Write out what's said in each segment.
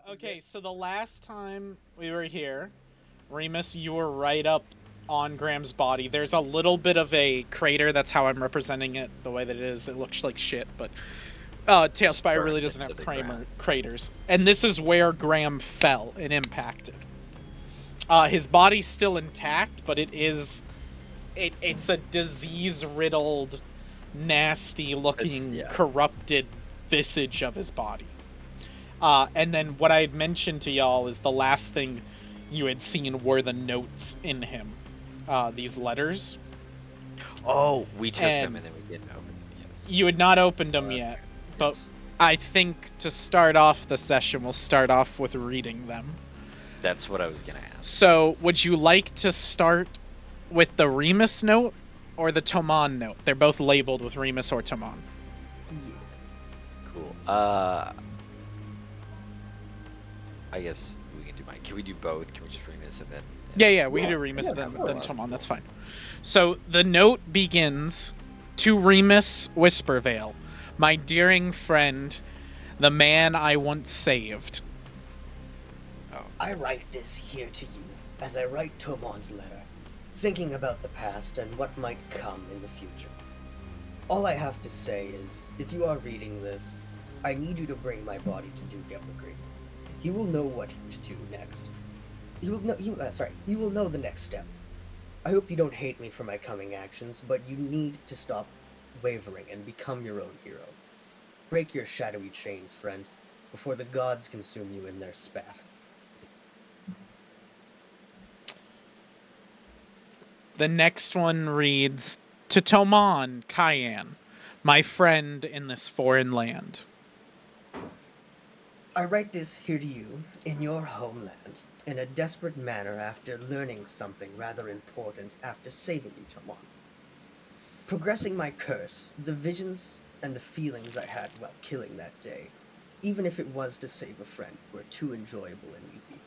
Okay, so the last time we were here, Remus, you were right up on Graham's body. There's a little bit of a crater. That's how I'm representing it, the way that it is. It looks like shit, but Tailspire really Burned doesn't into have the ground. craters. And this is where Graham fell and impacted. His body's still intact, but it's a disease-riddled, nasty-looking, Yeah. corrupted visage of his body. And then what I had mentioned to y'all is the last thing you had seen were the notes in him, these letters. Oh, we took And them and then we didn't open them. Yes. you had not opened them yet, but Yes. I think to start off the session, we'll start off with reading them. That's what I was gonna ask. So, would you like to start with the Remus note or the Toman note? They're both labeled with Remus or Toman. Cool. I guess we can do mine. Can we do both? Can we just read this and then? Yeah, we can do Remus then Toman. That's fine. So the note begins, "To Remus Whispervale, my dearing friend, the man I once saved." Oh. I write this here to you as I write Tomon's letter, thinking about the past and what might come in the future. All I have to say is, if you are reading this, I need you to bring my body to Duke Evergreen. He will know what to do next. He will know the next step. I hope you don't hate me for my coming actions, but you need to stop wavering and become your own hero. Break your shadowy chains, friend, before the gods consume you in their spat. The next one reads, "To Toman, Kian, my friend in this foreign land." I write this here to you, in your homeland, in a desperate manner after learning something rather important after saving you, Tomon. Progressing my curse, the visions and the feelings I had while killing that day, even if it was to save a friend, were too enjoyable and easy.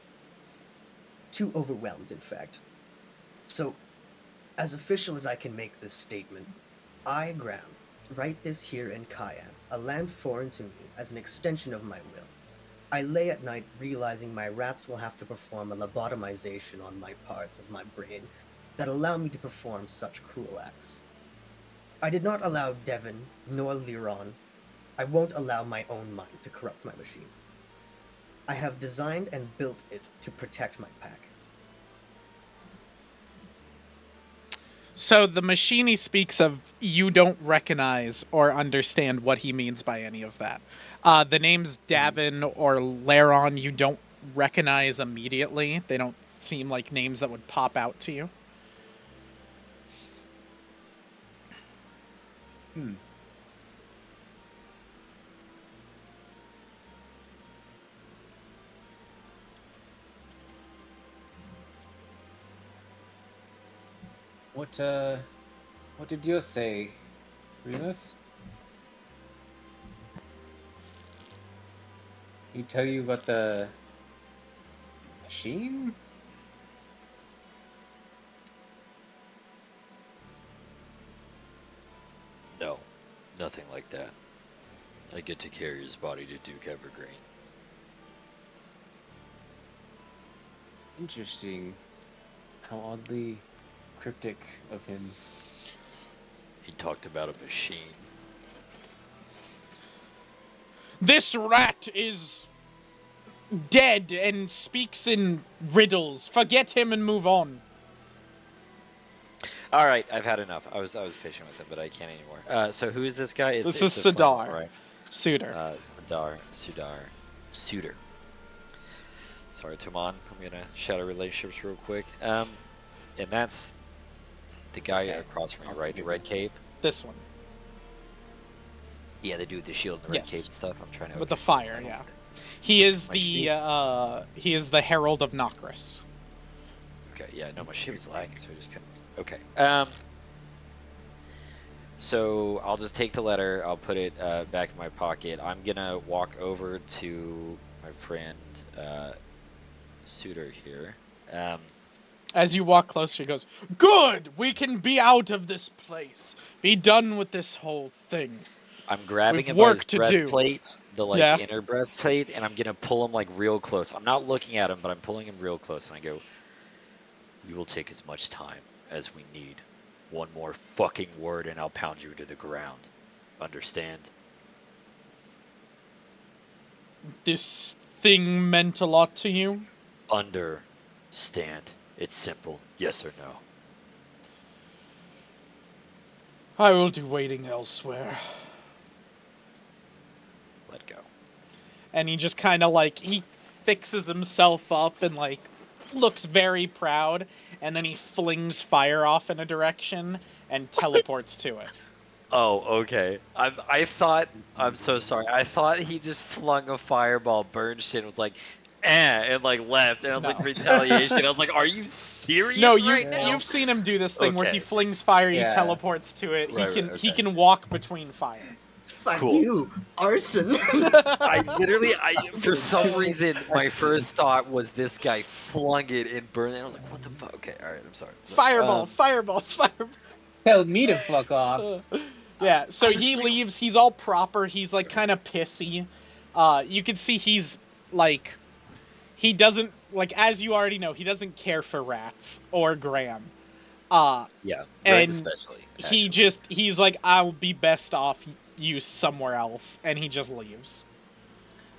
Too overwhelmed, in fact. So, as official as I can make this statement, I, Graham, write this here in Kian, a land foreign to me, as an extension of my will. I lay at night realizing my rats will have to perform a lobotomization on my parts of my brain that allow me to perform such cruel acts. I did not allow Devon nor Liron. I won't allow my own mind to corrupt my machine. I have designed and built it to protect my pack. So the machine he speaks of, you don't recognize or understand what he means by any of that. The names Davin or Laron you don't recognize immediately. They don't seem like names that would pop out to you. What did you say, Remus? He tell you about the machine? No, nothing like that. I get to carry his body to Duke Evergreen. Interesting. How oddly cryptic of him. He talked about a machine. This rat is dead and speaks in riddles. Forget him and move on. All right, I've had enough. I was patient with him, but I can't anymore. So who is this guy? This it's is the flame one, Sidar. right? Suitor. It's Suitor. Sorry, Toman. I'm gonna shadow relationships real quick. And that's the guy across from you, right? The red cape. This one. Yeah, they do with the shield and the red cape and stuff. I'm trying to. With the fire, yeah. He is My sheep. he is the Herald of Nokris. Okay, yeah, no, my ship was lagging, so I just couldn't. Okay. So I'll just take the letter. I'll put it back in my pocket. I'm gonna walk over to my friend Suitor here. As you walk closer, he goes, "Good! We can be out of this place. Be done with this whole thing. I'm grabbing We've him by his work to do. breastplate, the like Yeah. inner breastplate, and I'm gonna pull him like real close. I'm not looking at him, but I'm pulling him real close, and I go, "You will take as much time as we need. One more fucking word, and I'll pound you to the ground. Understand?" This thing meant a lot to you? Understand. It's simple. Yes or no. I will do waiting elsewhere. Let go. And he just kind of like, he fixes himself up and like looks very proud, and then he flings fire off in a direction and teleports to it. Oh, okay. I thought, I'm so sorry. I thought he just flung a fireball, burned shit, and was like, and like left, and I was like, No. retaliation. I was like, are you serious No, right now? you've seen him do this thing where he Okay. flings fire, he Yeah. teleports to it. Right, he okay. can walk between fire. Fuck Cool. you, arson. I literally, for some reason, my first thought was this guy flung it and burned it. I was like, what the fuck? Okay, all right, I'm sorry. Fireball, fireball. Tell me to fuck off. Yeah, so he Honestly- leaves. He's all proper. He's like kind of pissy. You can see he's like, he doesn't like, as you already know, he doesn't care for rats or Graham. Yeah, Graham and especially. He actually. he's like, I'll be best off you somewhere else, and he just leaves.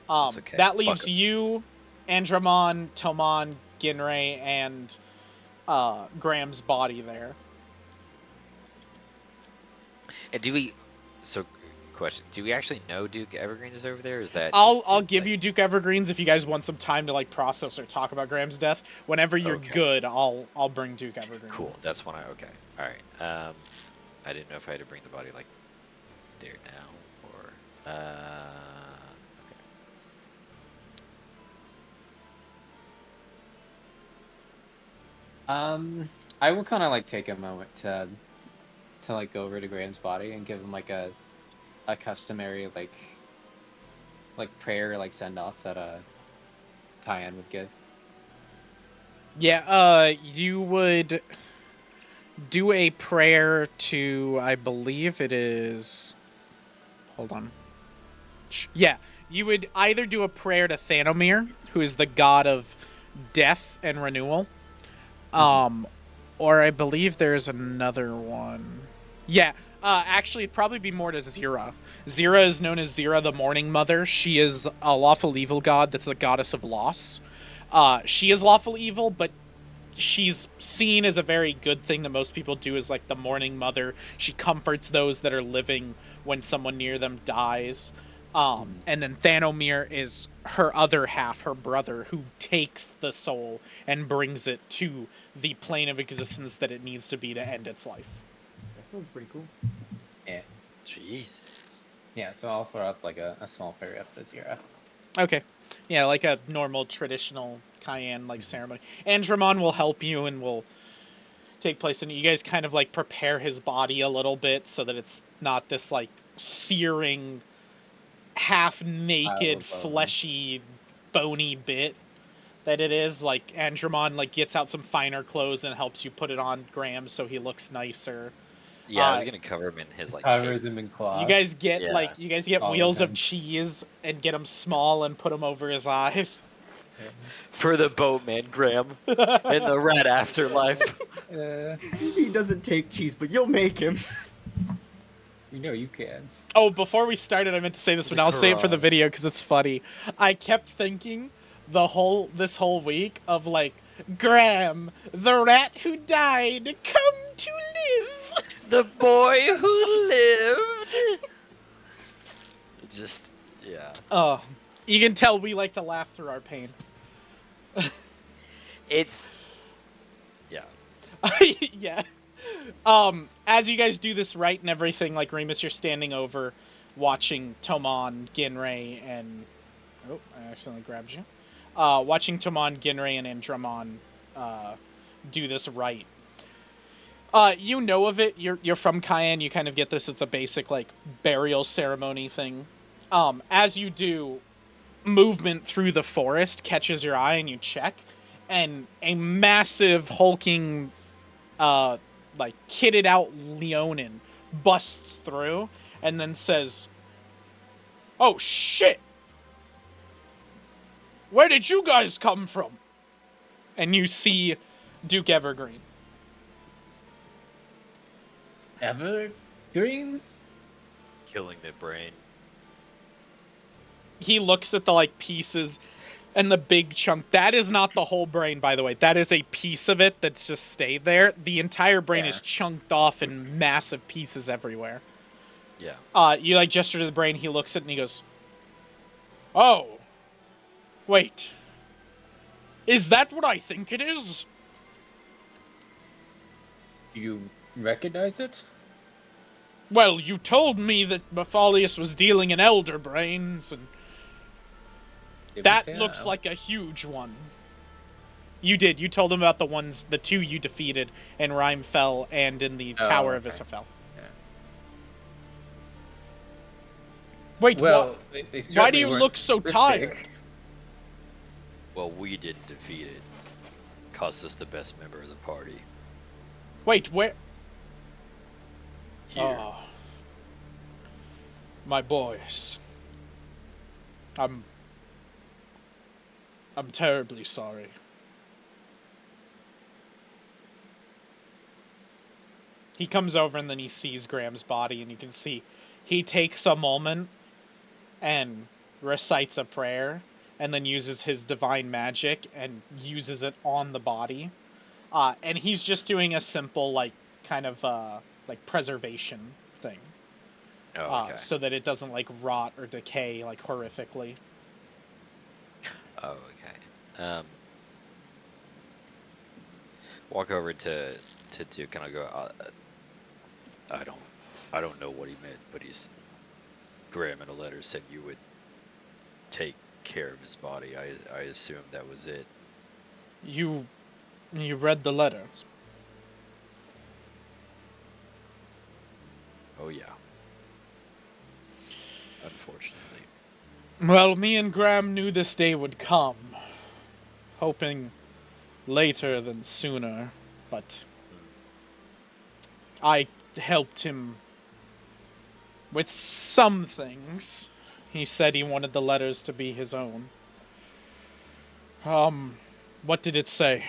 That's okay. That Fuck leaves him. you, Andromon, Tomon, Ginray, and Graham's body there. And do we? So, question: do we actually know Duke Evergreen is over there? Is that? I'll give you Duke Evergreens if you guys want some time to like process or talk about Graham's death. Whenever you're Okay. good, I'll bring Duke Evergreen. Cool. That's when I. Okay. All right. I didn't know if I had to bring the body like there now or. Okay. I will kind of like take a moment to like go over to Graham's body and give him like a customary like prayer, like send off that Kian would give. Yeah, you would do a prayer to, I believe it is, hold on. Yeah, you would either do a prayer to Thanomir, who is the god of death and renewal, or I believe there's another one. Yeah, actually, it'd probably be more to Zira. Zira is known as Zira, the Morning Mother. She is a lawful evil god that's the goddess of loss. She is lawful evil, but she's seen as a very good thing that most people do as like the Morning Mother. She comforts those that are living when someone near them dies. And then Thanomir is her other half, her brother, who takes the soul and brings it to the plane of existence that it needs to be to end its life. That sounds pretty cool. Yeah. Jesus. Yeah, so I'll throw up like a small prayer up to Zira. Okay. Yeah, like a normal traditional Kian like ceremony. Andromon will help you and will take place, and you guys kind of like prepare his body a little bit so that it's not this like searing, half naked, bone. fleshy, bony bit that it is. Like Andromon like gets out some finer clothes and helps you put it on Graham so he looks nicer. Yeah, I was gonna cover him in his like. Covers cape. him in cloth. You guys get Yeah. All wheels the of time. cheese and get them small and put them over his eyes. For the boatman, Graham, in the rat afterlife. He doesn't take cheese, but you'll make him. You know you can. Oh, before we started, I meant to say this, but I'll say it for the video because it's funny. I kept thinking this whole week of like, Graham, the rat who died, come to live. The boy who lived. Just, yeah. Oh, you can tell we like to laugh through our pain. It's, yeah. Yeah. As you guys do this right and everything, like Remus, you're standing over, watching Tomon, Ginray, and oh, I accidentally grabbed you. Watching Tomon, Ginray, and Andromon do this right. You know of it. You're from Kian. You kind of get this. It's a basic like burial ceremony thing. As you do, movement through the forest catches your eye, and you check, and a massive hulking, like kitted out Leonin busts through, and then says, Oh, shit! Where did you guys come from? And you see Duke Evergreen. Evergreen? Killing the brain. He looks at the, like, pieces and the big chunk. That is not the whole brain, by the way. That is a piece of it that's just stayed there. The entire brain is chunked off in massive pieces everywhere. Yeah. You, like, gesture to the brain. He looks at it and he goes, oh. Wait. Is that what I think it is? You recognize it? Well, you told me that Mephalius was dealing in elder brains, and that looks like a huge one. You did. You told him about the two you defeated in Rhymefell and in the Tower of Isafel. Yeah. Wait, well, why do you look so tired? Big. Well, we didn't defeat it. Cost us the best member of the party. Wait, where? Here. My boys. I'm terribly sorry. He comes over and then he sees Graham's body, and you can see he takes a moment and recites a prayer and then uses his divine magic and uses it on the body. And he's just doing a simple, like, kind of, like, preservation thing. Oh, okay. So that it doesn't, like, rot or decay, like, horrifically. Oh, okay. Walk over to kind of go, I don't know what he meant, but Graham in a letter said you would take care of his body. I assumed that was it. You read the letter? Oh, yeah. Unfortunately. Well, me and Graham knew this day would come. Hoping later than sooner, but I helped him with some things. He said he wanted the letters to be his own. What did it say?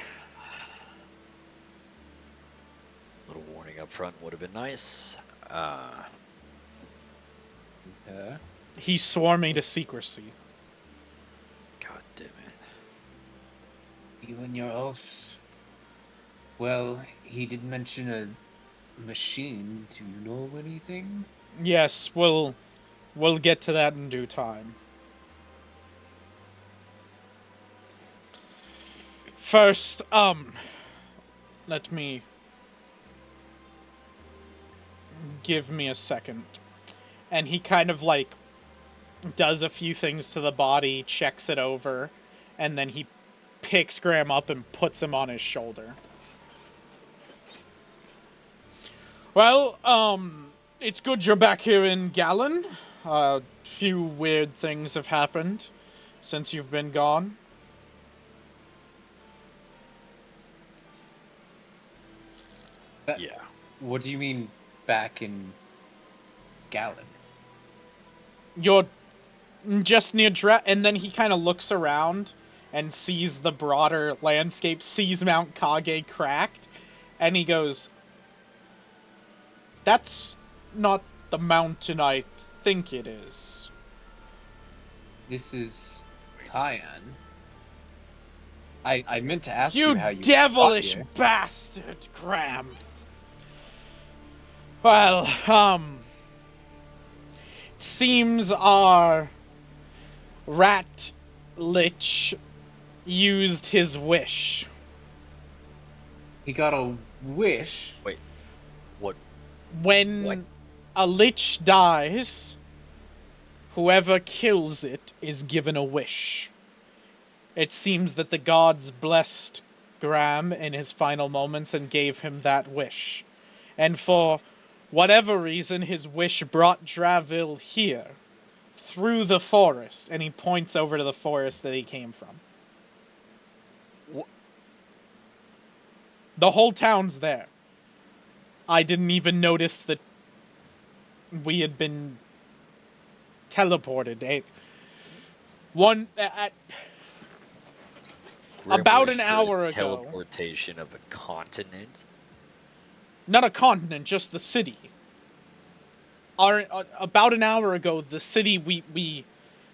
A little warning up front would have been nice. He swore me to secrecy. God damn it. You and your elves. Well, he did mention a machine. Do you know anything? Yes, we'll get to that in due time. First, let me... Give me a second. And he kind of, like, does a few things to the body, checks it over, and then he picks Graham up and puts him on his shoulder. Well, it's good you're back here in Gallon. A few weird things have happened since you've been gone. Yeah. What do you mean back in Gallon? You're just near and then he kind of looks around and sees the broader landscape, sees Mount Kage cracked, and he goes, that's not the mountain I think it is. This is Kian. I meant to ask you how you devilish got here. bastard, Graham. Well, seems our rat lich used his wish. He got a wish. Wait. What? When a lich dies, whoever kills it is given a wish. It seems that the gods blessed Graham in his final moments and gave him that wish. And for whatever reason, his wish brought Dravil here, through the forest, and he points over to the forest that he came from. The whole town's there. I didn't even notice that we had been teleported. Grim About wish an for hour ago. teleportation of a continent. Not a continent, just the city. About an hour ago, the city we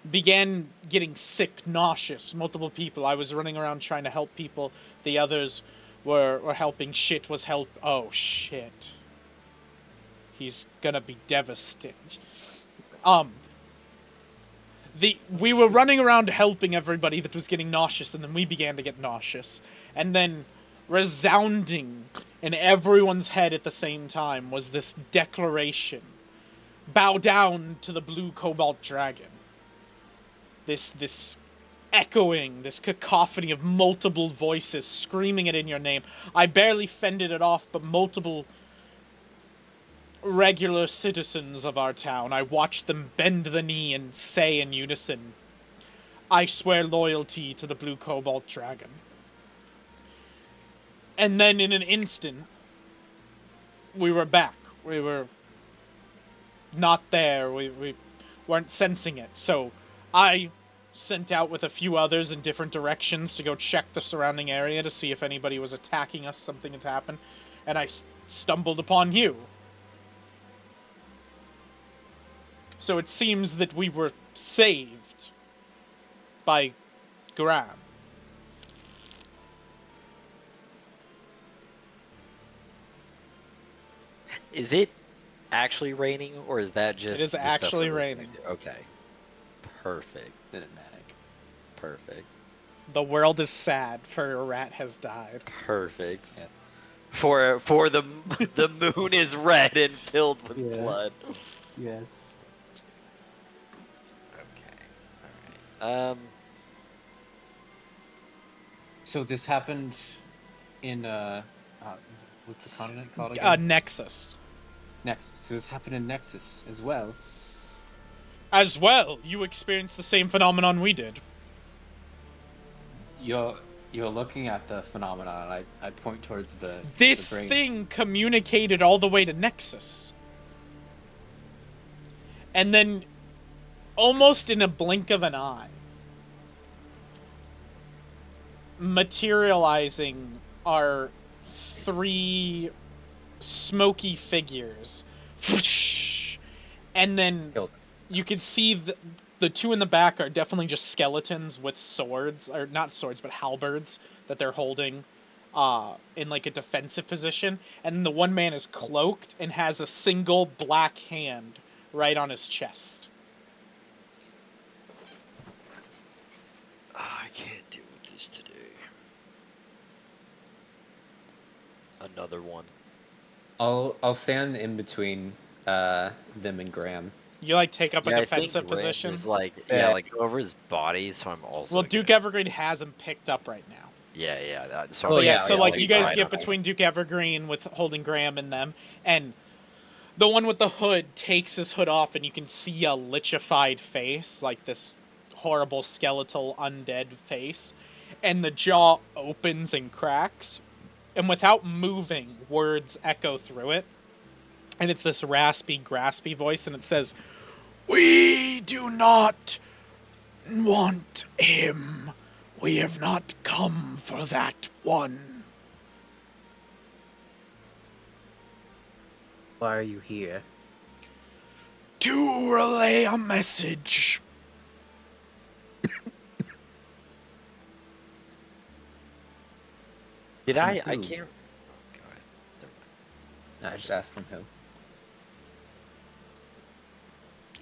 began getting sick, nauseous. Multiple people. I was running around trying to help people. The others were helping. Shit was help. Oh shit. He's gonna be devastated. We were running around helping everybody that was getting nauseous, and then we began to get nauseous. And then, resounding in everyone's head at the same time was this declaration: bow down to the blue cobalt dragon. This echoing, this cacophony of multiple voices screaming it in your name. I barely fended it off, but multiple regular citizens of our town, I watched them bend the knee and say in unison, I swear loyalty to the blue cobalt dragon. And then in an instant, we were back. We were not there. We weren't sensing it. So I sent out with a few others in different directions to go check the surrounding area to see if anybody was attacking us, something had happened. And I stumbled upon you. So it seems that we were saved by Graham. Is it actually raining, or is that just It is the stuff actually we're listening raining. to? Okay. Perfect. Cinematic. Perfect. The world is sad, for a rat has died. Perfect. Yes. For the moon is red and filled with Yeah. blood. Yes. Okay. All right. So this happened in what's the continent called again? Nexus. Nexus. So this happened in Nexus as well. As well, you experienced the same phenomenon we did. You're looking at the phenomenon. I point towards the This brain. thing communicated all the way to Nexus. And then, almost in a blink of an eye, materializing are 3 smoky figures. And then Killed. you can see the 2 in the back are definitely just skeletons with swords, or not swords, but halberds that they're holding in like a defensive position. And the one man is cloaked and has a single black hand right on his chest. I can't deal with this today. Another one. I'll stand in between them and Graham. You like take up a Yeah, I defensive think Graham position. is like like over his body, so I'm also. Well, Duke Evergreen has him picked up right now. Yeah. So Oh, But yeah, yeah, so yeah, like like you guys behind get him. between Duke Evergreen with holding Graham and them, and the one with the hood takes his hood off, and you can see a lichefied face, like this horrible skeletal undead face, and the jaw opens and cracks, and without moving, words echo through it, and it's this raspy, graspy voice, and it says, "We do not want him. We have not come for that one." Why are you here? To relay a message. Did From I who? can't. Go ahead. Never mind. I just asked from who.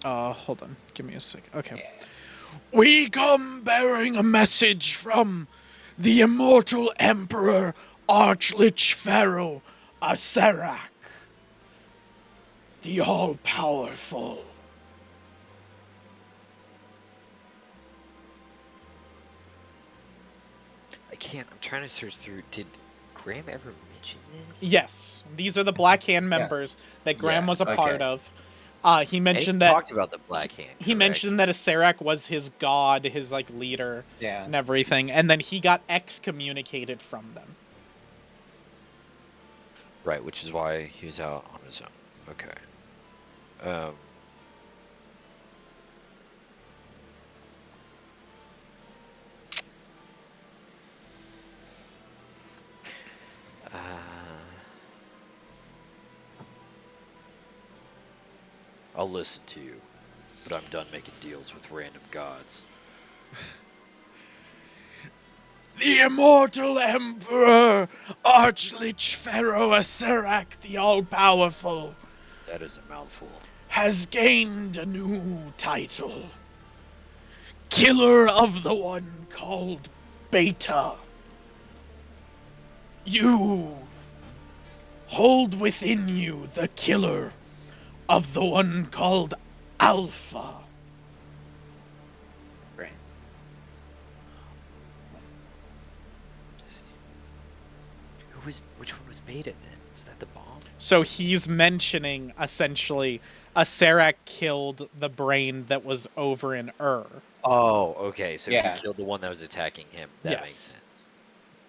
Hold on. Give me a sec. Okay. Yeah. We come bearing a message from the immortal Emperor Archlich Pharaoh Asarak, the all-powerful. I can't. I'm trying to search through. Did Graham ever mention this? Yes, these are the Black Hand members that Graham Yeah, was a part okay. of. He And mentioned he that talked about the Black Hand. he mentioned that Asarak was his god, his like leader, Yeah. and everything, and then he got excommunicated from them. Right, which is why he was out on his own. Okay. I'll listen to you, but I'm done making deals with random gods. The immortal Emperor, Archlich Pharaoh Aserak the All-Powerful, That is a mouthful. has gained a new title. Killer of the one called Beta. You hold within you the killer of the one called Alpha. Brains. Let's see. Which one was Beta then? Was that the bomb? So he's mentioning, essentially, Aserak killed the brain that was over in Oh, okay. So Yeah. he killed the one that was attacking him. That makes Yes. sense.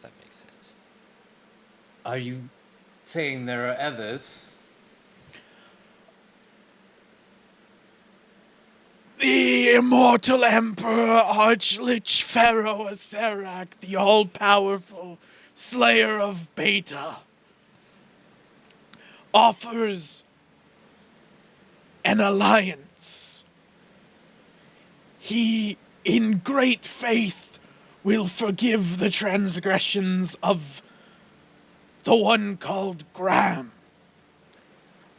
That makes sense. Are you saying there are others? The immortal Emperor Archlich Pharaoh Aserak, the all-powerful slayer of Beta, offers an alliance. He, in great faith, will forgive the transgressions of the one called Graham.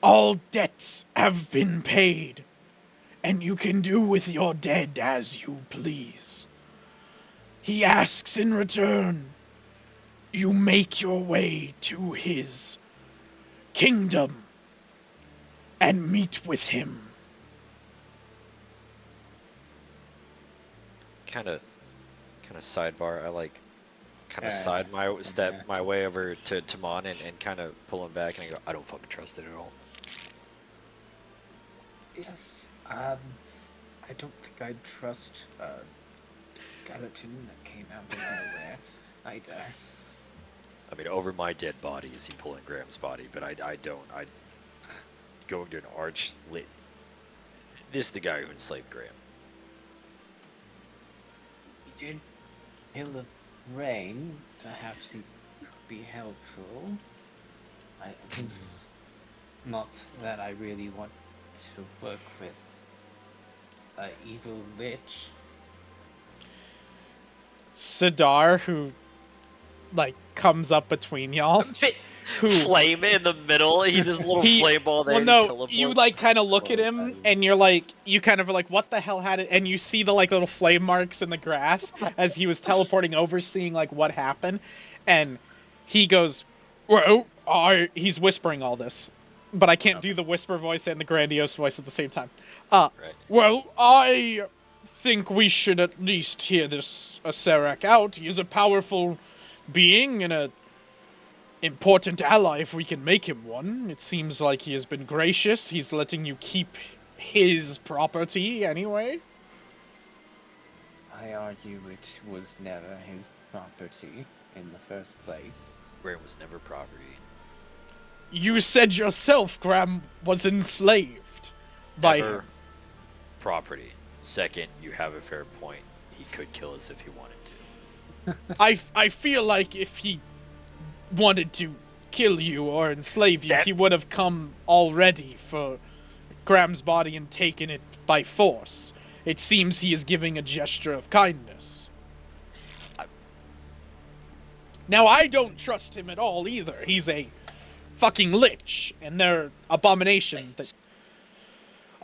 All debts have been paid, and you can do with your dead as you please. He asks in return, you make your way to his kingdom and meet with him. Kind of sidebar. I kind of step yeah. my way over to Tamon and kind of pull him back, and I go, I don't fucking trust it at all. Yes. I don't think I'd trust a skeleton that came out of nowhere either. I mean, over my dead body is he pulling Graham's body, but I don't. I going to an arch lit. This is the guy who enslaved Graham. He did kill the rain. Perhaps he could be helpful. Not that I really want to work with an evil lich. Sidar, who, comes up between y'all. Who Flame in the middle. He just little flame ball there. Well, no, teleports. you kind of look at him, and you're you kind of are like, what the hell had it? And you see the little flame marks in the grass as he was teleporting over, seeing what happened, and he goes, well, he's whispering all this, but I can't do the whisper voice and the grandiose voice at the same time. Right. Well, I think we should at least hear this Aserak out. He is a powerful being and a important ally if we can make him one. It seems like he has been gracious. He's letting you keep his property anyway. I argue it was never his property in the first place. Graham was never property. You said yourself Graham was enslaved by Never him. property. Second, you have a fair point. He could kill us if he wanted to. I feel like if he wanted to kill you or enslave you, he would have come already for Graham's body and taken it by force. It seems he is giving a gesture of kindness. Now, I don't trust him at all either. He's a fucking lich, and they're abomination that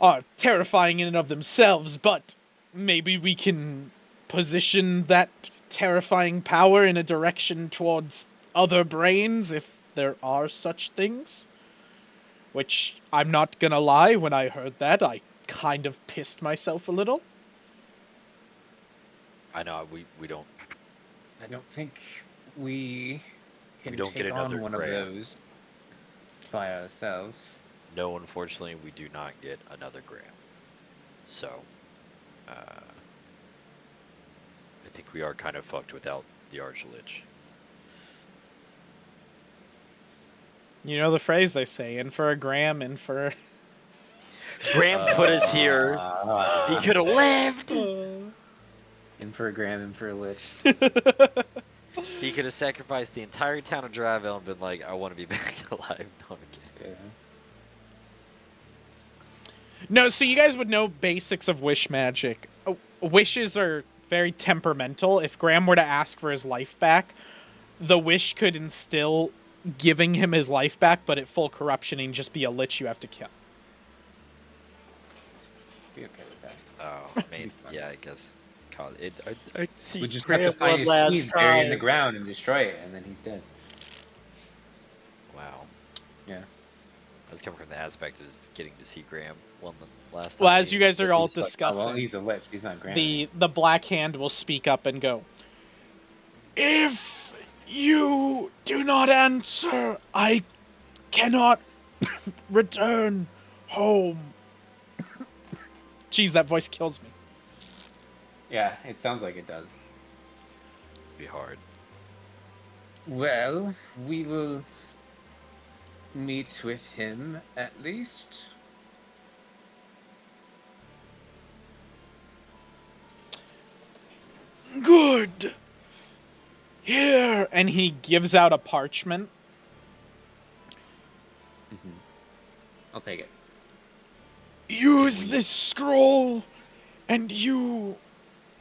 are terrifying in and of themselves, but maybe we can position that terrifying power in a direction towards other brains, if there are such things. Which, I'm not gonna lie, when I heard that, I kind of pissed myself a little. I know, we don't... I don't think we can don't get take another on one Graham. of those by ourselves. No, unfortunately, we do not get another Graham. So, I think we are kind of fucked without the Archlich. You know the phrase they say, in for a Graham, in for... Graham put us here. He could have lived. In for a Graham, in for a lich. He could have sacrificed the entire town of Dryville and been like, I want to be back alive. No, I'm kidding. No, so you guys would know basics of wish magic. Wishes are very temperamental. If Graham were to ask for his life back, the wish could instill giving him his life back, but at full corruption and just be a lich you have to kill. Be okay with that. Oh, maybe. Yeah, I guess. God, I'd see We just have to Graham find one his last keys buried in the time. ground and destroy it, and then he's dead. Wow. Yeah. I was coming from the aspect of getting to see Graham one last Well, time. as you guys are all Oh, well, discussing, he's a lich. He's not Graham. the Black Hand will speak up and go, "If you do not answer, I cannot return home." Jeez, that voice kills me. Yeah, it sounds like it does. Be hard. Well, we will meet with him at least. Good. Here, and he gives out a parchment. I'll take it. Use this scroll, and you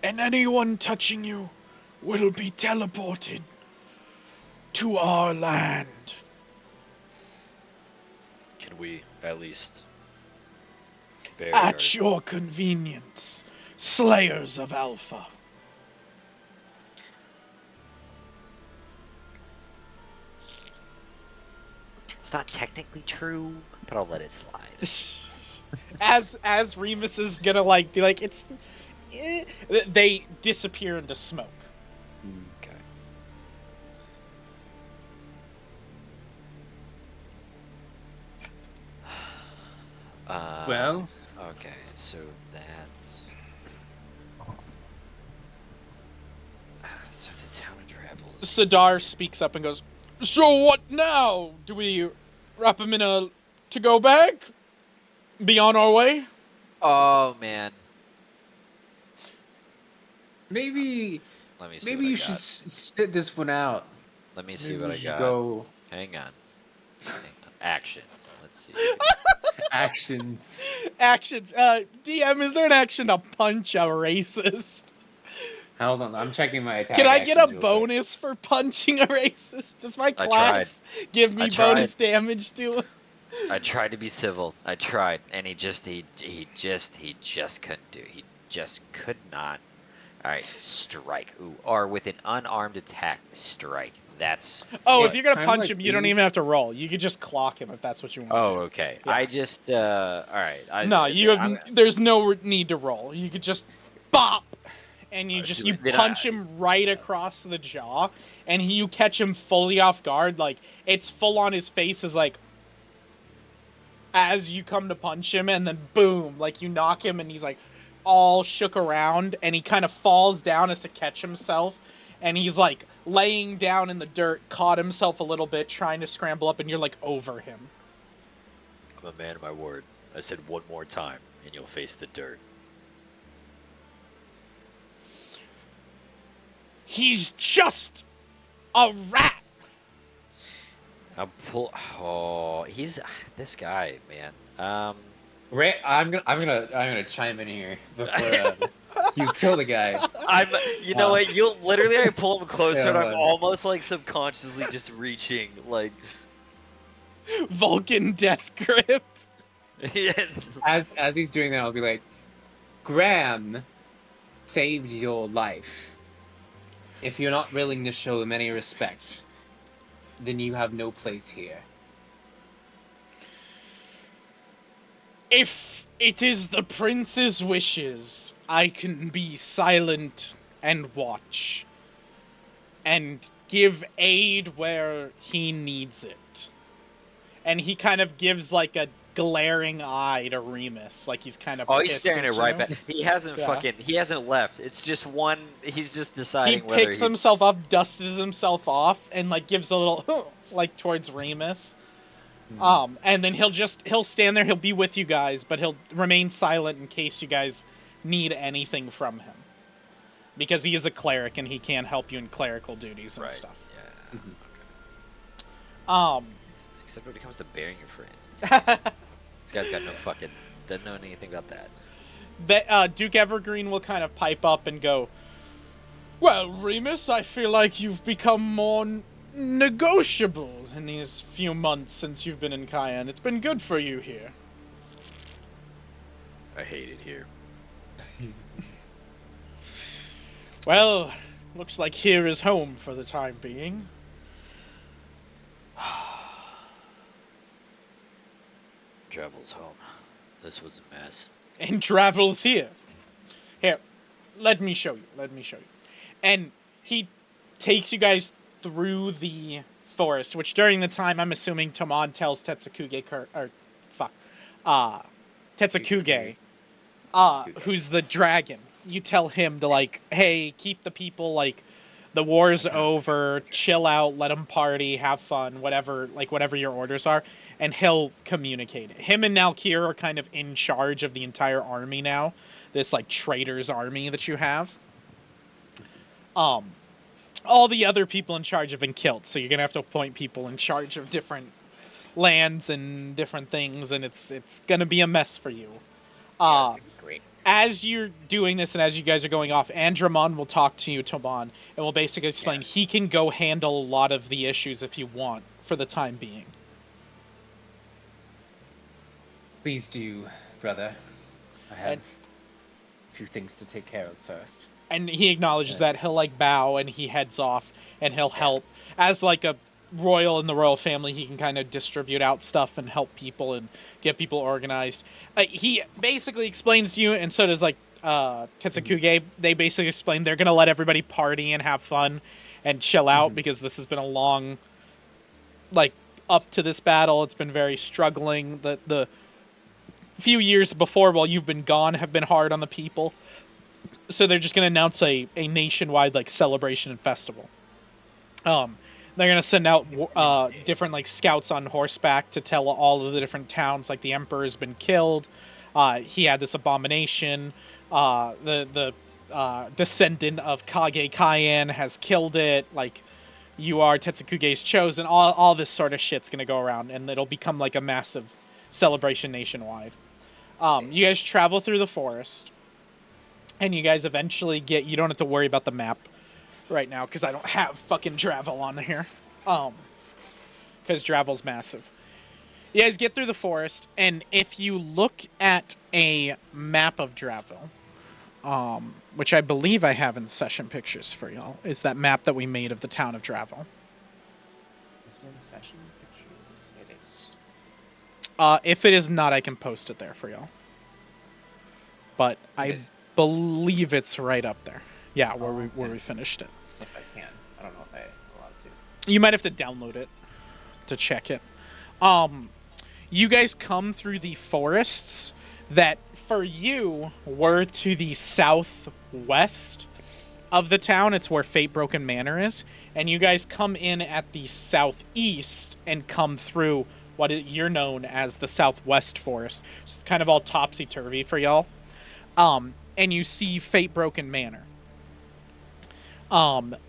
and anyone touching you will be teleported to our land. Can we at least bury At your convenience, Slayers of Alpha. It's not technically true, but I'll let it slide. As Remus is gonna be like, it's, they disappear into smoke. Okay. Well, Okay, so that's. So the town of Drabbles. Sidar speaks up and goes, "So what now? Do we wrap him in a to-go bag? Be on our way?" Oh man. maybe Let me see. maybe what you I should got. sit this one out. Let me see Maybe what we I should got. go Hang on. Action. Let's see. actions. Actions. DM, is there an action to punch a racist? Hold on, I'm checking my attack. Can I get a actions real quick. bonus for punching a racist? Does my I class give me I tried. bonus damage to it? I tried to be civil. I tried, and he just couldn't do. He just could not. All right, strike. Ooh, or with an unarmed attack, strike. That's. Oh, Hey, if you're gonna time punch like him, you don't these- even have to roll. You could just clock him if that's what you want Oh, to do. okay. Yeah. I just. All right. No, you have. There's no need to roll. You could just bop, and you so you then punch him right across the jaw, and you catch him fully off guard. Like it's full on his face is like. As you come to punch him, and then boom, like you knock him, and he's like all shook around, and he kind of falls down as to catch himself, and he's like laying down in the dirt, caught himself a little bit, trying to scramble up, and you're like over him. I'm a man of my word. I said one more time, and you'll face the dirt. He's just a rat. I'll pull. Oh, he's this guy, man. I'm gonna chime in here before you kill the guy. You know what? You'll literally I pull him closer, and Yeah, I'm man. almost like subconsciously just reaching, like. Vulcan death grip. Yeah. As he's doing that, I'll be like, Graham saved your life. If you're not willing to show him any respect, then you have no place here. If it is the prince's wishes, I can be silent and watch. And give aid where he needs it. And he kind of gives like a glaring eye to Remus, like he's kind of Oh, he's pissed staring at it right you. back. He hasn't Yeah. he hasn't left. It's just one. He's just He deciding whether picks himself up, dusts himself off, and like gives a little like towards Remus. And then he'll stand there, he'll be with you guys, but he'll remain silent in case you guys need anything from him. Because he is a cleric and he can help you in clerical duties and right. stuff. Yeah. Okay. Um Except when it comes to burying your friend. This guy's got no fucking. Didn't know anything about that. Duke Evergreen will kind of pipe up and go, "Well, Remus, I feel like you've become more negotiable in these few months since you've been in Kian. It's been good for you here." I hate it here. Well, looks like here is home for the time being. Travel's home. This was a mess. And travels here. Here, let me show you. And he takes you guys through the forest, which during the time I'm assuming Tomon tells Tetsukuge, who's the dragon. You tell him to like, hey, keep the people like, the war's over, chill out, let them party, have fun, whatever your orders are, and he'll communicate it. Him and Nalkir are kind of in charge of the entire army now. This like traitors army that you have. All the other people in charge have been killed, so you're gonna have to appoint people in charge of different lands and different things, and it's gonna be a mess for you. It's gonna be great. As you're doing this and as you guys are going off, Andromon will talk to you, Tomon, and will basically explain he can go handle a lot of the issues if you want for the time being. Please do, brother. I have a few things to take care of first. And he acknowledges that. He'll like bow and he heads off and he'll help. As like a royal in the royal family, he can kind of distribute out stuff and help people and get people organized. He basically explains to you, and so does like Tetsukuge. They basically explain they're gonna let everybody party and have fun and chill out because this has been a long, like, up to this battle. It's been very struggling. The few years before, while you've been gone, have been hard on the people. So they're just gonna announce a nationwide like celebration and festival. They're gonna send out different like scouts on horseback to tell all of the different towns like the emperor's been killed. He had this abomination. The descendant of Kage Kian has killed it. Like, you are Tetsukuge's chosen. All this sort of shit's gonna go around, and it'll become like a massive celebration nationwide. You guys travel through the forest, and you guys eventually get. You don't have to worry about the map right now because I don't have fucking Dravel on here. Because Dravel's massive. You guys get through the forest, and if you look at a map of Dravel, which I believe I have in session pictures for y'all, is that map that we made of the town of Dravel. Is it in session pictures? It is. If it is not, I can post it there for y'all. But I believe it's right up there. Yeah, where we finished it. If I can. I don't know if I allowed to. You might have to download it to check it. You guys come through the forests that, for you, were to the southwest of the town. It's where Fatebroken Manor is. And you guys come in at the southeast and come through what you're known as the southwest forest. It's kind of all topsy-turvy for y'all. And you see Fatebroken Manor. Let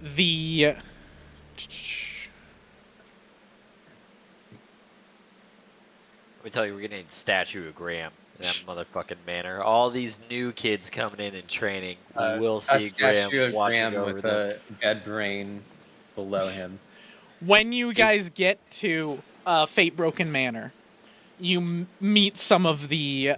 me tell you, we're gonna need a statue of Graham in that motherfucking manor. All these new kids coming in and training. We'll see Graham watching over with them. a dead brain below him. When you guys get to Fatebroken Manor, you meet some of the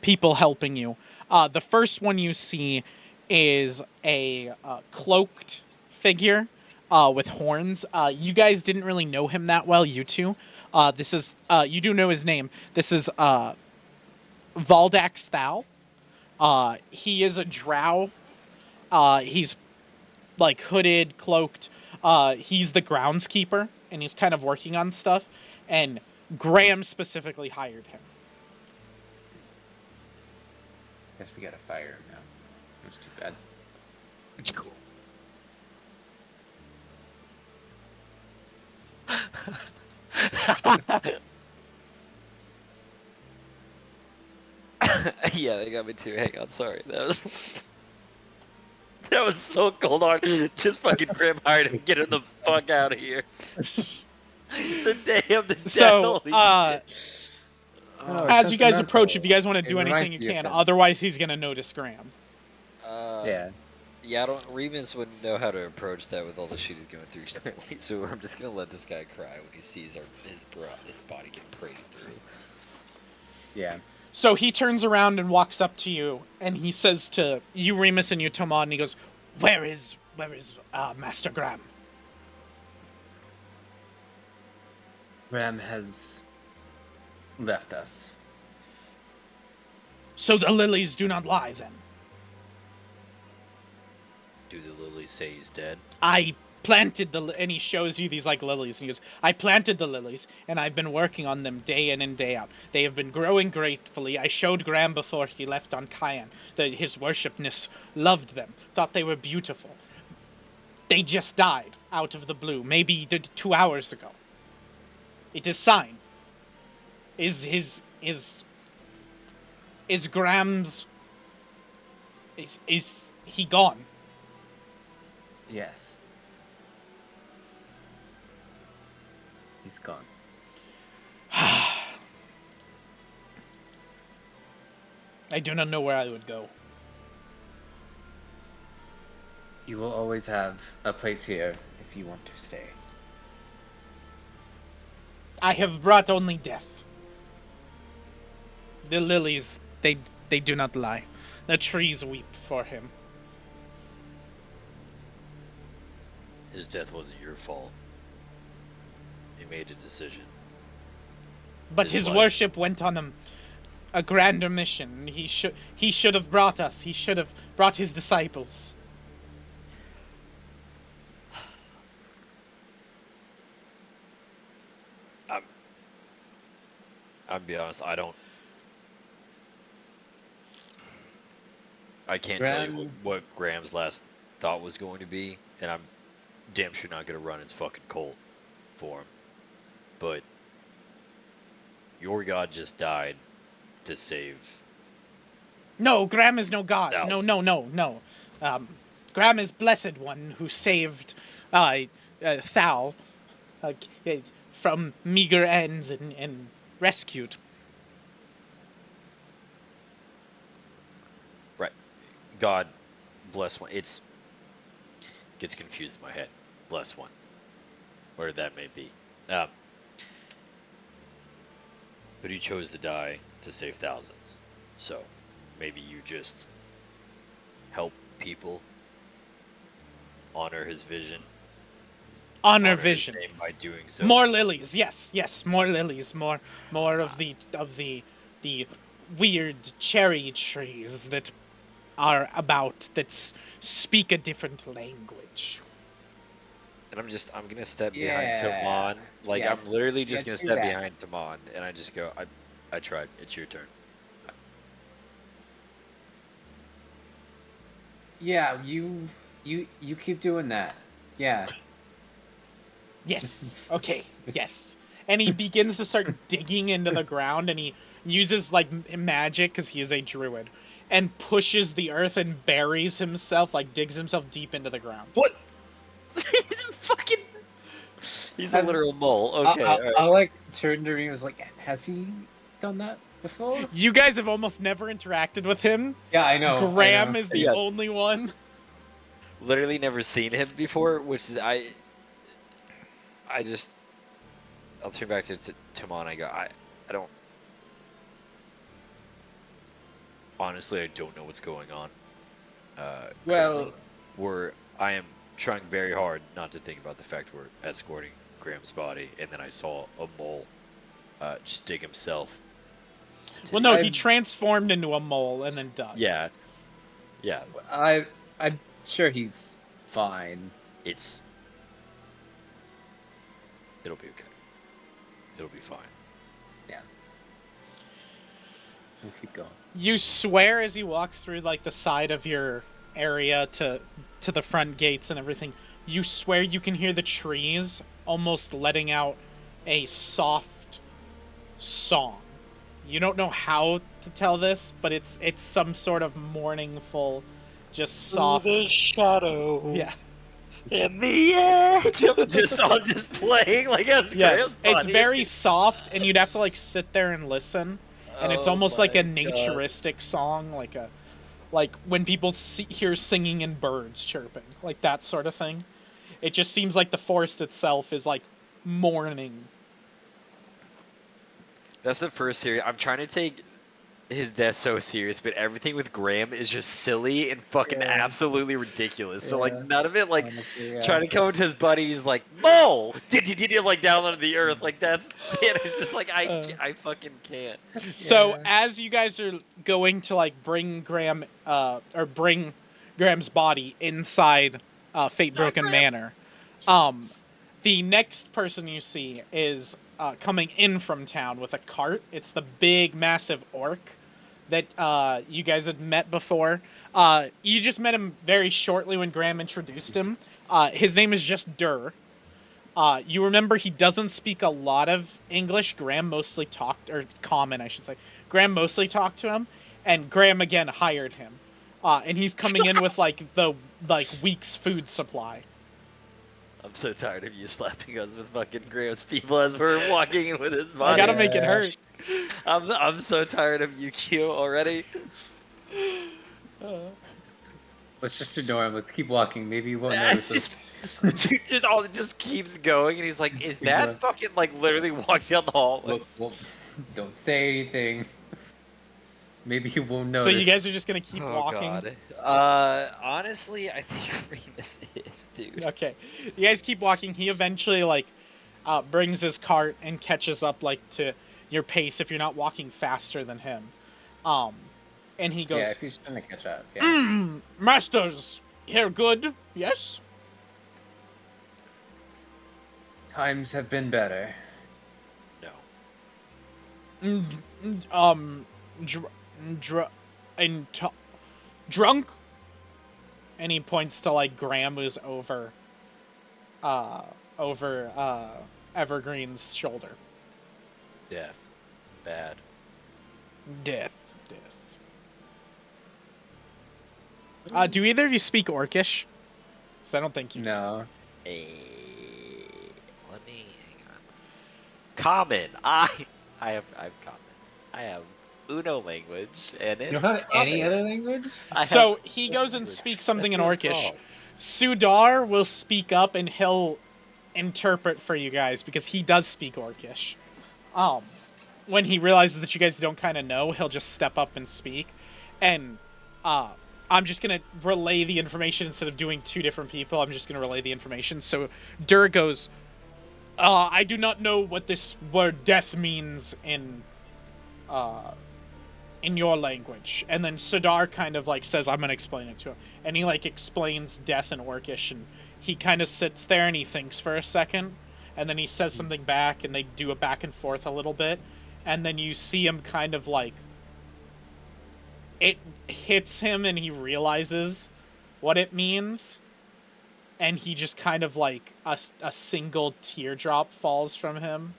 people helping you. The first one you see is a cloaked figure with horns. You guys didn't really know him that well, you two. This is you do know his name. This is Valdax Thal. He is a drow. He's like hooded, cloaked. He's the groundskeeper, and he's kind of working on stuff. And Graham specifically hired him. Guess we gotta fire him now. That's too bad. It's cool. Yeah, they got me too. Hang on, sorry. That was so cold hard. Just fucking Grim hired him. Get him the fuck out of here. The day of the death. So, holy shit. As you guys approach, if you guys want to It do anything, reminds you me of can. him. Otherwise, he's gonna notice Graham. Yeah. Yeah, I don't. Remus wouldn't know how to approach that with all the shit he's going through currently. So I'm just gonna let this guy cry when he sees his body getting prayed through. Yeah. So he turns around and walks up to you, and he says to you, Remus, and you, Toman, and he goes, Where is Master Graham? Ram has left us. So the lilies do not lie, then. Do the lilies say he's dead? I planted and he shows you these like lilies, and he goes, I planted the lilies, and I've been working on them day in and day out. They have been growing gratefully. I showed Graham before he left on Kian that his worshipness loved them, thought they were beautiful. They just died out of the blue, maybe 2 hours ago. It is sign. Is Graham's... Is he gone? Yes. He's gone. I do not know where I would go. You will always have a place here if you want to stay. I have brought only death. The lilies, they do not lie. The trees weep for him. His death wasn't your fault. He made a decision. But his life. worship went on a grander mission. He should have brought us. He should have brought his disciples. I'll be honest, I can't tell you what Graham's last thought was going to be, and I'm damn sure not going to run his fucking cult for him. But your god just died to save... No, Graham is no god. Thousands. No. Graham is Blessed One who saved Thal from meager ends and rescued. Right. God, bless one. Gets confused in my head. Bless one. Where that may be. But he chose to die to save thousands. So, maybe you just help people honor his vision. Honor his vision. name by doing so. More lilies, yes, more lilies, more of the weird cherry trees that are about that speak a different language. And I'm gonna step behind Timon. Like I'm literally just gonna step behind Timon, and I just go, I tried. It's your turn. Yeah, you keep doing that. Yeah. Yes. Okay. Yes. And he begins to start digging into the ground, and he uses like magic because he is a druid, and pushes the earth and buries himself, like digs himself deep into the ground. What? He's a fucking. He's a literal mole. Okay. I like turned to me and was like, has he done that before? You guys have almost never interacted with him. Yeah, I know. Graham is the only one. Literally never seen him before, which is I'll turn back to Timon. I go, I don't. Honestly, I don't know what's going on. Well, I am trying very hard not to think about the fact we're escorting Graham's body, and then I saw a mole just dig himself. Well, no, he transformed into a mole and then died. Yeah. I'm sure he's fine. It'll be okay. It'll be fine. Yeah. We'll keep going. You swear as you walk through like the side of your area to the front gates and everything, you swear you can hear the trees almost letting out a soft song. You don't know how to tell this, but it's some sort of mournful, just soft. The shadow. Yeah. In the edge. just playing like as Yes, it's very soft, and you'd have to like sit there and listen. and it's Oh almost like a my God. naturistic song, like when people hear singing and birds chirping, like that sort of thing. It just seems like the forest itself is like mourning. That's the first series. I'm trying to take his death so serious, but everything with Graham is just silly and fucking Yeah. absolutely ridiculous. So like Yeah. none of it, like Honestly, yeah. trying to come to his buddy, he's like mole, did like down under the earth, like that's it. It's just like I fucking can't. So Yeah. as you guys are going to like bring Graham or bring Graham's body inside Fatebroken Manor, the next person you see is coming in from town with a cart. It's the big, massive orc that you guys had met before. You just met him very shortly when Graham introduced him. His name is just Dur. You remember he doesn't speak a lot of English. Graham mostly talked, or common, I should say. Graham mostly talked to him, and Graham again hired him. And he's coming in with like the week's food supply. I'm so tired of you slapping us with fucking Graham's people as we're walking in with his I body. gotta make it hurt. I'm so tired of you, Q, already. Let's just ignore him. Let's keep walking. Maybe you won't It's notice us. it just keeps going, and he's like, "Is Keep going. that fucking like literally walking down the hallway?" Well, don't say anything. Maybe you won't notice. So you guys are just gonna keep Oh walking. God. Honestly, I think Remus is, dude. Okay, you guys keep walking. He eventually like brings his cart and catches up like to your pace if you're not walking faster than him. And he goes, Yeah, if he's trying to catch up. Yeah. "Masters, here good? Yes." Times have been better. No. Drunk. And he points to like Graham, who's over Evergreen's shoulder. Death. Bad. Death. Do either of you speak Orcish? Because I don't think you. No. Let me hang on. Common. I have common. I have Uno language, and it's You don't have any common. other language? So he goes and speaks something in That's what Orcish. it's Sudar will speak up and he'll interpret for you guys because he does speak Orcish. When he realizes that you guys don't kind of know, he'll just step up and speak. And I'm just gonna relay the information instead of doing two different people. I'm just gonna relay the information. So Dur goes, I do not know what this word death means in your language. And then Sudar kind of like says, I'm gonna explain it to him. And he like explains death in Orcish, and he kind of sits there and he thinks for a second, and then he says something back, and they do a back and forth a little bit, and then you see him kind of like it hits him and he realizes what it means, and he just kind of like a single teardrop falls from him,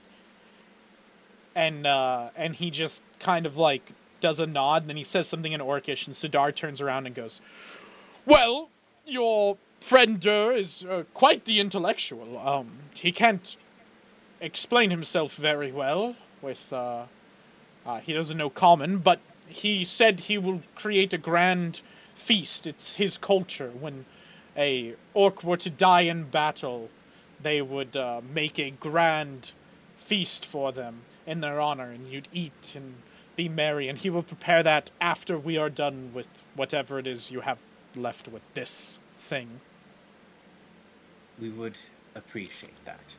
and he just kind of like does a nod, and then he says something in Orcish, and Sudar turns around and goes, "Well, your friend Dur is quite the intellectual. He can't explain himself very well with he doesn't know common, but he said he will create a grand feast. It's his culture. When a orc were to die in battle, they would make a grand feast for them in their honor, and you'd eat and be merry, and he will prepare that after we are done with whatever it is you have left with this thing." We would appreciate that.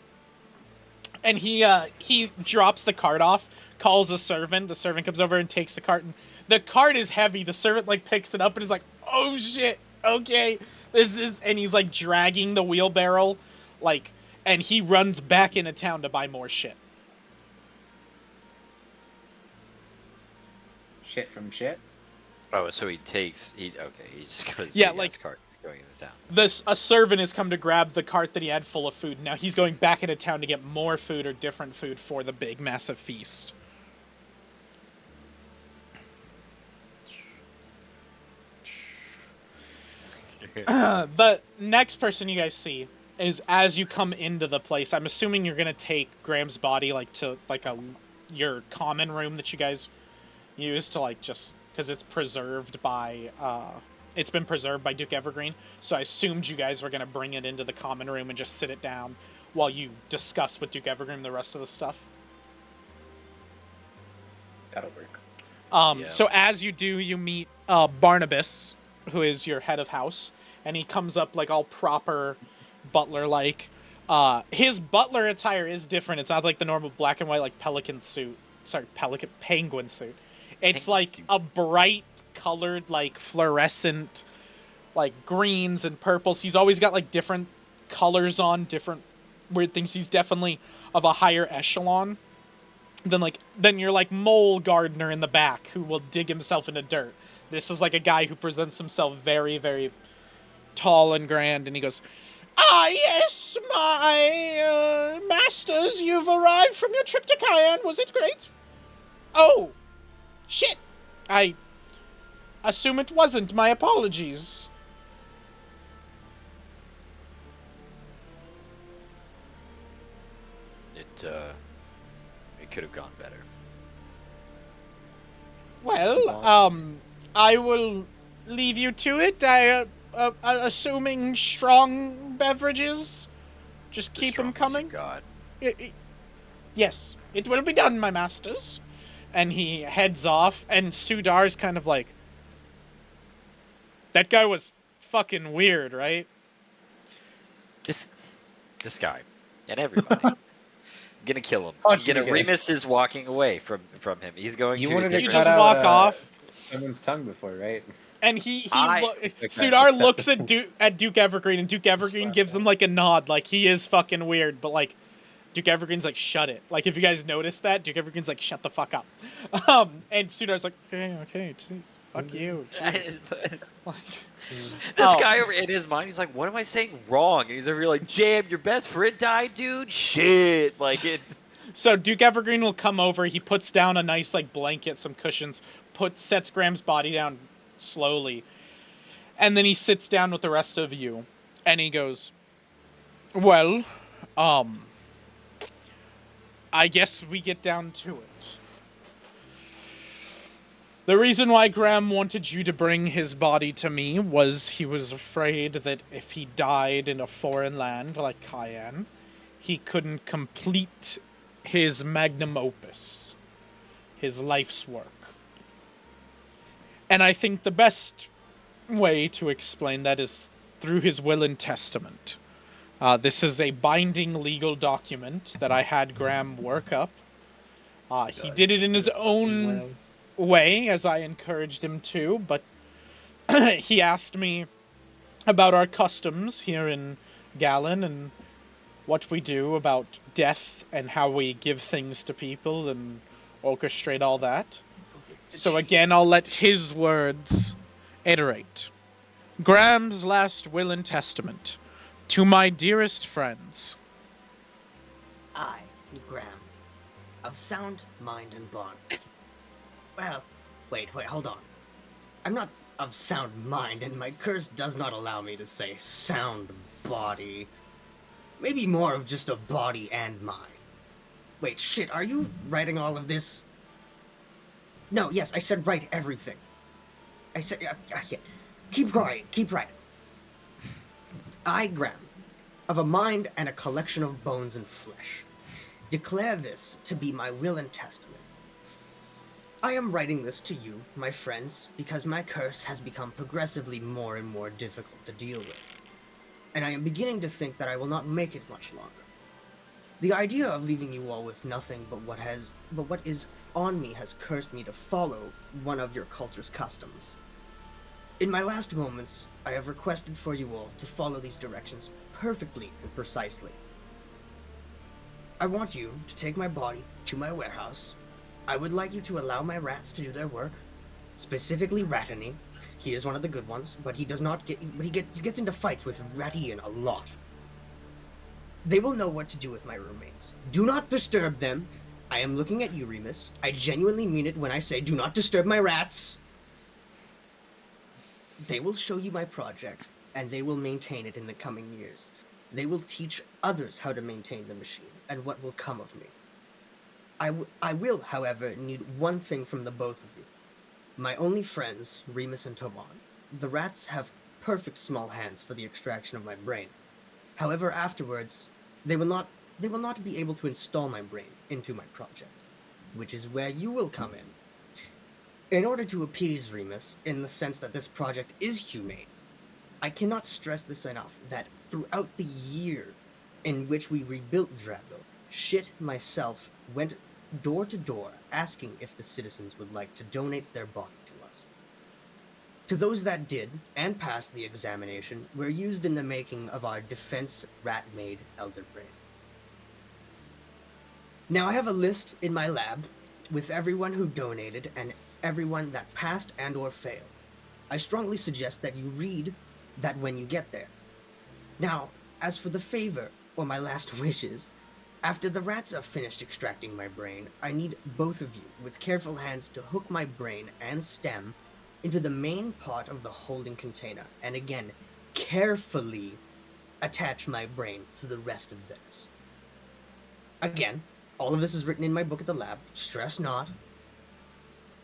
And he drops the cart off, calls a servant. The servant comes over and takes the cart, and the cart is heavy. The servant like picks it up and is like, "Oh shit, okay, this is," and he's like dragging the wheelbarrow, like, and he runs back into town to buy more shit. Shit from shit? Oh, so he just goes. Yeah, big like- ass cart going into town. A servant has come to grab the cart that he had full of food. Now he's going back into town to get more food or different food for the big massive feast. The next person you guys see is as you come into the place. I'm assuming you're gonna take Graham's body like to like your common room that you guys used to like just because it's been preserved by Duke Evergreen. So I assumed you guys were gonna bring it into the common room and just sit it down while you discuss with Duke Evergreen the rest of the stuff. That'll work. Yeah. So as you do, you meet Barnabas, who is your head of house, and he comes up like all proper butler-like. His butler attire is different. It's not like the normal black and white like penguin suit. It's Penguin like suit. a bright colored like fluorescent like greens and purples. He's always got like different colors on, different weird things. He's definitely of a higher echelon than your like mole gardener in the back who will dig himself into dirt. This is like a guy who presents himself very, very tall and grand, and he goes, "Ah, yes, my masters, you've arrived from your trip to Kian. Was it great? Oh, shit. I assume it wasn't. My apologies." It could have gone better. Well, I will leave you to it. Assuming strong beverages, just The keep them strongest coming. you got. Yes, it will be done, my masters. And he heads off, and Sudar's kind of like, that guy was fucking weird, right? This guy and everybody. I'm gonna kill him. Punch I'm gonna him again. Remus is walking away from him. He's going You to wanted to get You cut just out, walk off. someone's tongue before, right? And Like Sudar that. looks at Duke Evergreen, and Duke Evergreen Slap gives that. him like a nod, like he is fucking weird, but like Duke Evergreen's like, shut it. Like if you guys notice that, Duke Evergreen's like, shut the fuck up. And Sudar's like, okay, jeez, fuck you. Jeez. Like, This Oh. guy over in his mind, he's like, "What am I saying wrong?" And he's over here like, "Damn, your best friend died, dude. Shit, like it's." So Duke Evergreen will come over. He puts down a nice like blanket, some cushions, sets Graham's body down slowly, and then he sits down with the rest of you, and he goes, "Well, I guess we get down to it. The reason why Graham wanted you to bring his body to me was he was afraid that if he died in a foreign land like Kian, he couldn't complete his magnum opus, his life's work. And I think the best way to explain that is through his will and testament. This is a binding legal document that I had Graham work up. He did it in his own way, as I encouraged him to, but he asked me about our customs here in Gallon and what we do about death and how we give things to people and orchestrate all that. So again, I'll let his words iterate. Graham's last will and testament. To my dearest friends. I, Graham, of sound mind and body. Well, wait, hold on. I'm not of sound mind, and my curse does not allow me to say sound body. Maybe more of just a body and mind. Wait, shit, are you writing all of this? No, yes, I said write everything. I said, yeah. Keep writing. I, Graham, of a mind and a collection of bones and flesh, declare this to be my will and testament. I am writing this to you, my friends, because my curse has become progressively more and more difficult to deal with, and I am beginning to think that I will not make it much longer. The idea of leaving you all with nothing but what is on me has cursed me to follow one of your culture's customs. In my last moments, I have requested for you all to follow these directions perfectly and precisely. I want you to take my body to my warehouse. I would like you to allow my rats to do their work, specifically Ratany. He is one of the good ones, but he gets into fights with Ratian a lot. They will know what to do with my roommates. Do not disturb them. I am looking at you, Remus. I genuinely mean it when I say do not disturb my rats. They will show you my project, and they will maintain it in the coming years. They will teach others how to maintain the machine, and what will come of me. I will, however, need one thing from the both of you. My only friends, Remus and Toman. The rats have perfect small hands for the extraction of my brain. However, afterwards, they will not they will not be able to install my brain into my project, which is where you will come in. In order to appease Remus, in the sense that this project is humane, I cannot stress this enough that throughout the year in which we rebuilt Drabville, Shit myself went door to door asking if the citizens would like to donate their body to us. To those that did and passed the examination were used in the making of our defense rat-made Elder Brain. Now I have a list in my lab with everyone who donated and everyone that passed and or failed. I strongly suggest that you read that when you get there. Now, as for the favor, or my last wishes, after the rats are finished extracting my brain, I need both of you, with careful hands, to hook my brain and stem into the main part of the holding container, and again, carefully attach my brain to the rest of theirs. Again, all of this is written in my book at the lab, stress not.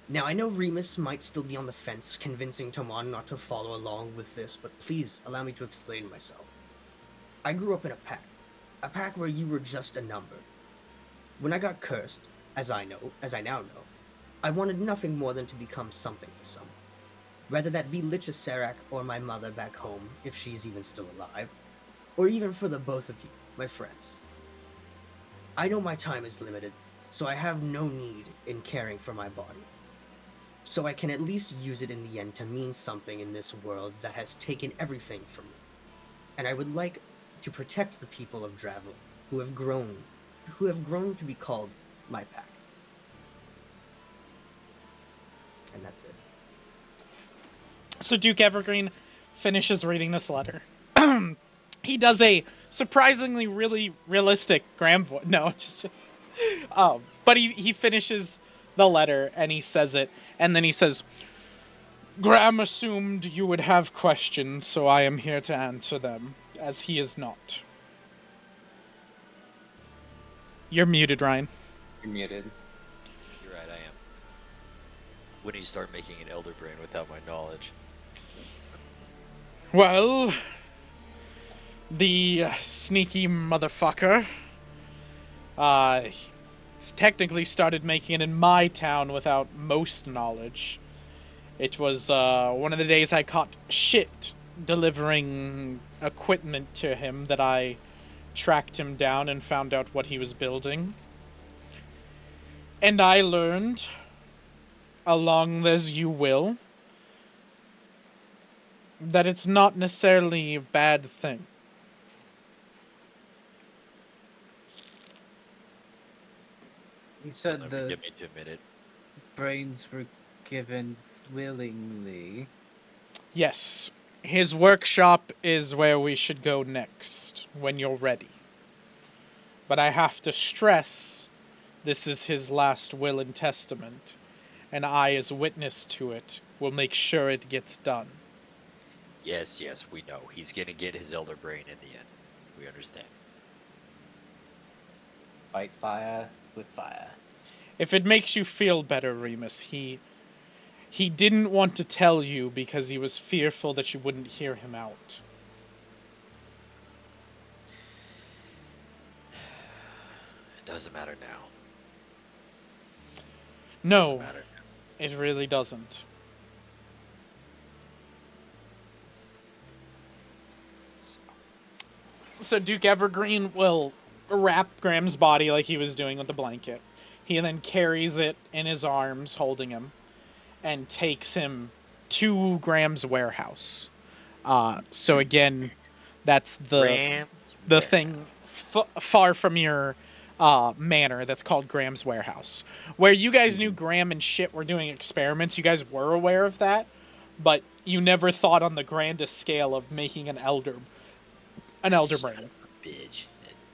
Now, I know Remus might still be on the fence, convincing Toman not to follow along with this, but please allow me to explain myself. I grew up in a pack where you were just a number. When I got cursed, as I now know, I wanted nothing more than to become something for someone. Whether that be Licha Serac or my mother back home, if she's even still alive, or even for the both of you, my friends. I know my time is limited, so I have no need in caring for my body. So I can at least use it in the end to mean something in this world that has taken everything from me. And I would like to protect the people of Drabville who have grown to be called my pack. And that's it. So Duke Evergreen finishes reading this letter. He does a surprisingly really realistic Graham voice. No, just but he finishes the letter and he says it, and then he says, Graham assumed you would have questions, so I am here to answer them, as he is not. You're muted, Ryan. You're muted. You're right, I am. When do you start making an Elder Brain without my knowledge? Well, the sneaky motherfucker, technically started making it in my town without most knowledge. It was one of the days I caught shit delivering equipment to him that I tracked him down and found out what he was building. And I learned, along as you will, that it's not necessarily a bad thing. You said Never the get me to admit it. brains were given willingly. Yes, his workshop is where we should go next, when you're ready. But I have to stress, this is his last will and testament, and I, as witness to it, will make sure it gets done. Yes, we know. He's gonna get his Elder Brain in the end. We understand. Fight fire with fire. If it makes you feel better, Remus, he didn't want to tell you because he was fearful that you wouldn't hear him out. It doesn't matter now. No, Doesn't matter. it really doesn't. So Duke Evergreen will wrap Graham's body like he was doing with the blanket. He then carries it in his arms, holding him, and takes him to Graham's warehouse. So again, that's the thing far from your manor that's called Graham's warehouse. Where you guys knew Graham and shit were doing experiments, you guys were aware of that, but you never thought on the grandest scale of making an elder brain. Bitch.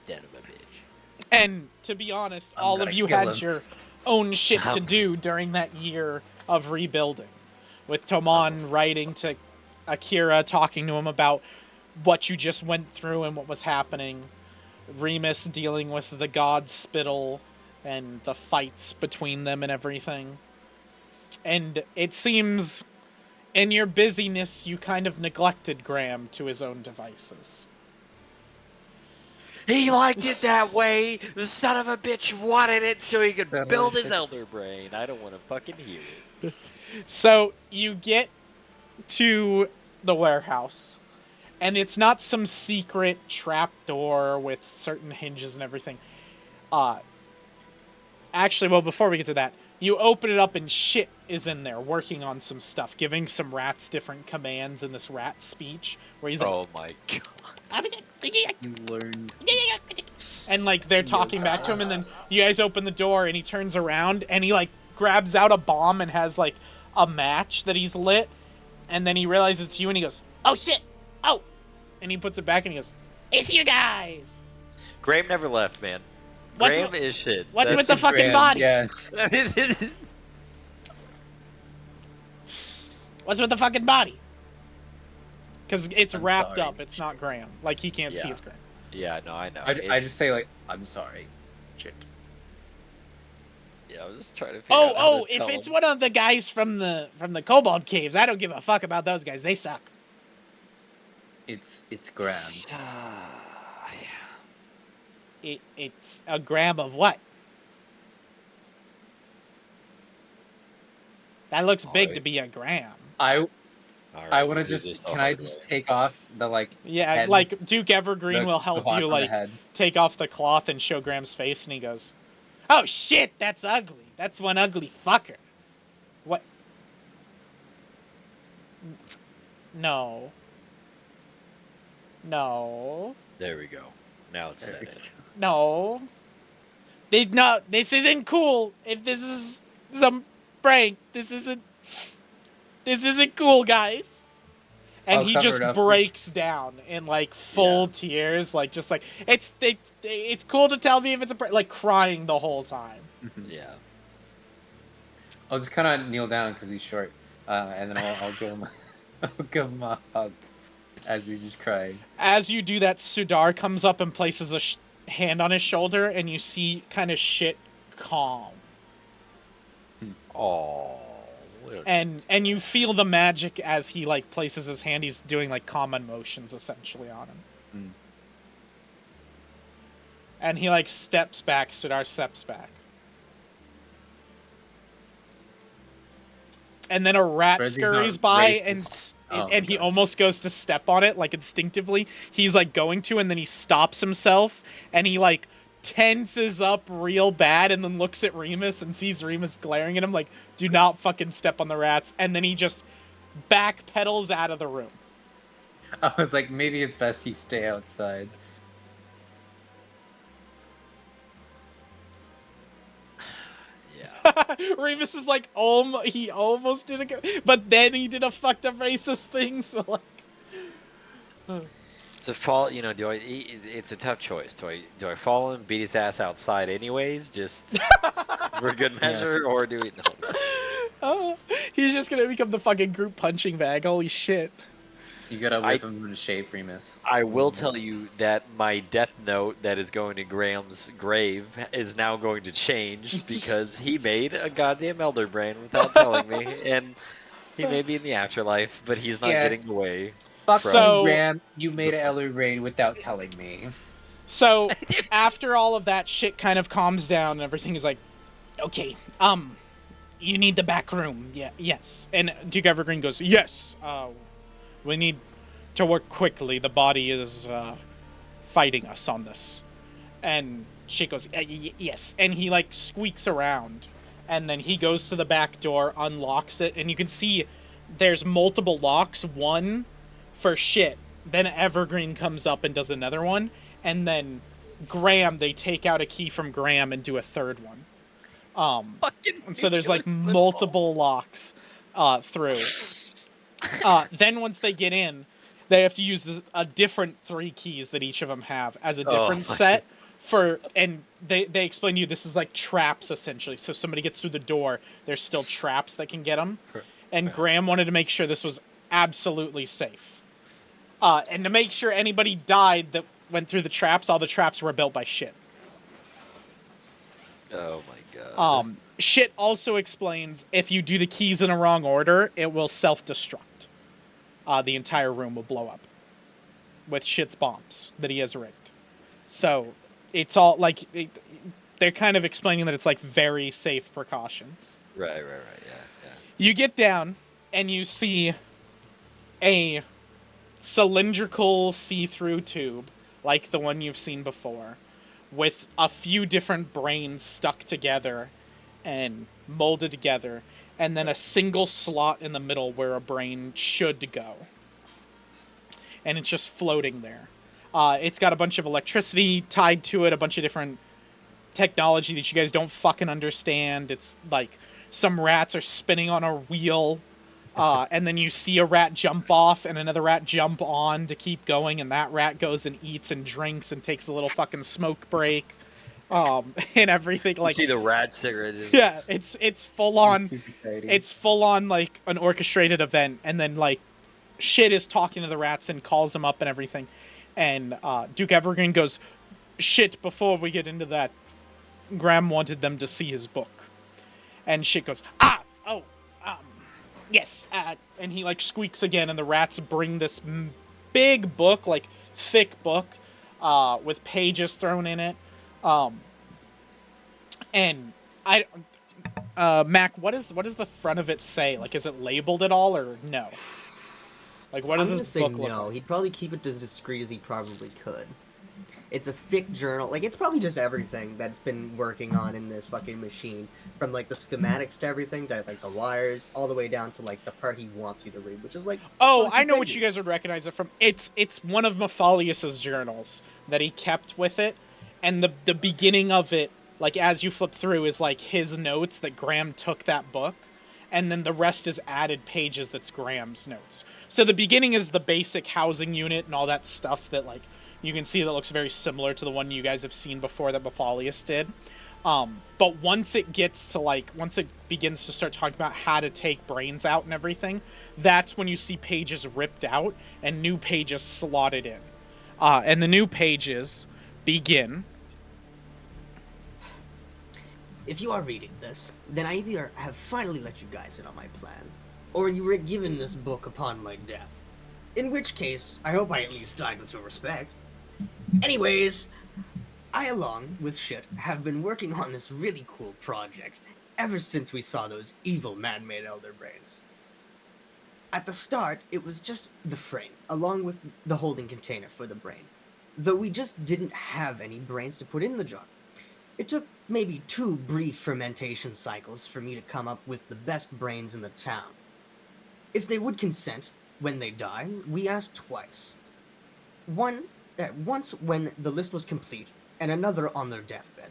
Dead of a bitch. And to be honest, all of you had your own shit to do during that year of rebuilding. With Toman writing to Akira, talking to him about what you just went through and what was happening. Remus dealing with the god spittle and the fights between them and everything. And it seems in your busyness you kind of neglected Graham to his own devices. He liked it that way. The son of a bitch wanted it so he could Son of a build his bitch. elder brain. I don't want to fucking hear it. So you get to the warehouse, and it's not some secret trap door with certain hinges and everything. Actually, well, before we get to that, you open it up and shit is in there working on some stuff, giving some rats different commands in this rat speech where he's like, Oh my god. You learned. and like they're talking back to him, and then you guys open the door and he turns around and he like grabs out a bomb and has like a match that he's lit, and then he realizes it's you and he goes, "Oh shit! Oh!" And he puts it back and he goes, "It's you guys! Graham never left, man. What's Graham wi- is shit. what's with That's- the fucking Graham, body? Yeah. What's with the fucking body?" Because it's I'm wrapped sorry. up. It's not Graham. Like he can't see Yeah. it's Graham. Yeah, no, I know. I It's- just say like, I'm sorry. Shit. Yeah, I was just trying to figure out how Oh, to if tell it's him. one of the guys from the Kobold Caves, I don't give a fuck about those guys. They suck. It's Graham. It's a gram of what? That looks big to be a gram. All I right, want to we'll do this just. the Can I hard just way. take off the like? Yeah, head, like Duke Evergreen the- will the help hawk you on the like head? take off the cloth and show Graham's face, and he goes, "Oh shit, that's ugly. That's one ugly fucker." What? No. No. There we go. Now it's set in. No. No, this isn't cool. If this is some prank, this isn't cool, guys. And I'll he cover just it up. breaks down in like full tears, like just like it's cool to tell me if it's a prank, like crying the whole time. Yeah. I'll just kind of kneel down because he's short, and then I'll give him, I'll give him a hug as he's just crying. As you do that, Sudar comes up and places a hand on his shoulder, and you see kind of shit calm. Oh. And you feel the magic as he like places his hand. He's doing like common motions essentially on him. Mm. And he like steps back. Sudar steps back. And then a rat Whereas he's not scurries by raised and his- and he okay. almost goes to step on it like instinctively. He's like going to, and then he stops himself and he like tenses up real bad and then looks at Remus and sees Remus glaring at him like, "Do not fucking step on the rats." And then he just backpedals out of the room. I was like, maybe it's best he stay outside. Yeah. Remus is like, he almost did it, but then he did a fucked up racist thing. So like, It's a fall. You know, it's a tough choice. Do I follow him, beat his ass outside anyways, just for good measure, or do we? No. He's just gonna become the fucking group punching bag. Holy shit. You gotta whip him into shape, Remus. I will tell you that my death note that is going to Graham's grave is now going to change because he made a goddamn elder brain without telling me, and he may be in the afterlife, but he's not Yes. getting away. Fuck So- you, Graham. You made an elder brain without telling me. So after all of that shit kind of calms down and everything is like, okay, you need the back room. Yeah, yes. And Duke Evergreen goes, yes. We need to work quickly. The body is fighting us on this. And she goes, yes. And he like squeaks around, and then he goes to the back door, unlocks it, and you can see there's multiple locks. One for shit. Then Evergreen comes up and does another one, and then Graham, they take out a key from Graham and do a third one. And so there's like multiple locks through. Then once they get in, they have to use a different 3 keys that each of them have as a different set for, and they explain to you this is like traps essentially. So if somebody gets through the door, there's still traps that can get them. And Graham wanted to make sure this was absolutely safe. And to make sure anybody died that went through the traps, all the traps were built by shit. Oh my god. Shit also explains if you do the keys in a wrong order, it will self-destruct. The entire room will blow up with shit's bombs that he has rigged. So it's all like they're kind of explaining that it's like very safe precautions. Right. Yeah. You get down and you see a cylindrical see-through tube like the one you've seen before with a few different brains stuck together and molded together, and then a single slot in the middle where a brain should go. And it's just floating there. It's got a bunch of electricity tied to it, a bunch of different technology that you guys don't fucking understand. It's like some rats are spinning on a wheel, and then you see a rat jump off and another rat jump on to keep going, and that rat goes and eats and drinks and takes a little fucking smoke break, and everything. Like, you see the rat cigarette. yeah, it's full on. Super exciting. It's full on like an orchestrated event, and then like shit is talking to the rats and calls them up and everything, and Duke Evergreen goes, "Shit! Before we get into that, Graham wanted them to see his book," and shit goes, yes, and he like squeaks again, and the rats bring this big book, like thick book, with pages thrown in it, and Mac, what does the front of it say? Like, is it labeled at all or no? Like, what does I'm gonna this say book look no. like? He'd probably keep it as discreet as he probably could. It's a thick journal. Like, it's probably just everything that's been working on in this fucking machine. From, like, the schematics to everything, to, like, the wires, all the way down to, like, the part he wants you to read, which is, like... Oh, I know what you guys would recognize it from. It's one of Mathalius's journals that he kept with it, and the beginning of it, like, as you flip through, is, like, his notes that Graham took that book, and then the rest is added pages that's Graham's notes. So the beginning is the basic housing unit and all that stuff that, like, you can see that looks very similar to the one you guys have seen before that Mathalius did. But once it gets to, like, once it begins to start talking about how to take brains out and everything, that's when you see pages ripped out and new pages slotted in. And the new pages begin. If you are reading this, then I either have finally let you guys in on my plan, or you were given this book upon my death. In which case, I hope I at least died with some respect. Anyways, I, along with shit, have been working on this really cool project ever since we saw those evil man-made elder brains. At the start, it was just the frame, along with the holding container for the brain, though we just didn't have any brains to put in the jar. It took maybe 2 brief fermentation cycles for me to come up with the best brains in the town. If they would consent, when they die, we asked twice. Once when the list was complete, and another on their deathbed.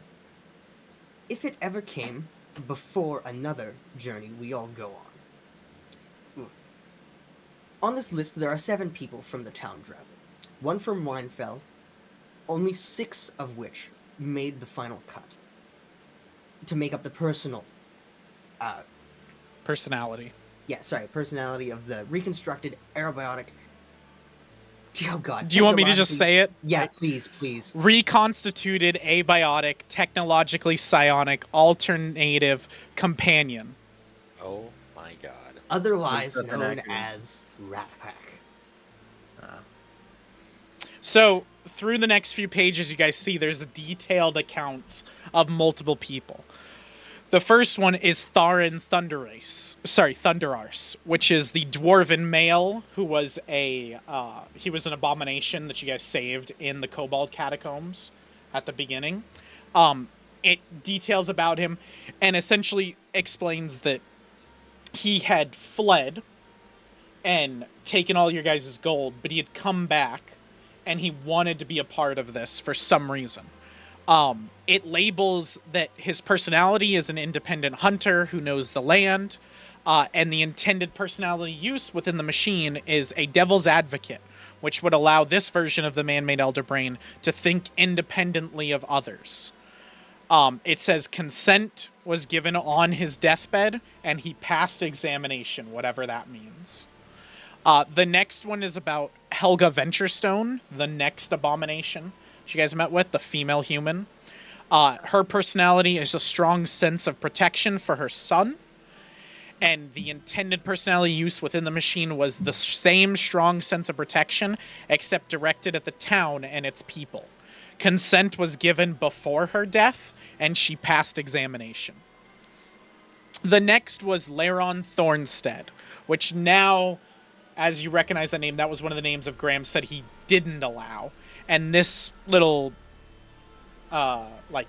If it ever came before another journey we all go on. On this list, there are 7 people from the town travel. 1 from Winefell, only 6 of which made the final cut. To make up the Personality. personality of the reconstructed aerobiotic... Oh god. Do you want me to just say it? Yeah, please. Reconstituted abiotic, technologically psionic, alternative companion. Oh my god. Otherwise What's up, known acronym? as Rat Pack. So, through the next few pages, you guys see there's a detailed account of multiple people. The first one is Tharin Thunderarse, which is the dwarven male who was he was an abomination that you guys saved in the Kobold Catacombs at the beginning. It details about him and essentially explains that he had fled and taken all your guys' gold, but he had come back and he wanted to be a part of this for some reason. It labels that his personality is an independent hunter who knows the land, and the intended personality use within the machine is a devil's advocate, which would allow this version of the man-made elder brain to think independently of others. It says consent was given on his deathbed, and he passed examination, whatever that means. The next one is about Helga Venturestone, the next abomination you guys met with, the female human. Her personality is a strong sense of protection for her son, and the intended personality use within the machine was the same strong sense of protection, except directed at the town and its people. Consent was given before her death, and she passed examination. The next was Laron Thornstead, which now, as you recognize that name, that was one of the names of Graham said he didn't allow. And this little, like,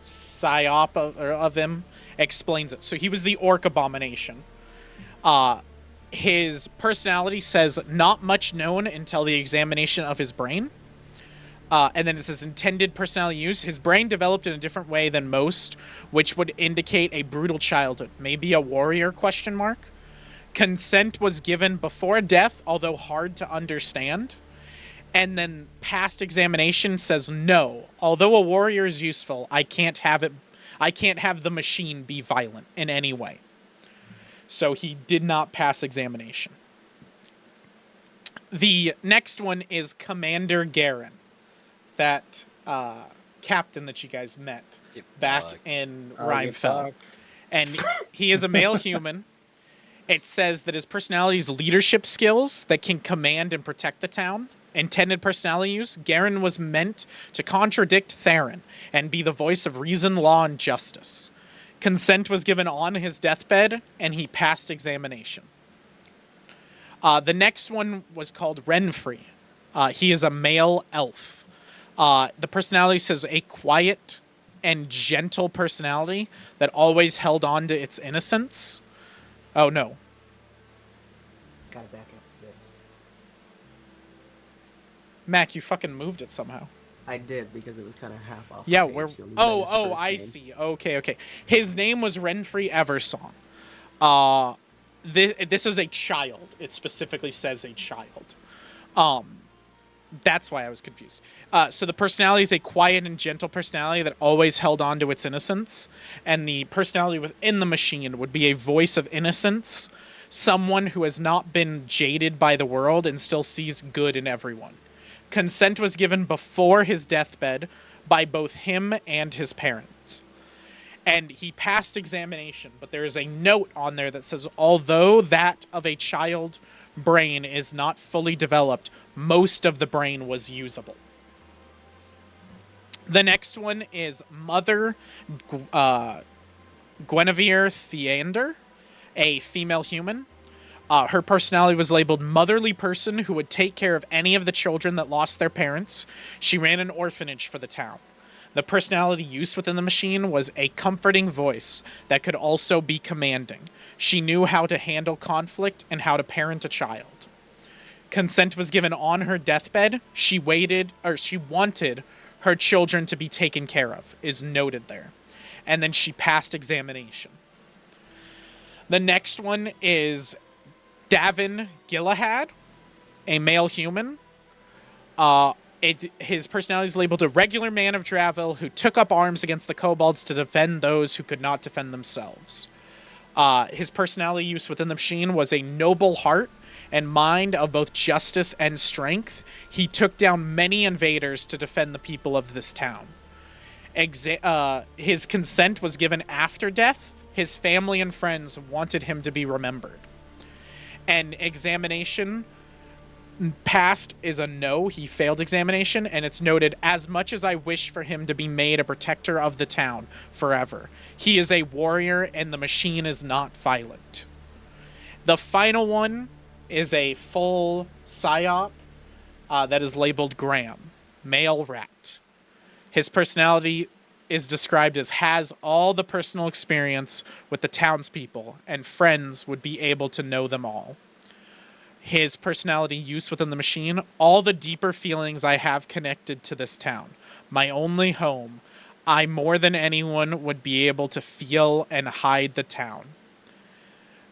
psyop of him explains it. So he was the orc abomination. His personality says not much known until the examination of his brain. And then it says intended personality use. His brain developed in a different way than most, which would indicate a brutal childhood. Maybe a warrior, question mark. Consent was given before death, although hard to understand. And then past examination says no. Although a warrior is useful, I can't have the machine be violent in any way. So he did not pass examination. The next one is Commander Garen, that captain that you guys met back in Rhymefell. And he is a male human. It says that his personality is leadership skills that can command and protect the town. Intended personality use, Garen was meant to contradict Theron and be the voice of reason, law, and justice. Consent was given on his deathbed, and he passed examination. The next one was called Renfrey. He is a male elf. The personality says a quiet and gentle personality that always held on to its innocence. Oh, no. Gotta back up a bit. Mac, you fucking moved it somehow. I did, because it was kind of half off. Yeah, the where... page. You'll need Oh, his oh, first I name. see. Okay. His name was Renfrey Eversong. This is a child. It specifically says a child. That's why I was confused. So the personality is a quiet and gentle personality that always held on to its innocence. And the personality within the machine would be a voice of innocence, someone who has not been jaded by the world and still sees good in everyone. Consent was given before his deathbed by both him and his parents. And he passed examination, but there is a note on there that says, although that of a child brain is not fully developed, most of the brain was usable. The next one is Mother Guinevere Theander, a female human. Her personality was labeled motherly person who would take care of any of the children that lost their parents. She ran an orphanage for the town. The personality use within the machine was a comforting voice that could also be commanding. She knew how to handle conflict and how to parent a child. Consent was given on her deathbed. She wanted her children to be taken care of, is noted there. And then she passed examination. The next one is Davin Gilahad, a male human. His personality is labeled a regular man of Dravil who took up arms against the kobolds to defend those who could not defend themselves. His personality use within the machine was a noble heart and mind of both justice and strength. He took down many invaders to defend the people of this town. His consent was given after death. His family and friends wanted him to be remembered. And examination passed is a no. He failed examination, and it's noted, as much as I wish for him to be made a protector of the town forever. He is a warrior, and the machine is not violent. The final one is a full psyop that is labeled Graham, male rat. His personality is described as has all the personal experience with the townspeople, and friends would be able to know them all. His personality use within the machine, all the deeper feelings I have connected to this town. My only home. I more than anyone would be able to feel and hide the town.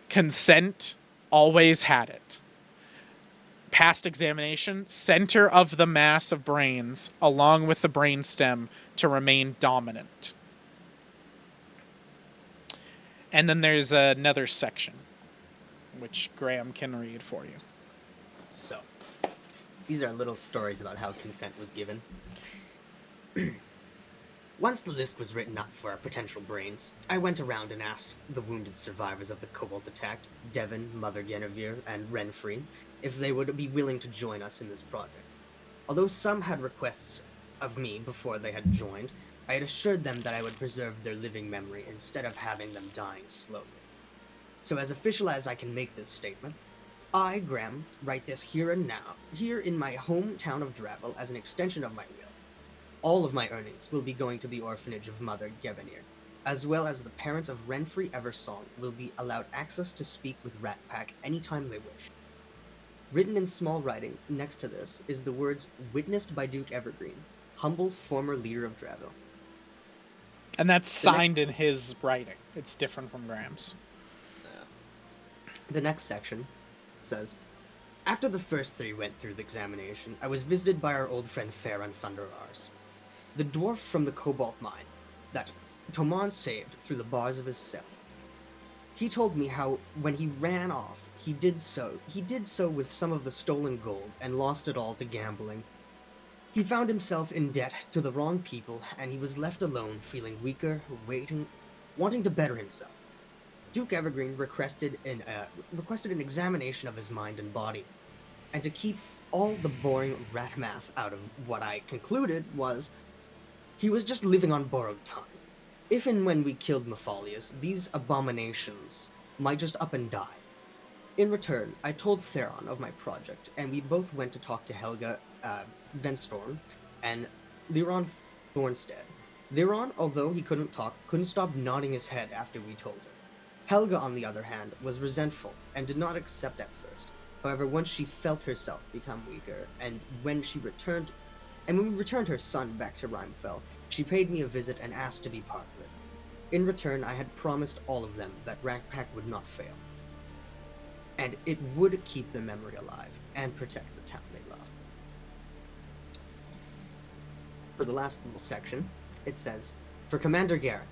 Consent, always had it. Past examination, center of the mass of brains, along with the brainstem, to remain dominant. And then there's another section, which Graham can read for you. So, these are little stories about how consent was given. Once the list was written up for our potential brains, I went around and asked the wounded survivors of the Cobalt attack, Devon, Mother Guinevere, and Renfrey, if they would be willing to join us in this project. Although some had requests of me before they had joined, I had assured them that I would preserve their living memory instead of having them dying slowly. So as official as I can make this statement, I, Graham, write this here and now, here in my hometown of Dravel as an extension of my will. All of my earnings will be going to the orphanage of Mother Gevenir, as well as the parents of Renfrey Eversong will be allowed access to speak with Ratpack anytime they wish. Written in small writing next to this is the words witnessed by Duke Evergreen, humble former leader of Dravel. And that's signed in his writing. It's different from Graham's. The next section says, after the first three went through the examination, I was visited by our old friend Theron Thunderars, the dwarf from the Cobalt mine that Toman saved through the bars of his cell. He told me how when he ran off, he did so with some of the stolen gold and lost it all to gambling. He found himself in debt to the wrong people, and he was left alone, feeling weaker, wanting to better himself. Duke Evergreen requested an examination of his mind and body, and to keep all the boring rat math out of what I concluded was he was just living on borrowed time. If and when we killed Mephalius, these abominations might just up and die. In return, I told Theron of my project, and we both went to talk to Helga Venstorm and Liron Thornstead. Liron, although he couldn't talk, couldn't stop nodding his head after we told him. Helga, on the other hand, was resentful and did not accept at first. However, once she felt herself become weaker, and when we returned her son back to Rhymefell, she paid me a visit and asked to be part of it. In return, I had promised all of them that Rackpack would not fail, and it would keep their memory alive and protect the town they loved. For the last little section, it says, for Commander Garen,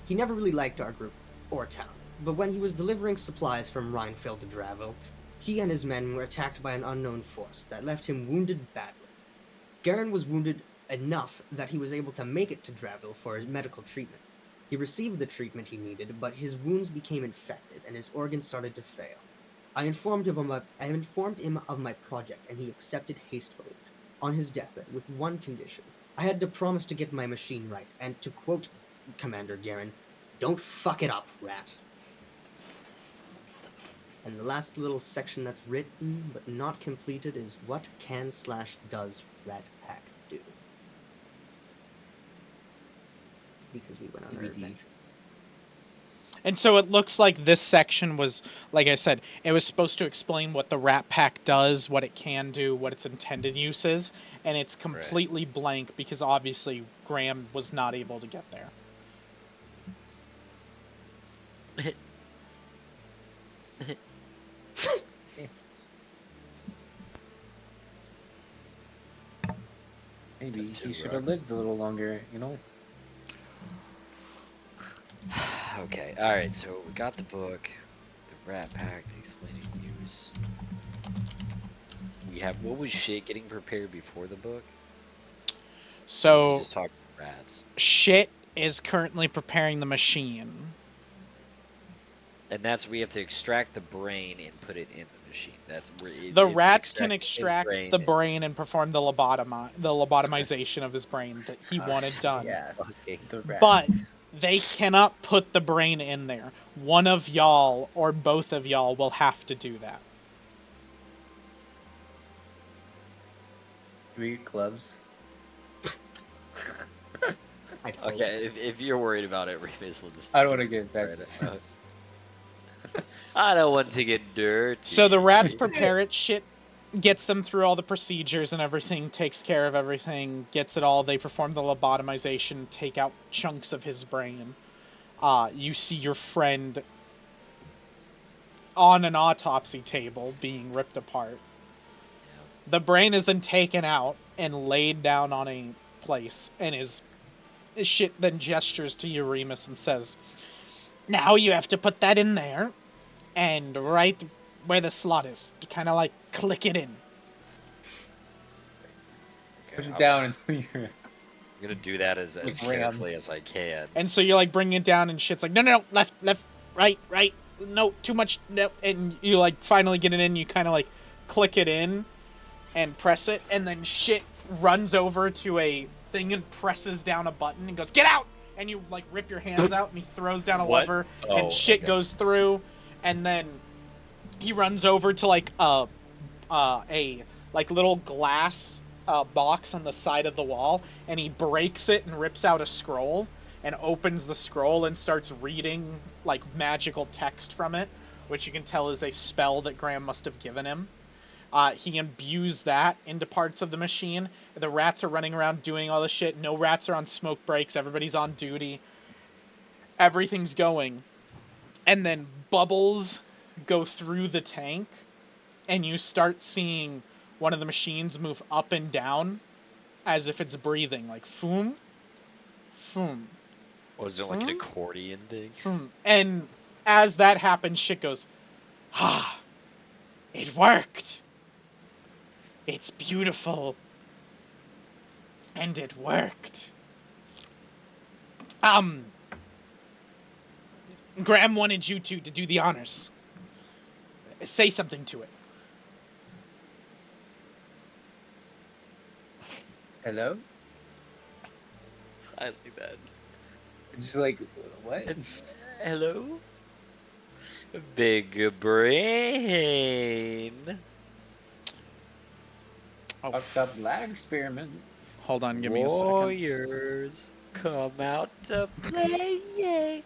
he never really liked our group or town, but when he was delivering supplies from Rhynefell to Dravel, he and his men were attacked by an unknown force that left him wounded badly. Garen was wounded enough that he was able to make it to Dravel for his medical treatment. He received the treatment he needed, but his wounds became infected and his organs started to fail. I informed him of my project, and he accepted hastily, on his deathbed, with one condition. I had to promise to get my machine right, and to quote Commander Garen, "Don't fuck it up, rat." And the last little section that's written but not completed is what can/does Ratpack do? Because we went on our adventure. And so it looks like this section was, like I said, it was supposed to explain what the Rat Pack does, what it can do, what its intended use is, and it's completely blank because obviously Graham was not able to get there. Maybe he should have lived a little longer, you know? Okay, alright, so we got the book, the Rat Pack, the explaining use. We have, what was shit getting prepared before the book? So, just talking rats. Shit is currently preparing the machine. And that's, we have to extract the brain and put it in the machine. That's where the rats can extract the brain and perform the lobotomization of his brain that he wanted done. Yes, Okay. the rats. But they cannot put the brain in there. One of y'all or both of y'all will have to do that. Do we get gloves? Okay, if you're worried about it, Remus will just... I don't want to get back. I don't want to get dirty. So the rats prepare it, shit gets them through all the procedures and everything, takes care of everything, gets it all. They perform the lobotomization, take out chunks of his brain. You see your friend on an autopsy table being ripped apart. The brain is then taken out and laid down on a place, and his shit then gestures to you, Remus, and says, "Now you have to put that in there, and right where the slot is, kind of like click it in." Push it down until you're... I'm gonna do that as Ram. carefully as I can. And so you're like bringing it down, and shit's like, no, left, right, no, too much, no, and you like finally get it in. You kind of like click it in and press it, and then shit runs over to a thing and presses down a button and goes, get out! And you like rip your hands out, and he throws down a What? lever, Oh, and shit okay. goes through, and then he runs over to like a like little glass box on the side of the wall, and he breaks it and rips out a scroll and opens the scroll and starts reading like magical text from it, which you can tell is a spell that Graham must have given him. He imbues that into parts of the machine. The rats are running around doing all the shit. No rats are on smoke breaks. Everybody's on duty. Everything's going. And then bubbles go through the tank, and you start seeing one of the machines move up and down as if it's breathing, like foom, foom, Was it like an accordion thing? foom. And as that happens, shit goes, ah, it worked. It's beautiful. And it worked. Graham wanted you to do the honors. Say something to it. Hello? I like that. Just like, what? Hello? Big brain. Oh, Fucked up lag experiment. hold on, give me a second. Warriors, come out to play, yay!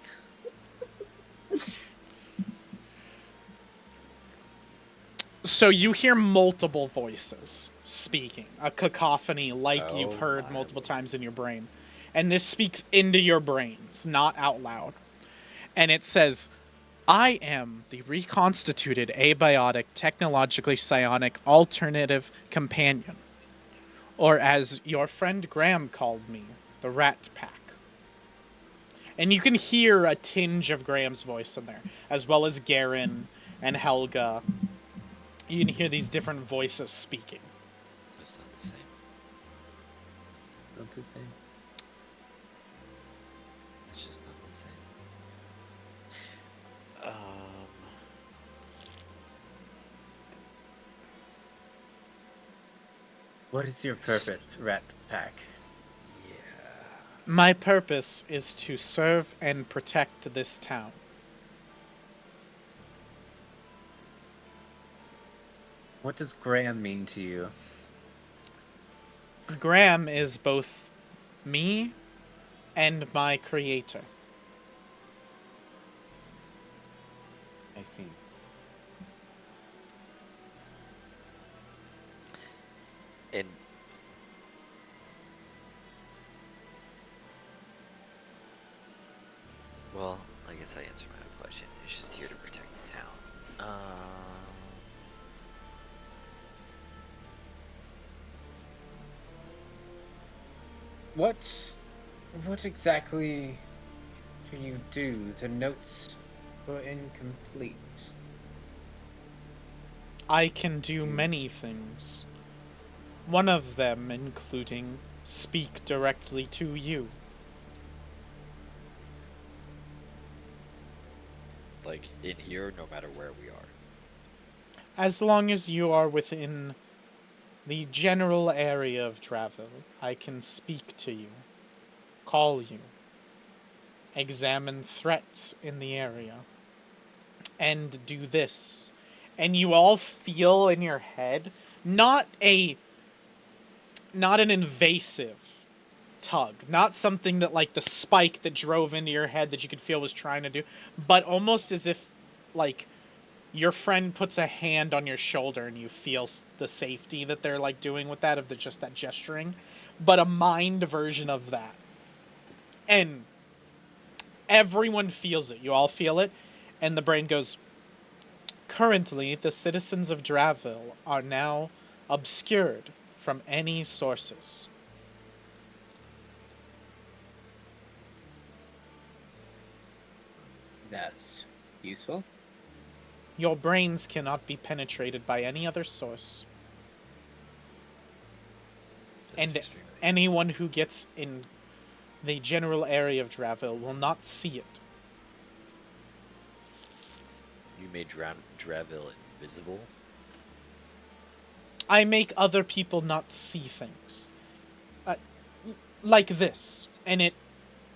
So you hear multiple voices speaking, a cacophony like you've heard my multiple lord. times in your brain. And this speaks into your brains, not out loud. And it says, I am the reconstituted abiotic, technologically psionic alternative companion. Or as your friend Graham called me, the Rat Pack. And you can hear a tinge of Graham's voice in there, as well as Garen and Helga. You can hear these different voices speaking. It's not the same. Not the same. It's just not the same. What is your purpose, Rat Pack? Yeah. My purpose is to serve and protect this town. What does Graham mean to you? Graham is both me and my creator. I see. And well, I guess I answered my own question. It's just here to protect the town. What exactly do you do? The notes were incomplete. I can do many things. One of them including speak directly to you. Like in here, no matter where we are. As long as you are within the general area of travel, I can speak to you, call you, examine threats in the area, and do this. And you all feel in your head not an invasive tug, not something that like the spike that drove into your head that you could feel was trying to do, but almost as if like your friend puts a hand on your shoulder and you feel the safety that they're like doing with that, of the just that gesturing, but a mind version of that. And everyone feels it. You all feel it, and the brain goes, currently the citizens of Draville are now obscured from any sources. That's useful. Your brains cannot be penetrated by any other source. and extremely. anyone who gets in the general area of Dravil will not see it. You made Dravil invisible? I make other people not see things. Like this. And it,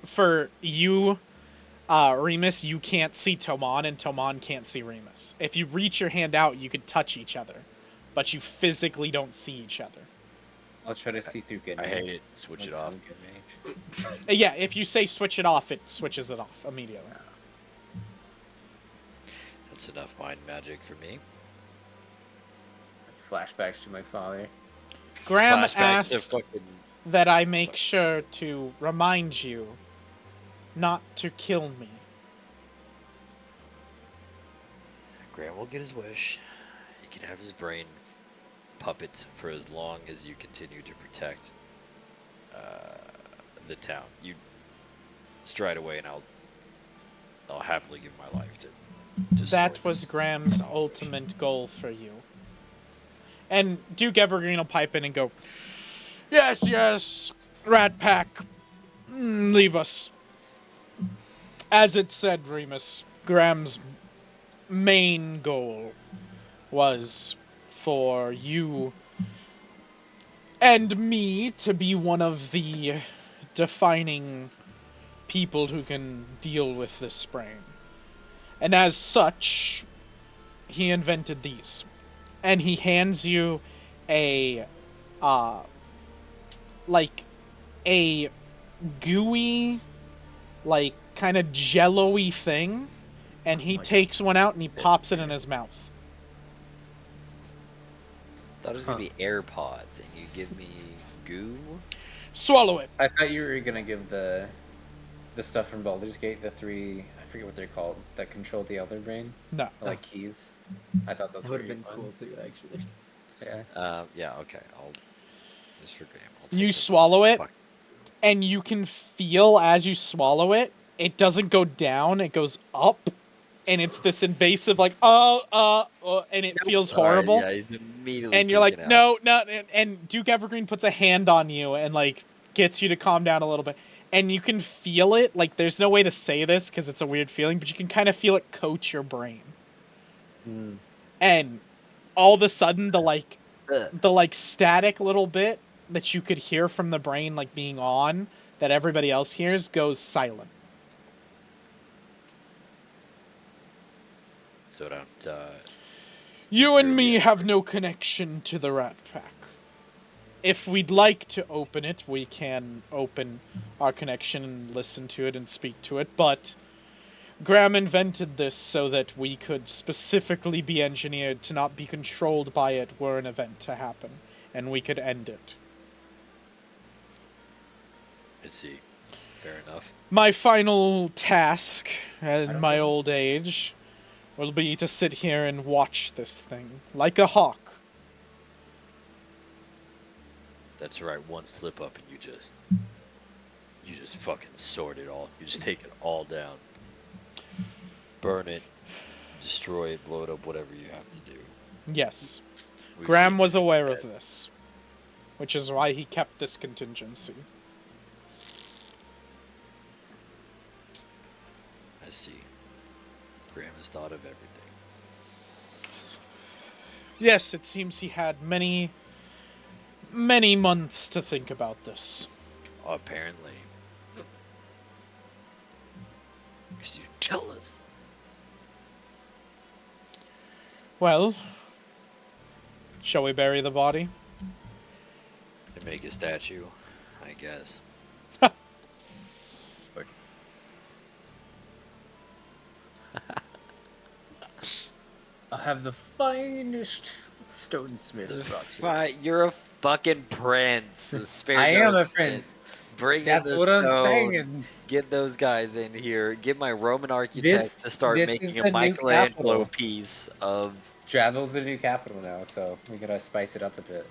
for you, Remus, you can't see Toman, and Toman can't see Remus. If you reach your hand out, you could touch each other, but you physically don't see each other. I'll try to see through good. I hate it. Switch Like it off. some good mage. Yeah, if you say switch it off, it switches it off immediately. That's enough mind magic for me. Flashbacks to my father. Graham Flashbacks to asked fucking... that I make Sorry. sure to remind you not to kill me. Graham will get his wish. He can have his brain puppet for as long as you continue to protect the town. You stride away, and I'll happily give my life to destroy That was this Graham's operation. ultimate goal for you. And Duke Evergreen will pipe in and go, yes, yes, Rat Pack, leave us. As it said, Remus, Graham's main goal was for you and me to be one of the defining people who can deal with this brain. And as such, he invented these. And he hands you a, like, a gooey, like, kind of jello-y thing. And he takes one out and he pops it in his mouth. Thought it was gonna be AirPods, and you give me goo. Swallow it. I thought you were gonna give the stuff from Baldur's Gate, the three, I forget what they're called, that control the Elder Brain, No. like keys. I thought that's That would have pretty been fun. cool too, actually. Yeah. Yeah, okay. I'll just for Graham. I'll take You the swallow it, fuck- and you can feel as you swallow it, it doesn't go down, it goes up. And it's this invasive, like, and it feels All right, horrible. yeah, he's immediately And you're like, freaking out. no, no, and Duke Evergreen puts a hand on you and, like, gets you to calm down a little bit. And you can feel it, like, there's no way to say this because it's a weird feeling, but you can kind of feel it coat your brain. And all of a sudden, the static little bit that you could hear from the brain, like, being on, that everybody else hears, goes silent. So don't. You and me Really? have no connection to the Rat Pack. If we'd like to open it, we can open our connection and listen to it and speak to it, but Graham invented this so that we could specifically be engineered to not be controlled by it were an event to happen, and we could end it. I see. Fair enough. My final task, in my old age, will be to sit here and watch this thing, like a hawk. That's right. One slip up, and you just fucking sort it all. You just take it all down, burn it, destroy it, blow it up, whatever you have to do. Yes. We've Graham seen was it aware of dead. this, which is why he kept this contingency. I see. Graham has thought of everything. Yes, it seems he had many months to think about this. Apparently. Because you tell us. Well, shall we bury the body? To make a statue, I guess. I'll have the finest stonesmiths brought to you. Right, you're a fucking prince. Spare I no am a expense. prince. Bring That's in the what I'm stone. saying. Get those guys in here. Get my Roman architect to start this making is a the new Michelangelo capital. piece of. Travel's the new capital now, so we gotta spice it up a bit.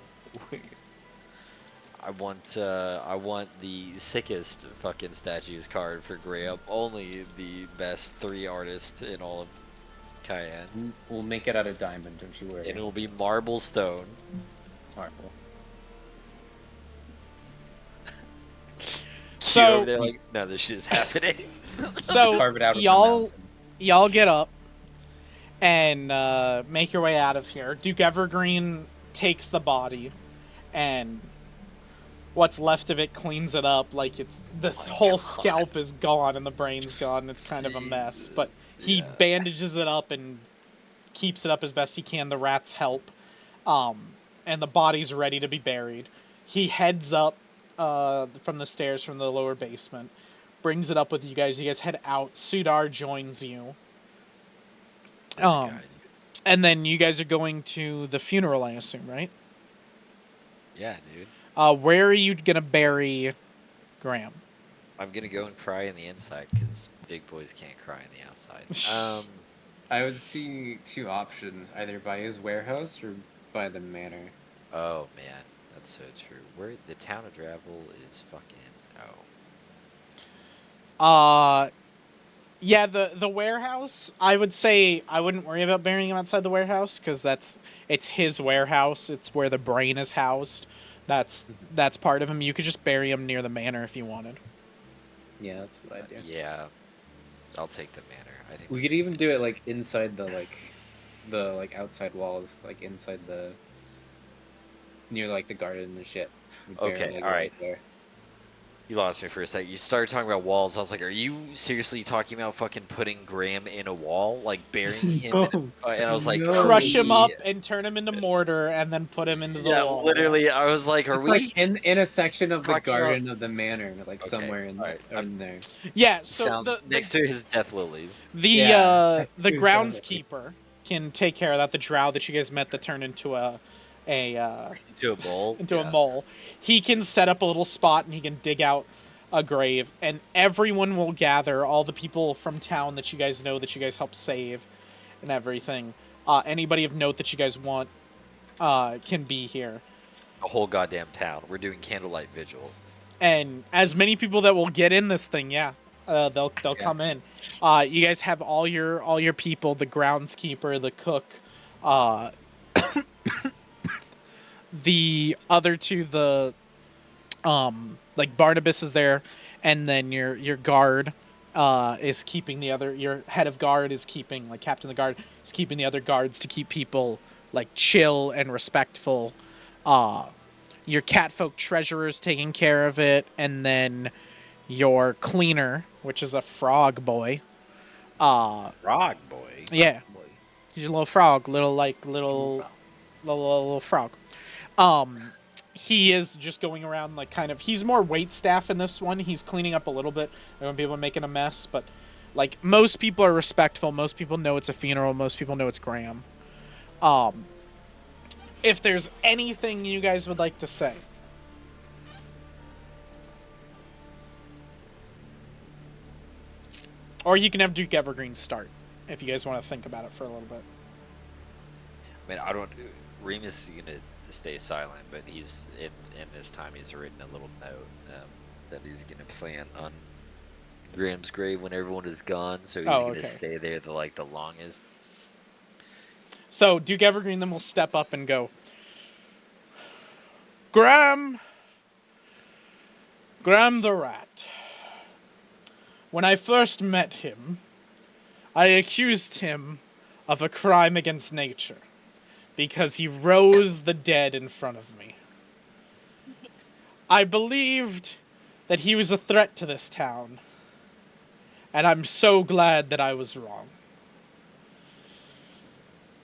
I want the sickest fucking statues card for Graham. Only the best 3 artists in all of Kian. We'll make it out of diamond, don't you worry. And it will be marble stone. Marble. You're over So there like, no, this shit is happening. so Carve it out of the y'all mountain. y'all get up and make your way out of here. Duke Evergreen takes the body and what's left of it cleans it up. Like it's this My whole God. scalp is gone and the brain's gone. And it's kind of a mess. But he Yeah. bandages it up and keeps it up as best he can. The rats help, and the body's ready to be buried. He heads up from the stairs from the lower basement, brings it up with you guys. You guys head out. Sudar joins you. This guy, dude. And then you guys are going to the funeral, I assume, right? Yeah, dude. Where are you gonna bury Graham? I'm gonna go and cry in the inside because big boys can't cry in the outside. I would see two options: either by his warehouse or by the manor. Oh man, that's so true. Where the town of Drabble is fucking. Oh, Yeah, the warehouse. I would say I wouldn't worry about burying him outside the warehouse because it's his warehouse. It's where the brain is housed. That's part of him. You could just bury him near the manor if you wanted. Yeah, that's what I do. yeah. I'll take the manor. I think We could even do it like inside the outside walls, like inside the near like the garden and shit. We'd bury him, Okay, like, all right. right there. You lost me for a sec. You started talking about walls. I was like, are you seriously talking about fucking putting Graham in a wall? Like burying him in a, and I was like, are Crush him up we... and turn him into mortar, and then put him into the Yeah, wall. literally, I was like, are It's we like in a section of the talking about... garden of the manor, like Okay, somewhere in alright, in there. Yeah. So sounds next to his death lilies. the Yeah. the Who's gonna be- groundskeeper can take care of that. The drow that you guys met that turned into a To a bowl? into a Yeah. mole. He can set up a little spot and he can dig out a grave, and everyone will gather. All the people from town that you guys know that you guys help save, and everything. Anybody of note that you guys want can be here, The whole goddamn town. We're doing candlelight vigil. and as many people that will get in this thing, yeah, they'll Yeah. come in. You guys have all your people, the groundskeeper, the cook, uh, the other two, the like Barnabas is there, and then your guard is keeping the other. Your head of guard is keeping, like captain of the guard is keeping the other guards to keep people like chill and respectful. Your catfolk treasurer is taking care of it, and then your cleaner, which is a frog boy. Frog boy. Yeah, Boy. he's a little frog, little frog. He is just going around like kind of. He's more wait staff in this one. He's cleaning up a little bit. There won't be people making a mess, but like most people are respectful. Most people know it's a funeral. Most people know it's Graham. If there's anything you guys would like to say. Or you can have Duke Evergreen start if you guys want to think about it for a little bit. I mean, I don't. Remus is gonna stay silent, but he's in this time he's written a little note that he's gonna plant on Graham's grave when everyone is gone, so he's gonna stay there the longest. So Duke Evergreen then will step up and go, Graham the rat. When I first met him, I accused him of a crime against nature because he rose the dead in front of me. I believed that he was a threat to this town, and I'm so glad that I was wrong.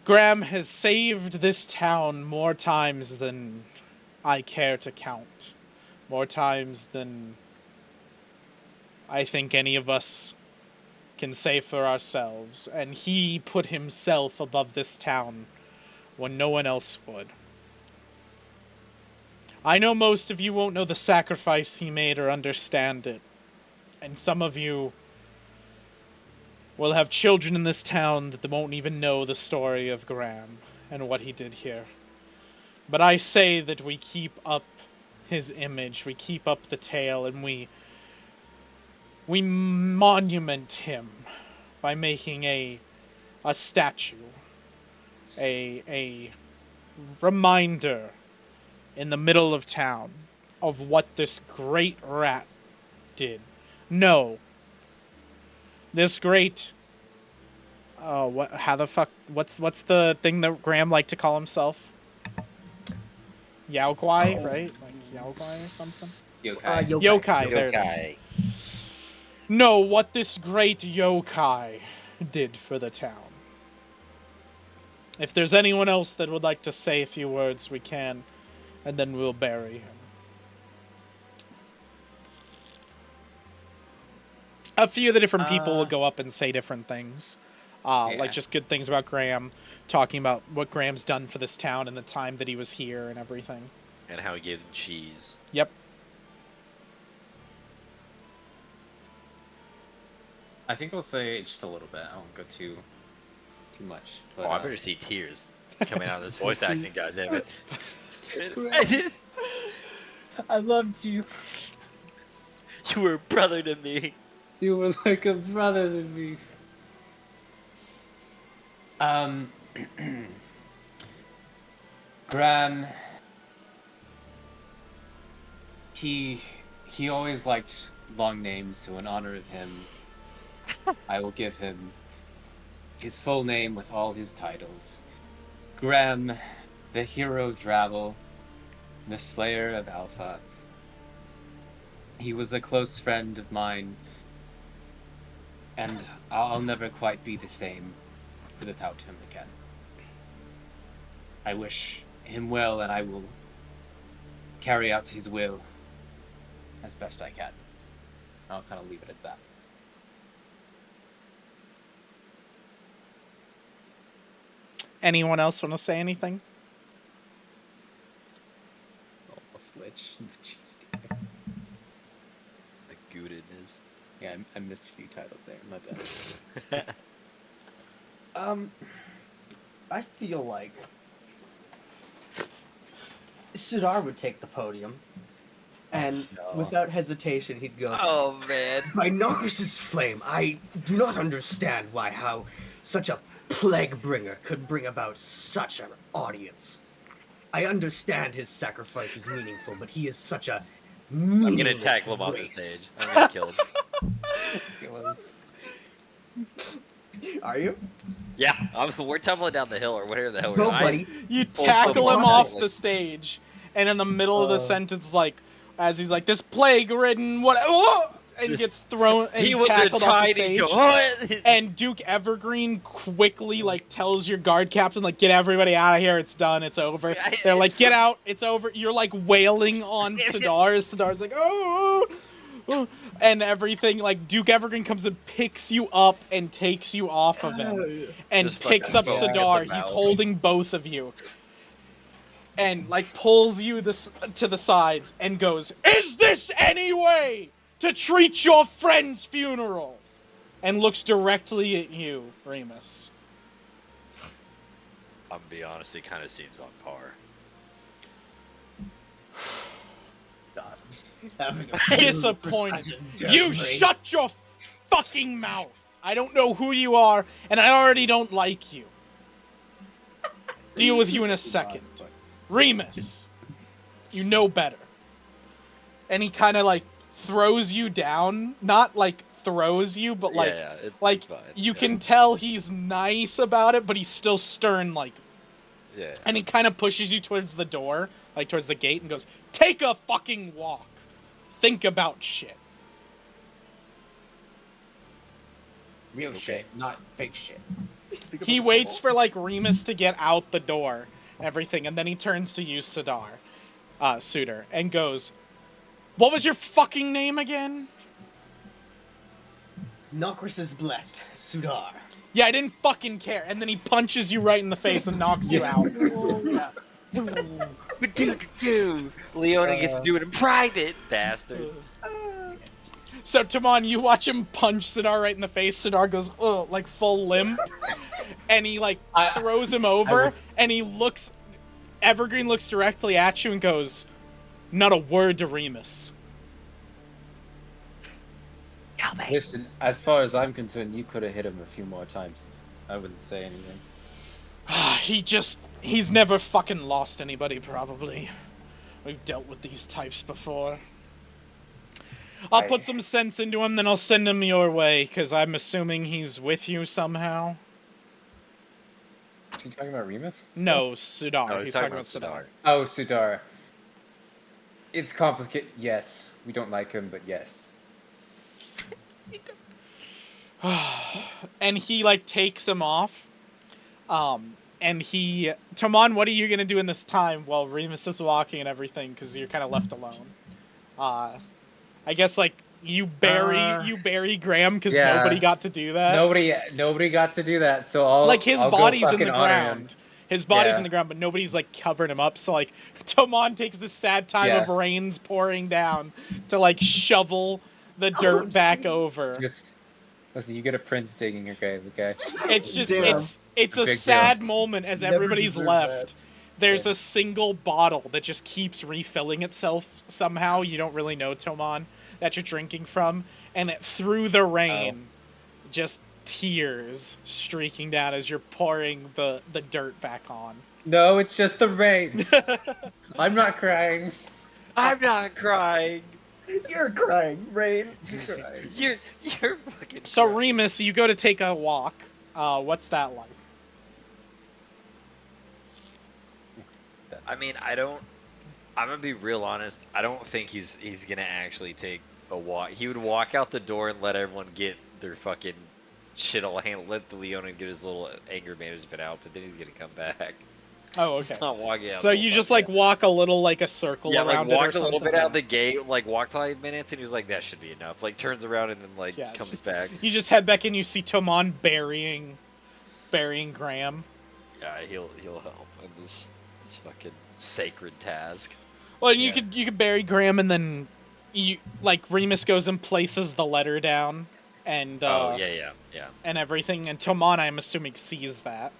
Graham has saved this town more times than I care to count. More times than I think any of us can say for ourselves. And he put himself above this town when no one else would. I know most of you won't know the sacrifice he made or understand it. And some of you will have children in this town that won't even know the story of Graham and what he did here. But I say that we keep up his image, we keep up the tale, and we monument him by making a statue, a reminder in the middle of town of what this great rat did. No. This great... Oh, what? How the fuck? What's the thing that Graham liked to call himself? Yao Kwai, right? Like Yao Kwai or something? Yokai. Yokai, there it is. Yokai. Know what this great yokai did for the town. If there's anyone else that would like to say a few words, we can, and then we'll bury him. A few of the different people will go up and say different things. Like just good things about Graham, talking about what Graham's done for this town and the time that he was here and everything. And how he gave them cheese. Yep. I think I'll say just a little bit. I won't go too much. But, I better see tears coming out of this voice acting, goddammit. I did. I loved you. You were a brother to me. You were like a brother to me. Graham, he always liked long names, so in honor of him, I will give him his full name with all his titles. Graham, the hero of Dravel, the slayer of Alpha. He was a close friend of mine, and I'll never quite be the same without him again. I wish him well, and I will carry out his will as best I can. I'll kind of leave it at that. Anyone else want to say anything? Almost Lich. Jeez, dude. The goodness. Yeah, I missed a few titles there. My bad. I feel like Sudar would take the podium, and without hesitation, he'd go, Oh, man. "By Nocris's flame, I do not understand how such a plague bringer could bring about such an audience. I understand his sacrifice was meaningful, but he is such a I'm gonna meaningless tackle him off the waste." stage. I'm gonna kill him. Are you? Yeah, we're tumbling down the hill or whatever the hell Go, we're buddy. You Full tackle him throttle. off the stage, and in the middle of the sentence, like, as he's like, this plague-ridden, what, oh! And gets thrown and He was a tackled off the tiny stage. And Duke Evergreen quickly, like, tells your guard captain, like, get everybody out of here, it's done, it's over. They're like, get out, it's over. You're, like, wailing on Sidar. Sidar's like, oh, and everything. Like, Duke Evergreen comes and picks you up and takes you off of him. And Just picks fucking up foaming at Sidar. the He's mouth. holding both of you. And, like, pulls you to the sides and goes, is this any way to treat your friend's funeral? And looks directly at you, Remus. I'm gonna be honest, it kind of seems on par. God. Having a funeral for Disappointed. such a dead You race. shut your fucking mouth. I don't know who you are, and I already don't like you. Deal with you in a second. Remus, you know better. And he kind of, like, throws you down. Not, like, throws you, but, like, yeah, it's fine. You can tell he's nice about it, but he's still stern, like. Yeah. And he kind of pushes you towards the door, like, towards the gate, and goes, take a fucking walk. Think about shit. Real shit, not fake shit. He waits for, like, Remus to get out the door and everything, and then he turns to you, Suitor, and goes, what was your fucking name again? Nocris is blessed, Sudar. Yeah, I didn't fucking care. And then he punches you right in the face and knocks you out. Leona gets to do it in private, bastard. So, Timon, you watch him punch Sidar right in the face. Sidar goes, ugh, like full limp. And he, like, throws him over. And he looks, Evergreen looks directly at you and goes, not a word to Remus. Listen, as far as I'm concerned, you could have hit him a few more times. I wouldn't say anything. He's never fucking lost anybody, probably. We've dealt with these types before. I'll put some sense into him, then I'll send him your way, because I'm assuming he's with you somehow. Is he talking about Remus? No, Sudar. No, he's talking about Sudar. Oh, Sudar. It's complicated. Yes, we don't like him, but yes. And he, like, takes him off. And he... Tomon, what are you going to do in this time while Remus is walking and everything, because you're kind of left alone? I guess, like, you bury Graham because yeah. nobody got to do that. Nobody got to do that, so I'll like his I'll body's go in the fucking honor him. ground. His body's Yeah. in the ground, but nobody's like covering him up. So like Tomon takes this sad time Yeah. of rains pouring down to like shovel the dirt back over. Just listen, you get a prince digging your grave, okay? It's just Damn. it's a Big sad deal. moment as Never everybody's deserved left. that. There's Yeah. a single bottle that just keeps refilling itself somehow. You don't really know, Tomon, that you're drinking from, and through the rain, just tears streaking down as you're pouring the dirt back on. No, it's just the rain. I'm not crying. I'm not crying. You're crying, Rain. You're crying. You're fucking. So crying. Remus, you go to take a walk. What's that like? I mean, I'm gonna be real honest. I don't think he's gonna actually take a walk. He would walk out the door and let everyone get their fucking shit all handled. Let the Leonin get his little anger management out, but then he's gonna come back. Oh, okay. He's not walking out. So the you whole just time, like walk a little, like a circle yeah, around like walked it or a little something? bit out the gate, like walked 5 minutes, and he was like, "That should be enough." Like turns around and then like Yeah, comes just- back. You just head back and you see Tomon burying Graham. Yeah, he'll help in this fucking sacred task. Well, and Yeah. you could bury Graham, and then you like Remus goes and places the letter down, and Oh yeah. and everything. And Tomon, I'm assuming, sees that.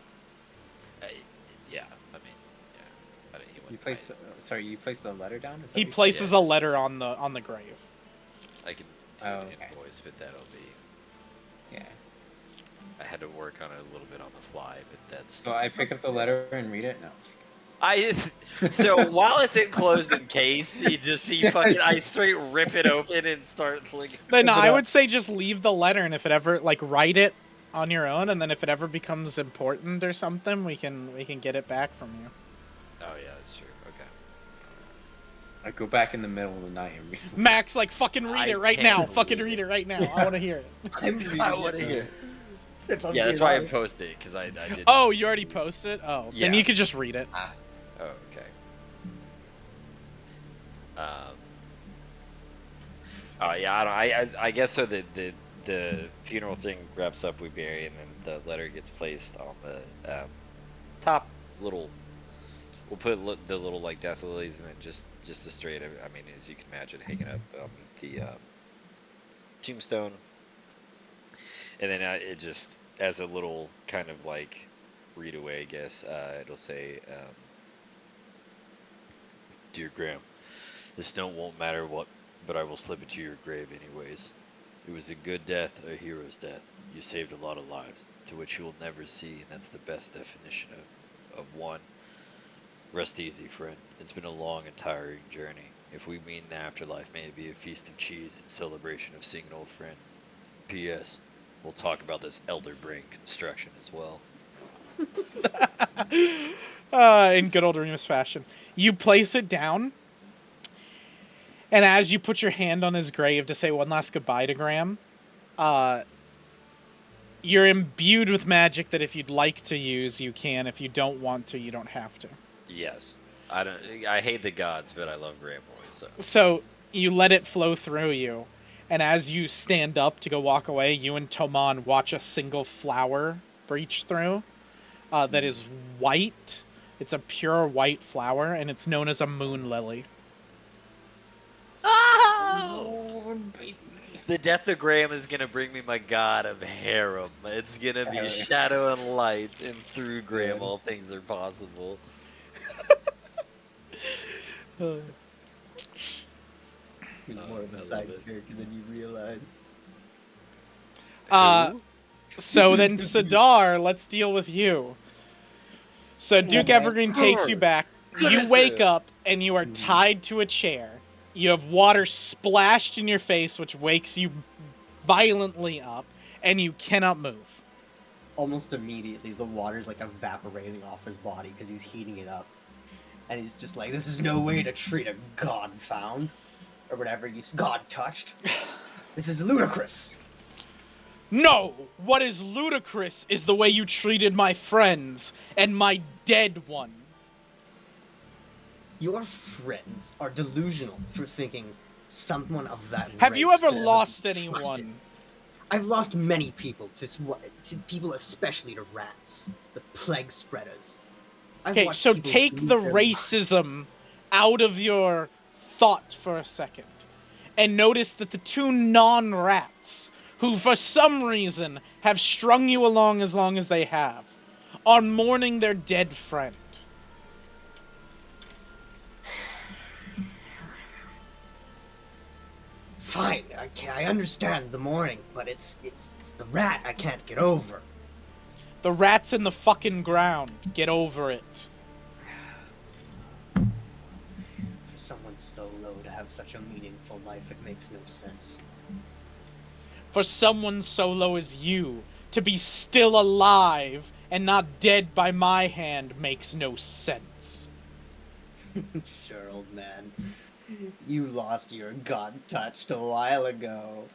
Yeah, I mean, yeah. But he You wouldn't place mind. you place the letter down? Is that He what you places Yeah, a just- letter on the grave. I can do Oh, an okay. invoice, but that'll be. said? Yeah. I had to work on it a little bit on the fly, but that's. So I pick up the letter and read it? No. So while it's enclosed in case, I straight rip it open and start like. Then Pick it I up. would say just leave the letter, and if it ever like write it on your own, and then if it ever becomes important or something, we can get it back from you. Oh yeah, that's true. Okay. I go back in the middle of the night and read it. Max, like fucking read I it right can't now. Fucking believe read it. it right now. I want to hear it. I'm reading I it, want to though. hear. If I'm Yeah, that's being why I honest. posted it because I did. Oh, you already posted it? Oh, then Yeah. you could just read it. Oh, okay. Oh yeah, I guess so. The funeral thing wraps up. We bury, and then the letter gets placed on the top little. We'll put the little like death lilies, and then just a straight. I mean, as you can imagine, hanging up the tombstone, and then it just as a little kind of like read away. I guess it'll say, "Dear Graham, this note won't matter what, but I will slip it to your grave anyways. It was a good death, a hero's death. You saved a lot of lives, to which you will never see, and that's the best definition of one. Rest easy, friend. It's been a long and tiring journey. If we meet in the afterlife, may it be a feast of cheese in celebration of seeing an old friend. P.S. We'll talk about this elder brain construction as well." In good old Remus fashion. You place it down, and as you put your hand on his grave to say one last goodbye to Graham, you're imbued with magic that if you'd like to use, you can. If you don't want to, you don't have to. Yes. I hate the gods, but I love Graham Boy, so. So you let it flow through you, and as you stand up to go walk away, you and Tomon watch a single flower breach through that is white. It's a pure white flower, and it's known as a moon lily. Oh! The death of Graham is gonna bring me my god of harem. It's gonna be Hell yeah. shadow and light, and through Graham all things are possible. He's more of I a love side it. character than you realize. Who? So then, Sidar, let's deal with you. So Duke Yes. Evergreen takes you back. You Goodness. wake up, and you are tied to a chair. You have water splashed in your face, which wakes you violently up, and you cannot move. Almost immediately, the water's like evaporating off his body because he's heating it up. And he's just like, this is no way to treat a god found. Or whatever, god touched. This is ludicrous. No! What is ludicrous is the way you treated my friends and my dead one. Your friends are delusional for thinking someone of that Have you race ever could lost be trusted. anyone? I've lost many people to people, especially to rats, the plague spreaders. Okay, so take the racism out of your thought for a second, and notice that the two non-rats, who for some reason have strung you along as long as they have, are mourning their dead friend. Fine, I understand the mourning, but it's the rat I can't get over. The rat's in the fucking ground. Get over it. For someone so low to have such a meaningful life, it makes no sense. For someone so low as you to be still alive and not dead by my hand makes no sense. Sure, old man. You lost your god touched a while ago.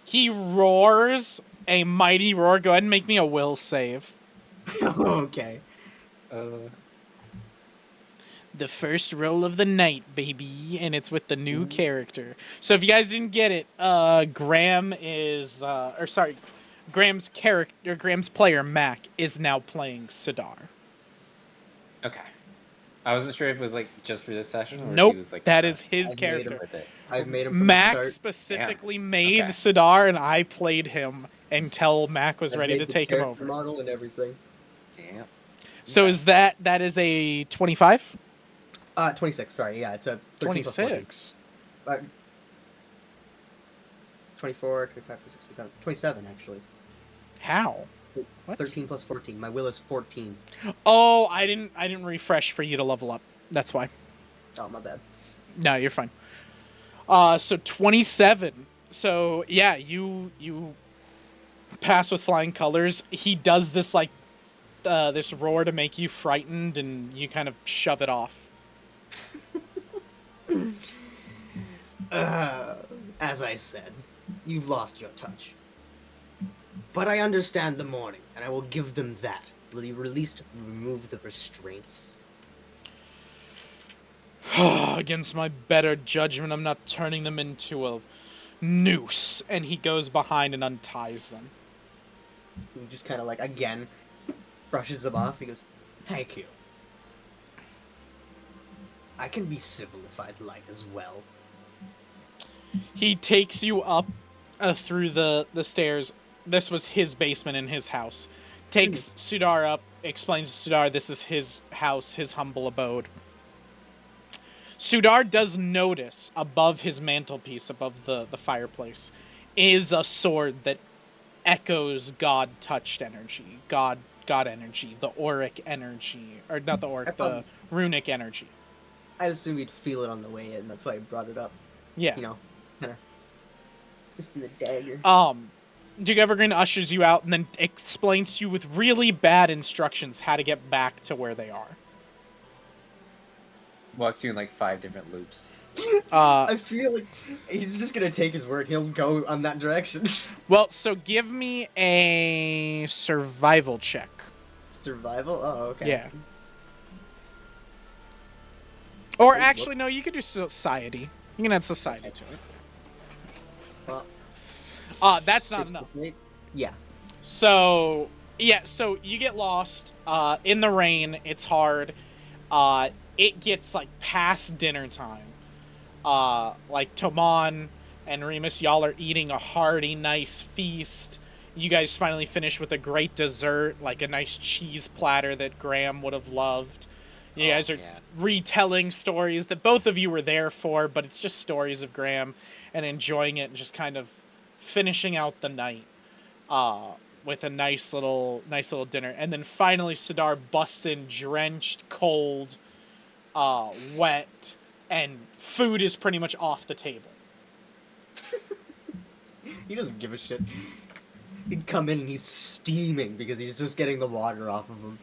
He roars a mighty roar. Go ahead and make me a will save. Okay. The first roll of the night, baby, and it's with the new character. So if you guys didn't get it, Graham is, Graham's character, Graham's player Mac is now playing Sidar. Okay. I wasn't sure if it was like just for this session or Nope, if he was like that is his I've made him character. with it. I've made him from the Mac start. specifically made Okay. Sidar, and I played him until Mac was I've ready made to the take him character over. model and everything. Damn. So Okay. is that is a 25? 26, sorry, yeah, it's a 13 plus 14. 26. 24, 25, 27, 27 actually. How? What? 13 plus 14. My will is 14. Oh, I didn't refresh for you to level up. That's why. Oh, my bad. No, you're fine. So 27. So yeah, you pass with flying colors. He does this like this roar to make you frightened, and you kind of shove it off. As I said, you've lost your touch. But I understand the mourning, and I will give them that. Will you at least remove the restraints? Against my better judgment, I'm not turning them into a noose. And he goes behind and unties them. He just kind of like, again, brushes them off. He goes, thank you. I can be civil if I'd like as well. He takes you up through the stairs. This was his basement in his house. Takes Sudar up, explains to Sudar this is his house, his humble abode. Sudar does notice above his mantelpiece, above the fireplace, is a sword that echoes God-touched energy, God energy, the auric energy, or not the auric, the runic energy. I'd assume you'd feel it on the way in. That's why I brought it up. Yeah. You know, kind of just in the dagger. Duke Evergreen ushers you out and then explains to you with really bad instructions how to get back to where they are. Walks you in like 5 different loops. I feel like he's just gonna take his word. He'll go on that direction. Well, so give me a survival check. Survival? Oh, okay. Yeah. Or actually, no, you could do society. You can add society to it. Well, That's not 6 enough. plus 8? Yeah. So, yeah, so you get lost in the rain. It's hard. It gets, like, past dinner time. Like, Toman and Remus, y'all are eating a hearty, nice feast. You guys finally finish with a great dessert, like a nice cheese platter that Graham would have loved. You guys are retelling stories that both of you were there for, but it's just stories of Graham and enjoying it and just kind of finishing out the night with a nice little dinner. And then finally Sidar busts in drenched, cold, wet, and food is pretty much off the table. He doesn't give a shit. He'd come in and he's steaming because he's just getting the water off of him.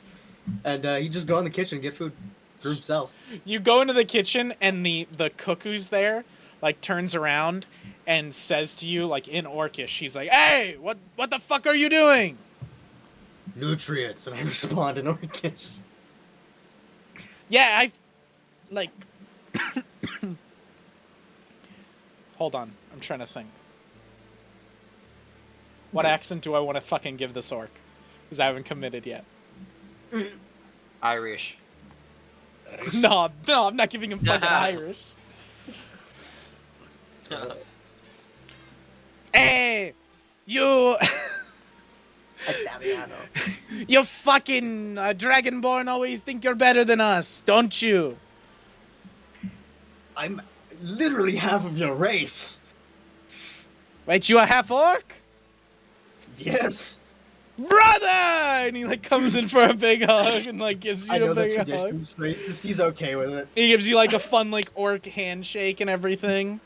And he'd just go in the kitchen and get food for himself. You go into the kitchen, and the cook who's there, like, turns around and says to you, like, in Orcish, she's like, "Hey, what the fuck are you doing?" Nutrients, and I respond in Orcish. Yeah, I, like, hold on, I'm trying to think. What accent do I want to fucking give this orc? Because I haven't committed yet. Irish. No, I'm not giving him fucking Irish. Hey, you, Italiano. you fucking Dragonborn always think you're better than us, don't you? I'm literally half of your race. Wait, you a half orc? Yes. Brother! And he, like, comes in for a big hug and, like, gives you I know a the big hug. tradition, so he's okay with it. He gives you, like, a fun, like, orc handshake and everything.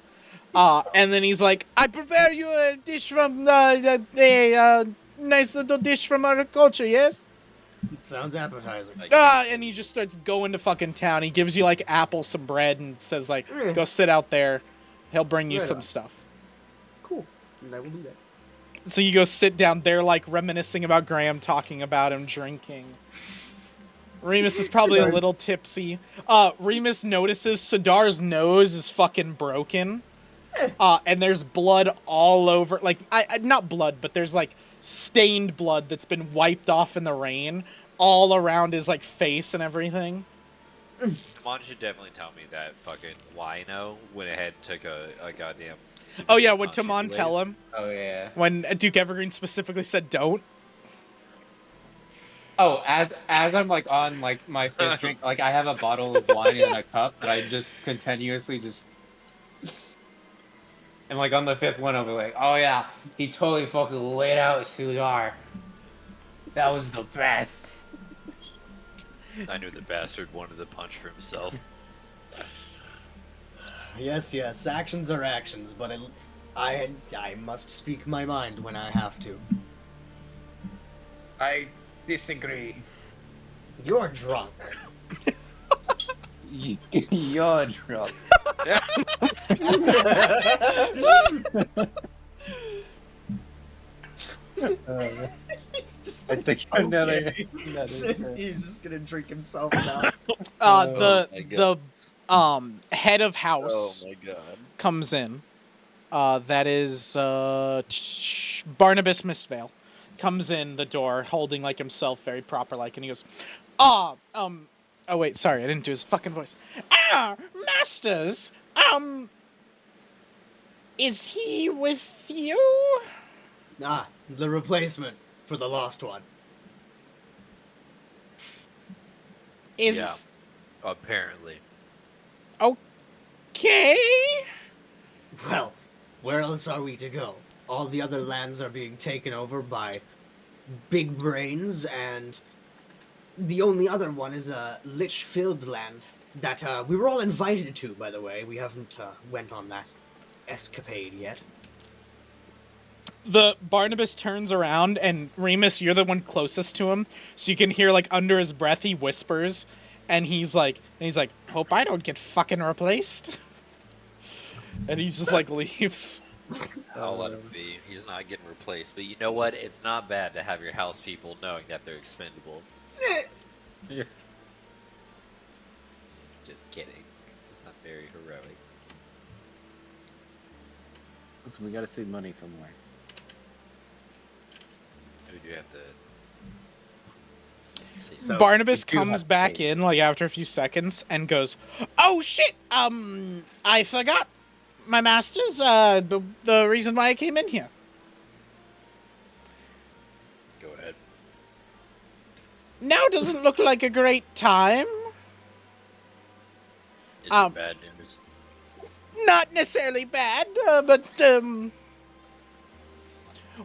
And then he's like, "I prepare you a dish from, a nice little dish from our culture, yes?" Sounds appetizing. And he just starts going to fucking town. He gives you, like, apples, some bread, and says, like, "Go sit out there. He'll bring you Right some on. stuff." Cool. And I will do that. So you go sit down there, like, reminiscing about Graham, talking about him, drinking. Remus is probably a Sidar- little tipsy. Remus notices Sidar's nose is fucking broken. And there's blood all over, like, not blood, but there's, like, stained blood that's been wiped off in the rain all around his, like, face and everything. Mon should definitely tell me that fucking wino went ahead and took a goddamn. Oh yeah, would Tamon tell him? Oh yeah. When Duke Evergreen specifically said don't? Oh, as I'm like on like my fifth drink, like I have a bottle of wine in a cup that I just continuously just. And like on the fifth one, I'll be like, "Oh yeah, he totally fucking laid out Sudar. That was the best." I knew the bastard wanted the punch for himself. Yes, actions are actions, but I must speak my mind when I have to. I disagree. You're drunk. You're drunk. He's just I think okay. another. He's just gonna drink himself now. The head of house Oh my god. comes in. That is Barnabas Mistvale comes in the door holding like himself very proper like, and he goes, oh wait, sorry, I didn't do his fucking voice. Masters, is he with you? Ah, the replacement for the lost one. Is Yeah. Apparently. okay? Well, where else are we to go? All the other lands are being taken over by big brains, and the only other one is a lich-filled land that we were all invited to, by the way. We haven't went on that escapade yet. The Barnabas turns around, and Remus, you're the one closest to him, so you can hear like under his breath he whispers, and he's like, "Hope I don't get fucking replaced." And he just like leaves. I'll let him be. He's not getting replaced. But you know what? It's not bad to have your house people knowing that they're expendable. Yeah. Just kidding. It's not very heroic. So we gotta save money somewhere. We do have to. See. So, Barnabas we do comes have to back pay. in like after a few seconds and goes, "Oh shit! I forgot, my masters. The reason why I came in here. Go ahead. Now doesn't look like a great time. Is Um, it bad news? Not necessarily bad, but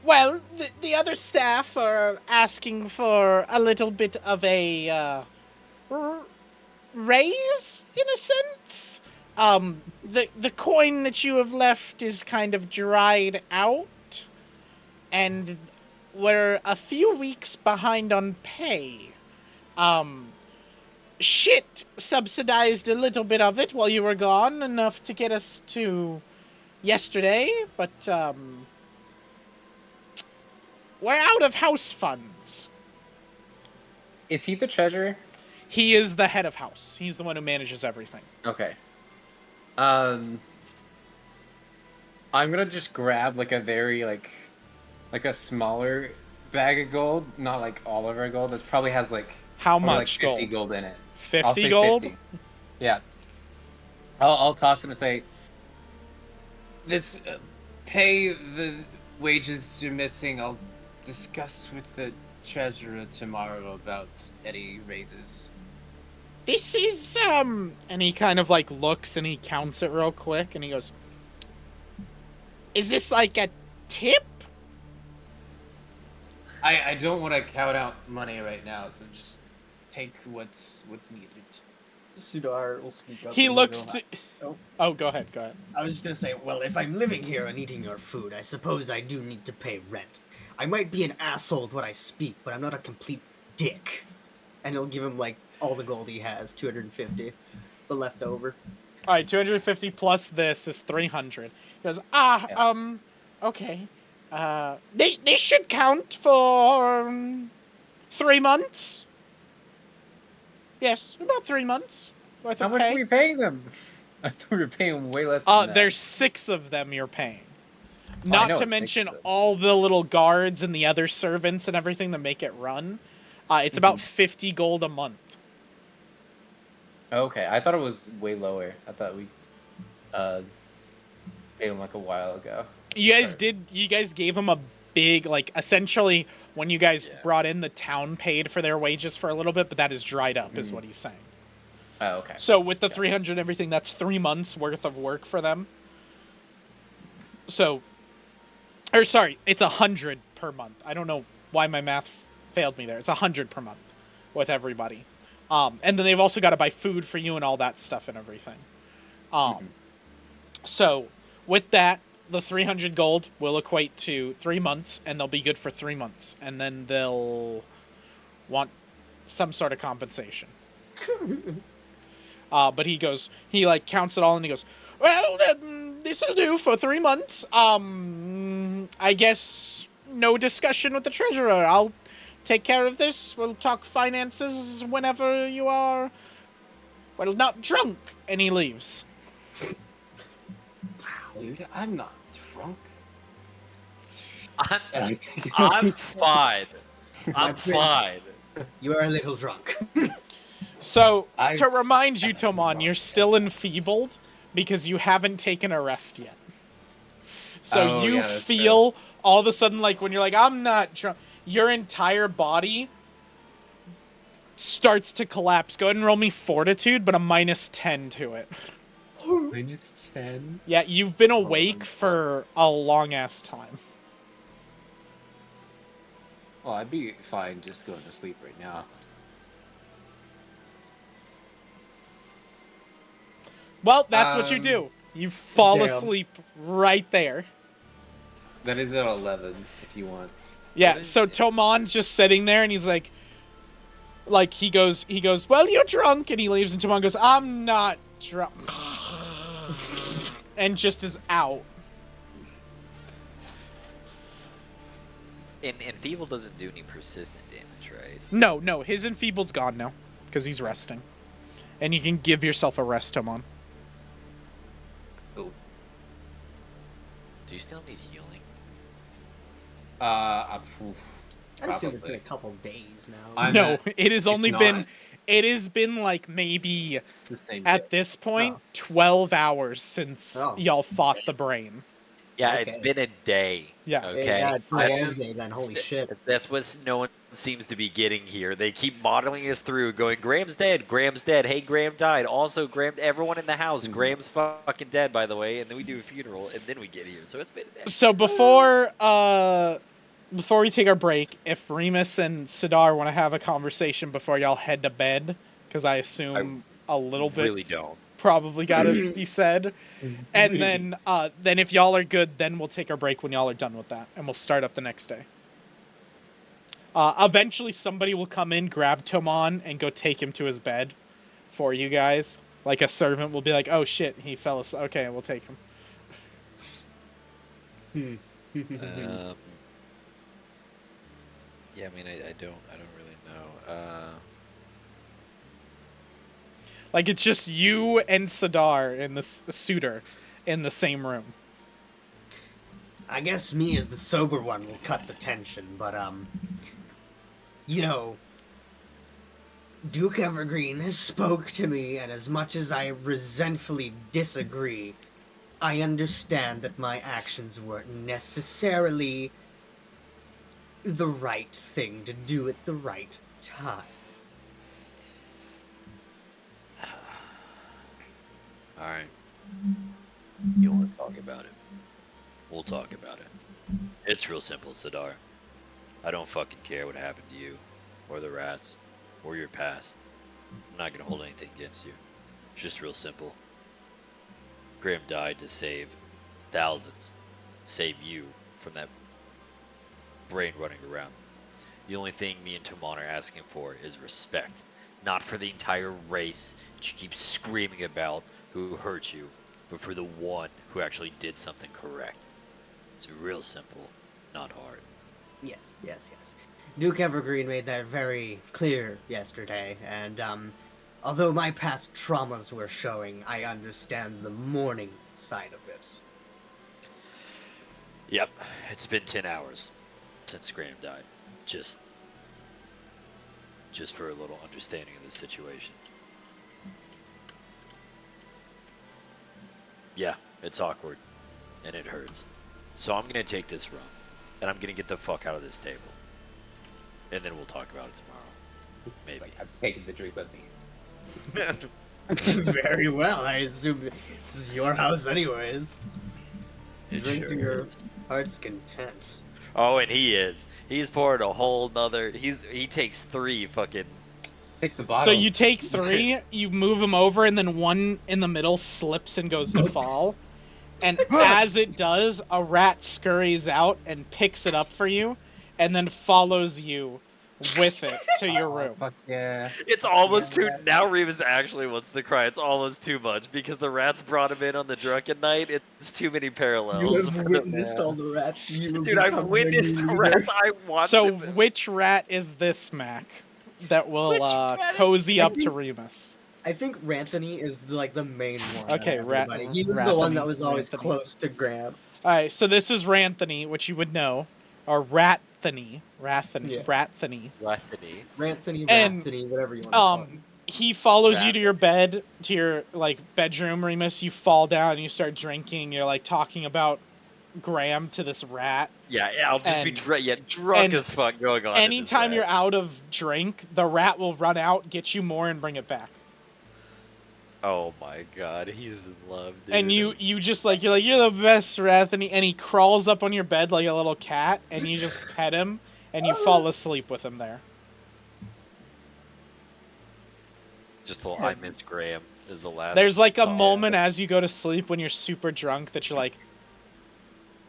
well, the other staff are asking for a little bit of a raise, in a sense. The coin that you have left is kind of dried out, and we're a few weeks behind on pay. Shit subsidized a little bit of it while you were gone, enough to get us to yesterday, but, we're out of house funds. Is he the treasurer? He is the head of house. He's the one who manages everything. Okay. I'm gonna just grab like a very like a smaller bag of gold, not like all of our gold. That probably has like How probably much like 50 gold? gold in it. 50 I'll say gold? 50. Yeah. I'll toss him and say, "This pay the wages you're missing. I'll discuss with the treasurer tomorrow about any raises." This is, and he kind of, like, looks and he counts it real quick, and he goes, is this, like, a tip? I don't want to count out money right now, so just take what's needed. Sudar will speak up. He and looks go, to... Oh. Oh, go ahead. I was just gonna say, well, if I'm living here and eating your food, I suppose I do need to pay rent. I might be an asshole with what I speak, but I'm not a complete dick. And he'll give him, like, all the gold he has, 250, the leftover. All right, 250 plus this is 300. He goes, okay. They should count for 3 months. Yes, about 3 months worth How of much pay. are we paying them? I thought we were paying way less than that. There's 6 of them you're paying. I Not know to it's 6 mention of them. all the little guards and the other servants and everything that make it run. It's about 50 gold a month. Okay, I thought it was way lower. I thought we paid him like a while ago. You guys gave them a big, like, essentially, when you guys Yeah. brought in, the town paid for their wages for a little bit, but that is dried up, is what he's saying. Oh, okay. So with the 300 and everything, that's 3 months worth of work for them. So, or sorry, it's 100 per month. I don't know why my math failed me there. It's 100 per month with everybody. And then they've also got to buy food for you and all that stuff and everything. So with that, the 300 gold will equate to 3 months, and they'll be good for 3 months. And then they'll want some sort of compensation. But he like counts it all, and he goes, well, this'll do for 3 months. I guess no discussion with the treasurer. I'll take care of this. We'll talk finances whenever you are, well, not drunk. And he leaves. Dude, I'm not drunk. I'm fine. I'm fine. You are a little drunk. So, I- to remind you, Tomon, you're still enfeebled because you haven't taken a rest yet. So Oh, you yeah, that's feel all of a sudden, like, when you're like, I'm not drunk, your entire body starts to collapse. Go ahead and roll me fortitude, but a -10 to it. -10. Yeah, you've been awake for a long-ass time. Well, I'd be fine just going to sleep right now. Well, that's what you do. You fall Damn. asleep right there. That is at 11, if you want. Yeah, so Tomon's just sitting there, and he's like, he goes, well, you're drunk, and he leaves, and Tomon goes, I'm not drunk. And just is out. And Feeble doesn't do any persistent damage, right? No, his enfeebled's gone now, because he's resting. And you can give yourself a rest, Tomon. Oh. Do you still need healing? I'm assuming it's been Probably. a couple days now. I'm No, at- it has only been, not. it has been like maybe, It's the same at day. this point, Oh. 12 hours since Oh. y'all fought the brain. Yeah, Okay. it's been a day. Yeah. Okay. Yeah, it's my That's- end day then. Holy shit. That's what no one seems to be getting here. They keep modeling us through, going, Graham's dead, Graham's dead, hey, Graham died. Also, Graham, everyone in the house, Graham's fucking dead, by the way. And then we do a funeral, and then we get here. So it's been a day. So before we take our break, if Remus and Sidar want to have a conversation before y'all head to bed, because I assume a little bit Really don't. probably gotta be said. And then if y'all are good, then we'll take our break when y'all are done with that, and we'll start up the next day. Eventually, somebody will come in, grab Tomon, and go take him to his bed for you guys. Like a servant will be like, "Oh shit, he fell asleep. Okay, we'll take him." Yeah, I mean, I don't really know. Like it's just you and Sadar and the suitor in the same room. I guess me as the sober one will cut the tension, but you know, Duke Evergreen has spoke to me, and as much as I resentfully disagree, I understand that my actions weren't necessarily the right thing to do at the right time. All right. You want to talk about it? We'll talk about it. It's real simple, Sadar. I don't fucking care what happened to you, or the rats, or your past. I'm not gonna hold anything against you. It's just real simple. Graham died to save thousands. Save you from that brain running around. The only thing me and Tomon are asking for is respect. Not for the entire race that you keep screaming about who hurt you, but for the one who actually did something correct. It's real simple, not hard. Yes. Duke Evergreen made that very clear yesterday, and although my past traumas were showing, I understand the mourning side of it. Yep, it's been 10 hours since Graham died. Just for a little understanding of the situation. Yeah, it's awkward, and it hurts. So I'm gonna take this rum, and I'm gonna get the fuck out of this table. And then we'll talk about it tomorrow. Maybe. Like, I'm taking the drink with me. Very well. I assume this is your house, anyways. It Drink to sure your is. heart's content. Oh, and he is. He's poured a whole nother. He takes 3 fucking. Take the bottle. So you take 3, you move him over, and then one in the middle slips and goes to fall. And as it does, a rat scurries out and picks it up for you, and then follows you with it to your room. Fuck yeah. It's almost Yeah. too. Now Remus actually wants to cry. It's almost too much because the rats brought him in on the drunken night. It's too many parallels. all the rats. Dude, I've witnessed the rats. I watched So them. which rat is this, Mac, that will Which rat is cozy this? up to Remus? I think Ranthony is the main one. Okay, out of everybody. He was the Ranthony, one that was always Ranthony. close to Graham. All right, so this is Ranthony, which you would know, or Ratthony, Yeah. Ratthony. Ranthony. Ranthony, And, whatever you want to call him. He follows you to your bed, to your bedroom, Remus. You fall down, you start drinking. You're talking about Graham to this rat. Yeah, I'll just be And- drunk and as fuck going on. Anytime you're out of drink, the rat will run out, get you more, and bring it back. Oh my god, he's in love, dude. And you just you're the best, Wrath, and he crawls up on your bed like a little cat, and you just pet him, and you fall asleep with him there. Just a little I miss Graham is the last. There's a thought. moment as you go to sleep when you're super drunk that you're like,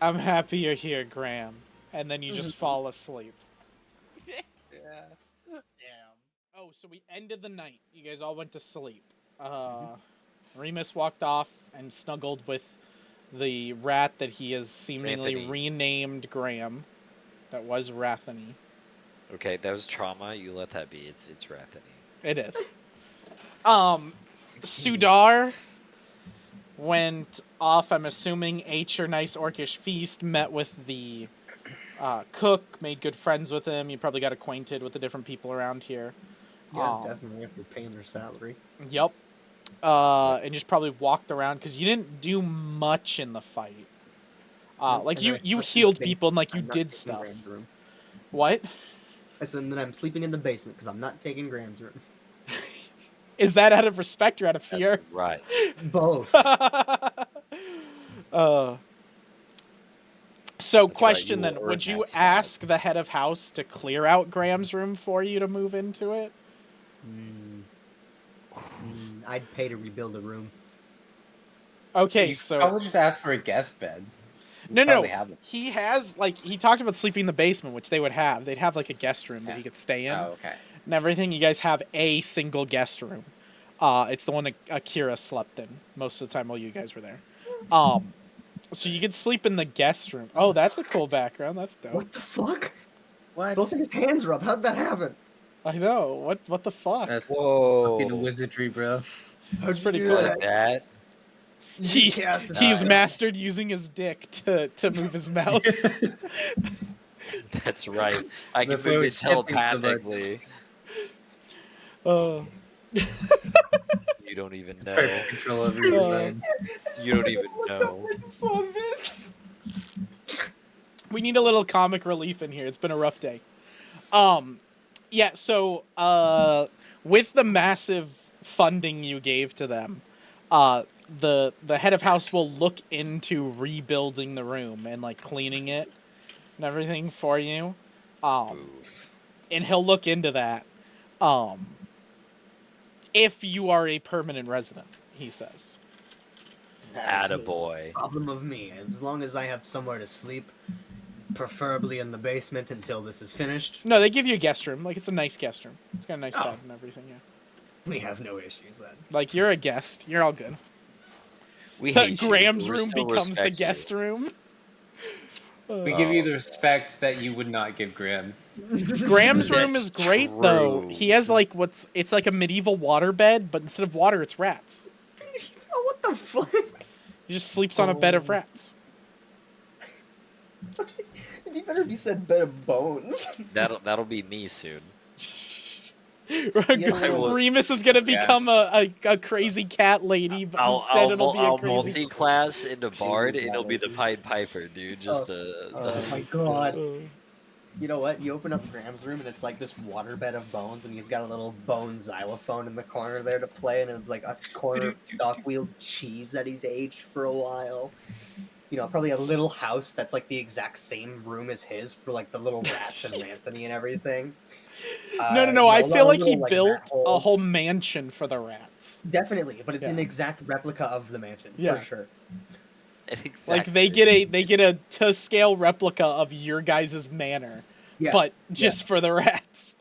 I'm happy you're here, Graham. And then you just fall asleep. Yeah. Damn. Oh, so we ended the night. You guys all went to sleep. Remus walked off and snuggled with the rat that he has seemingly Ranthony. renamed Graham. That was Rathany. Okay, that was trauma. You let that be. It's Ranthony. It is. Sudar went off, I'm assuming, ate your nice orcish feast, met with the cook, made good friends with him. You probably got acquainted with the different people around here. Yeah, definitely after paying their salary. Yep. And just probably walked around because you didn't do much in the fight. You healed people and you did stuff. What? I said that I'm sleeping in the basement because I'm not taking Graham's room. Is that out of respect or out of fear? That's right. Both. So That's question right, you then, will would earn you that spot. ask the head of house to clear out Graham's room for you to move into it? I'd pay to rebuild a room. Okay, You so probably just ask for a guest bed. You no. probably have it. He has like he talked about sleeping in the basement, which they would have. They'd have like a guest room that Yeah. he could stay in. Oh, okay. And everything. You guys have a single guest room. It's the one that Akira slept in most of the time while you guys were there. So you could sleep in the guest room. Oh, that's a cool background. That's dope. What the fuck? What? Both of his hands are up. How'd that happen? I know. What the fuck? That's Whoa. fucking wizardry, bro. That's pretty you do cool. Like that? He Cast a he's spell. mastered using his dick to move his mouse. That's right. I can That's why move we're it shipping so much. telepathically. You don't even know. Perfect control over your mind. You don't even know. I just saw this. We need a little comic relief in here. It's been a rough day. Yeah, so with the massive funding you gave to them, the head of house will look into rebuilding the room and like cleaning it and everything for you. Oof. And he'll look into that. If you are a permanent resident, he says. That is no Attaboy. problem of me. As long as I have somewhere to sleep, preferably in the basement until this is finished, No, they give you a guest room. Like, it's a nice guest room. It's got a nice Oh. bed and everything, yeah. we have no issues then. Like, you're a guest. You're all good. We The hate you, Graham's but we room still becomes the respect you. guest room. We give you Oh. the respect that you would not give Graham. Graham's room That's is great, though. true. He has, like, it's like a medieval water bed, but instead of water, it's rats. Oh, what the fuck? He just sleeps on a bed of rats. It'd be better if you said bed of bones. That'll be me soon. will- Remus is gonna Yeah. become a crazy cat lady, but instead it'll be a I'll crazy... multi-class into Bard, and Jesus, it'll be the dude. Pied Piper, dude. Just Oh my god. Uh, You know what? You open up Graham's room and it's like this waterbed of bones, and he's got a little bone xylophone in the corner there to play, and it's like a corner of stock-wheeled cheese that he's aged for a while. You know, probably a little house that's like the exact same room as his for like the little rats and Anthony and everything. no, You know, I a lot feel of like he little, built rat a whole holes. mansion for the rats. Definitely, but it's an Yeah. exact replica of the mansion Yeah. for sure. exactly. Like they get a to scale replica of your guys' manor, Yeah. but just for the rats.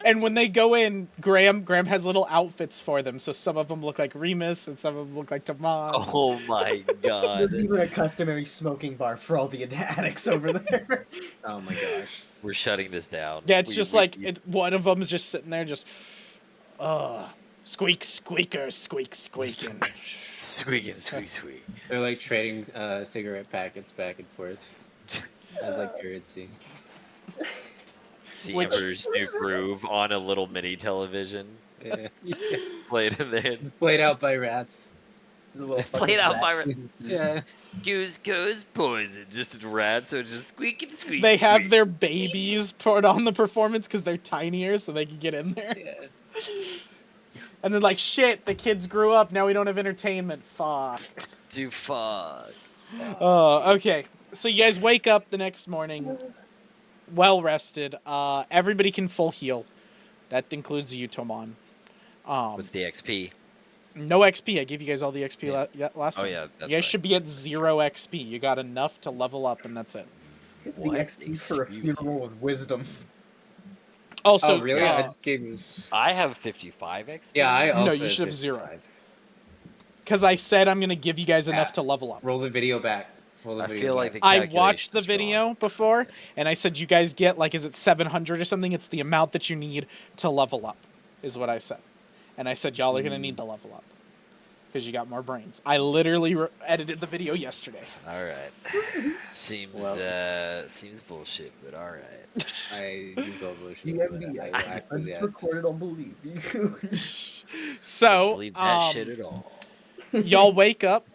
And when they go in, Graham has little outfits for them. So some of them look like Remus, and some of them look like Tamon. Oh my god. There's even a customary smoking bar for all the addicts over there. Oh my gosh. We're shutting this down. Yeah, it's just like one of them is just sitting there, just, squeak, squeaker, squeak, squeaking. squeaking, squeak. They're like trading cigarette packets back and forth as like currency. See Which- Emperor's New Groove on a little mini television. Yeah. Played in there. Played out by rats. There's a little Played fucking out rat. by Yeah. goose poison. Just a rat, so just squeaking, squeak. They have squeak. their babies put on the performance because they're tinier, so they can get in there. Yeah. And then like, shit, the kids grew up. Now we don't have entertainment. Fuck. Dude, fuck. Oh, okay. So you guys wake up the next morning, well rested. Everybody can full heal. That includes you, Tomon. What's the XP? No XP. I gave you guys all the XP last Oh time. yeah, that's You guys right. should be at 0 XP. You got enough to level up, and that's it. What? The XP for a Excuse funeral with wisdom. Also, Oh really? yeah. I just gave you. I have 55 XP. Yeah, I No, also. you should have 0. 55. because I said I'm gonna give you guys enough Yeah. to level up. Roll the video back. Roll the I video feel like back. the I calculation watched the is wrong. video before, and I said you guys get like, is it 700 or something? It's the amount that you need to level up, is what I said. And I said y'all are gonna need to level up because you got more brains. I literally edited the video yesterday. All right. Seems seems bullshit, but all right. I do go bullshit. The but MBI. I will act I as just yes. recorded, I'll believe you. So Don't believe that shit at all. y'all wake up,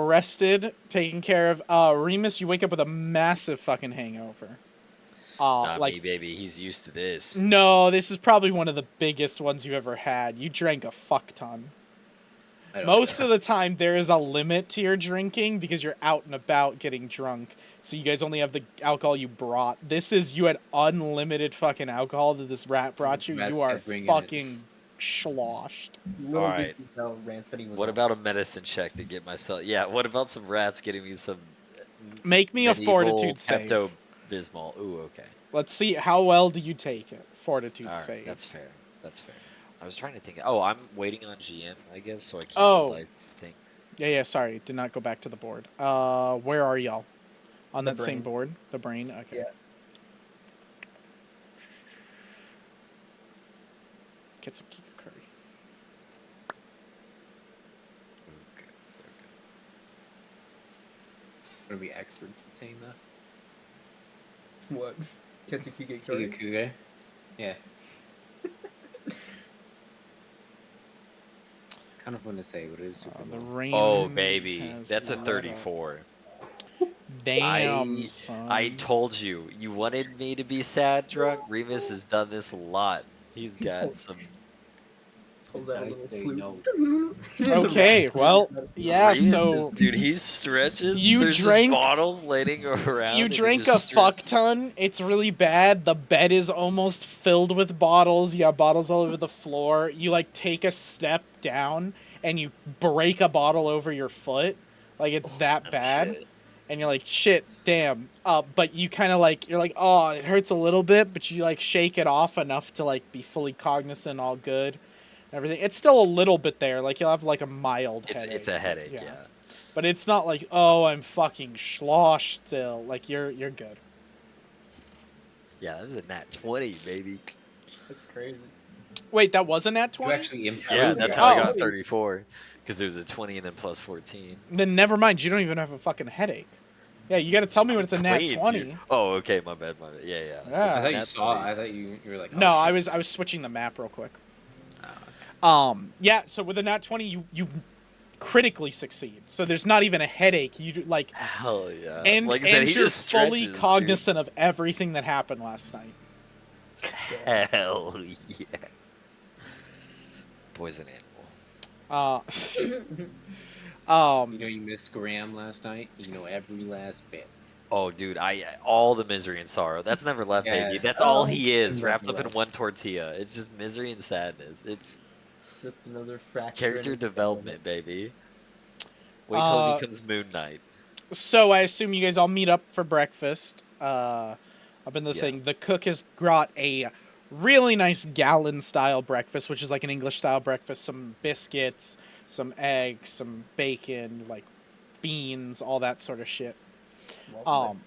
rested, taken care of. Remus, you wake up with a massive fucking hangover. Not Like me, baby. He's used to this. no, this is probably one of the biggest ones you ever had. You drank a fuck ton. I don't Most care. of the time, there is a limit to your drinking because you're out and about getting drunk. So you guys only have the alcohol you brought. This is, you had unlimited fucking alcohol that this rat brought you. Rats You are kept bringing it. fucking sloshed. Little Alright. did you know Ranthony was What on. about a medicine check to get myself? Yeah. What about some rats getting me some Make me a medieval fortitude save. Pepto Bismol? Ooh, okay. Let's see how well do you take it. Fortitude All right, save. that's fair. That's fair. I was trying to think. Oh, I'm waiting on GM, I guess, so I can't roll Oh. dice thing. Yeah, sorry. Did not go back to the board. Where are y'all? On The that same brain. board? The brain? Okay. Yeah. Get some Kika curry. Okay. Are we experts at saying that? What? Ketsuki curry? Kikuge? Yeah. Kind of want to say, but it is super The low. rain Oh, baby. has That's a let up. 34. Damn, son. I told you. You wanted me to be sad drunk? Remus has done this a lot. He's got some. Pulls The out a dice little say flute. no. Okay, well, yeah, Remus so dude, he stretches. you There's drank- just bottles laying around. you and he drank a just fuck ton. It's really bad. The bed is almost filled with bottles. You have bottles all over the floor. You like take a step down and you break a bottle over your foot. Like it's that Oh, bad. shit. And you're like, shit, damn. But you kind of like, you're like, oh, it hurts a little bit, but you like shake it off enough to like be fully cognizant, all good, everything. It's still a little bit there. Like you'll have like a mild headache. It's a headache, yeah. But it's not like, oh, I'm fucking sloshed still. Like you're good. Yeah, that was a nat 20, baby. That's crazy. Wait, that was a nat You 20? actually improved. Yeah, that's it. how I Oh. got 34. Because there was a 20 and then plus 14. Then never mind. You don't even have a fucking headache. Yeah, you got to tell me when it's a nat Clean, 20. dude. Oh, okay, my bad. Yeah. Yeah. It's I a thought you nat saw. 20. I thought you were like. Oh, No, shit. I was switching the map real quick. Oh, okay. Yeah, so with a nat 20 you critically succeed. So there's not even a headache. You like Hell yeah. and Like I said, and he you're just fully stretches, cognizant of everything that happened last night. dude. Hell yeah. Boy's an animal. Uh You know you missed Graham last night. You know every last bit. Oh, dude, all the misery and sorrow. That's never left, Yeah. baby. That's all Oh, he is, never wrapped up in left. one tortilla. It's just misery and sadness. It's Just another fracture. character in his development, baby. Wait till he becomes Moon Knight. So I assume you guys all meet up for breakfast. Up in the Yeah. thing. The cook has brought a really nice gallon style breakfast, which is like an English style breakfast. Some biscuits, some eggs, some bacon, like beans, all that sort of shit. Lovely.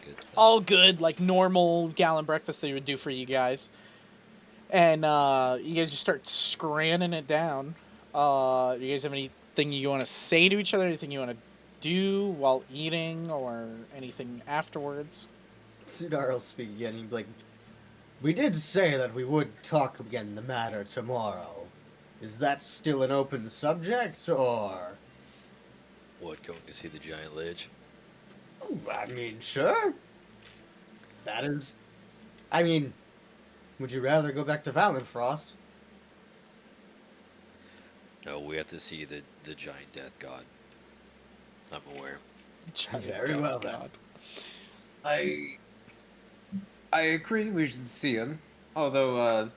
Good stuff. All good, like normal gallon breakfast that you would do for you guys. And you guys just start scranning it down. Do you guys have anything you want to say to each other? Anything you want to do while eating, or anything afterwards? Sudar will speak again. He'd be like, "We did say that we would talk again the matter tomorrow. Is that still an open subject, or?" What, going to see the giant lich? Oh, I mean, sure. That is. I mean, would you rather go back to Valenfrost? No, we have to see the giant death god. I'm aware. Very well, then. God. I agree. We should see him. Although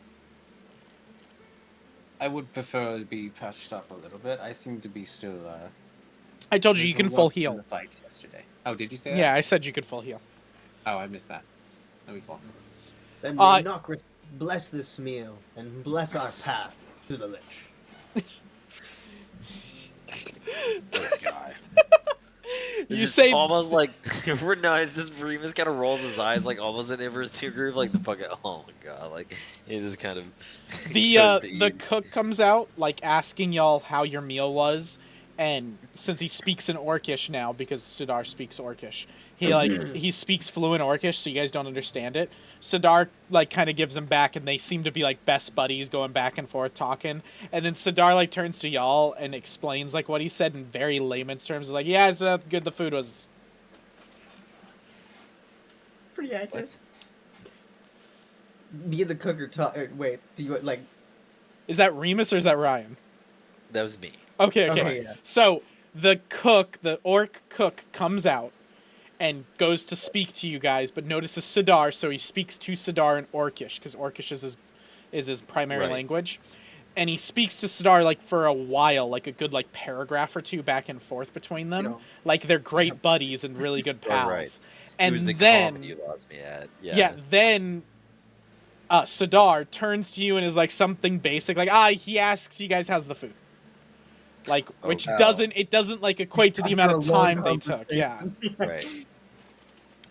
I would prefer to be patched up a little bit. I seem to be still. I told you you can little full rough from heal. the fight yesterday. Oh, did you say that? Yeah, I said you could full heal. Oh, I missed that. Let me fall. Then Uh, may Nokris bless this meal and bless our path to the Lich. This guy. It's You just say almost like no, it's just Remus kind of rolls his eyes like almost in Ivar's two groove, like the fucking oh my god, like he just kind of goes to the eat. cook comes out like asking y'all how your meal was, and since he speaks in Orcish now because Sidar speaks Orcish, he speaks fluent Orcish, so you guys don't understand it. Sidar like kind of gives him back, and they seem to be like best buddies, going back and forth talking. And then Sidar like turns to y'all and explains like what he said in very layman's terms, like, yeah, so how good the food was. Pretty accurate. What? Me and the cook are talking. Wait, do you like? Is that Remus or is that Ryan? That was me. Okay. Okay, yeah. So the cook, the orc cook, comes out and goes to speak to you guys, but notices Sidar, so he speaks to Sidar in Orcish, because Orcish is his primary Right. language. and he speaks to Sidar like for a while, like a good like paragraph or two back and forth between them, You know, like they're great buddies and really good Right, pals. right. It And was the then comment you lost me at. yeah, then Sidar turns to you and is like something basic, like he asks you guys how's the food, like which Okay. doesn't like equate to the After amount a of long time they took. Yeah, conversation. Right.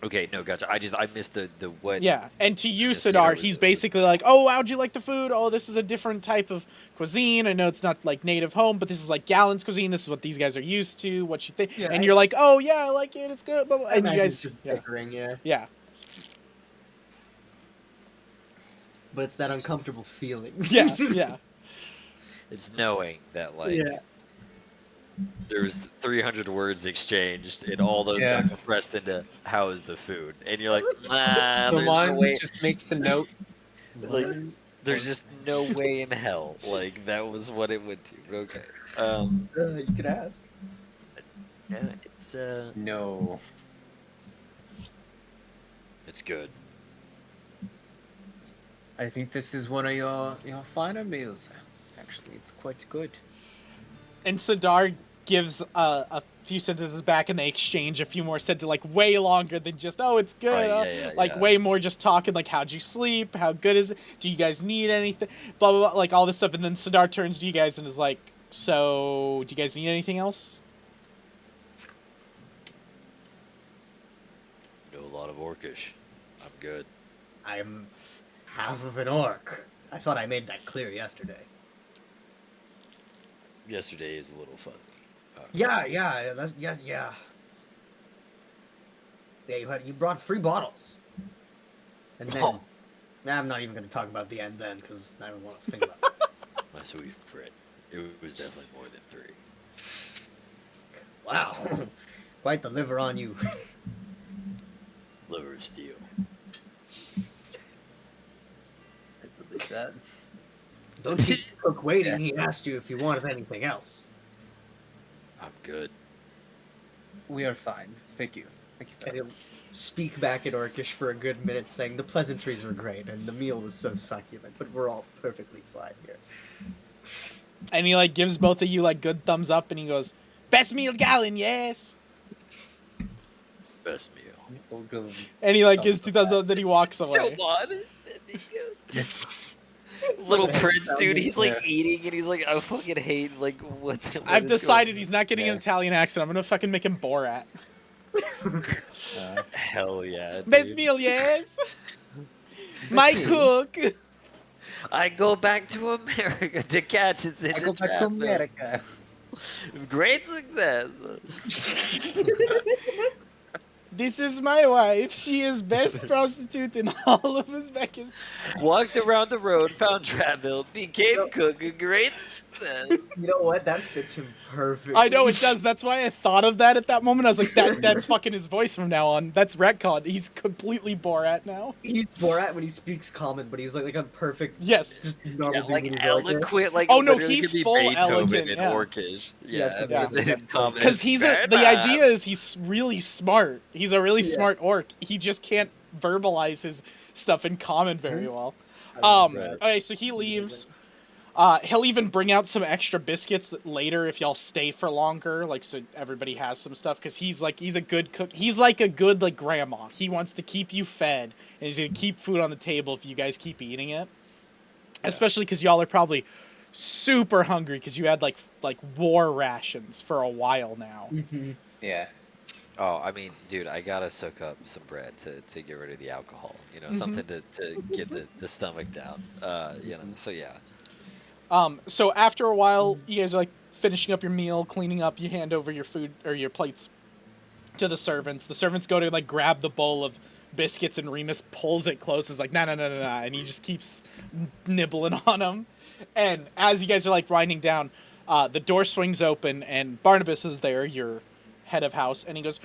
Okay, no, gotcha. I missed the what. yeah. And to you, Yes, you know, Sidar, it was- he's it was- basically like, oh, how'd you like the food? Oh, this is a different type of cuisine. I know it's not like native home, but this is like Gallon's cuisine. This is what these guys are used to. What you think? Yeah, And you're like, oh yeah, I like it. It's good. Blah, blah. I And you imagine guys, just yeah, bickering, yeah. yeah. But it's that uncomfortable feeling. Yeah, yeah. It's knowing that like Yeah. there's 300 words exchanged and all those Yeah. got compressed into how is the food, and you're like, nah, The there's no one way. just makes a note. Like, Learn there's just no way in hell. Like that was what it went to. But okay. You could ask. Yeah, no. it's good. I think this is one of your finer meals. Actually, it's quite good. And Sidar gives a few sentences back, and they exchange a few more sentences, like way longer than just "oh, it's good." Right, yeah, like yeah. way more just talking, like "how'd you sleep? How good is it? Do you guys need anything?" Blah blah blah, like all this stuff. And then Sidar turns to you guys and is like, "So, do you guys need anything else?" Know a lot of Orcish. I'm good. I'm half of an orc. I thought I made that clear yesterday. Yesterday is a little fuzzy. Yeah, that's yeah. Yeah, you brought 3 bottles. And then Oh. Nah, I'm not even going to talk about the end then, because I don't want to think about it. My sweet Fred. It was definitely more than 3. Wow. Quite the liver on you. Liver of steel. I believe that. Don't keep the cook waiting. He asked you if you wanted anything else. I'm good. We are fine. Thank you. Thank you. And he'll speak back in Orcish for a good minute, saying the pleasantries were great and the meal was so succulent, but we're all perfectly fine here. And he like gives both of you like good thumbs up, and he goes, "Best meal, Gallon, yes." Best meal. We'll go. And he like gives 2 thumbs up, then he walks away. Little Prince, dude, he's like Yeah. eating and he's like, I fucking hate like what. I've is decided going he's not getting an Yeah. Italian accent. I'm gonna fucking make him Borat. Hell yeah. Best dude. meal, yes. My cook. I go back to America to catch it in I the go back to traffic. America. Great success. This is my wife. She is best prostitute in all of Uzbekistan. Walked around the road, found travel, became cook. A great success. You know what? That fits him perfectly. I know it does. That's why I thought of that at that moment. I was like, that's fucking his voice from now on. That's retcon. He's completely Borat now. He's Borat when he speaks common, but he's like a perfect, Yes. just normal Yeah, like dude when he's Orcish. eloquent, like Oh, no, literally he's could be full Beethoven elegant, in yeah. Orcish. Yeah, Yeah, yeah. but then in common, Because it's he's very the bad. idea is he's really smart. He's a really Yeah. smart orc. He just can't verbalize his stuff in common very well. I love Brad. Okay, so he leaves. He'll even bring out some extra biscuits later if y'all stay for longer, like so everybody has some stuff. Because he's a good cook. He's like a good like grandma. He wants to keep you fed, and he's gonna keep food on the table if you guys keep eating it. Especially because y'all are probably super hungry because you had like war rations for a while now. Mhm. Yeah. Oh, I mean, dude, I gotta soak up some bread to get rid of the alcohol. You know, something to get the stomach down. You know, so yeah. So after a while, you guys are like finishing up your meal, cleaning up. You hand over your food or your plates to the servants. The servants go to like grab the bowl of biscuits, and Remus pulls it close. Is like, no, and he just keeps nibbling on them. And as you guys are like winding down, the door swings open, and Barnabas is there, your head of house, and he goes,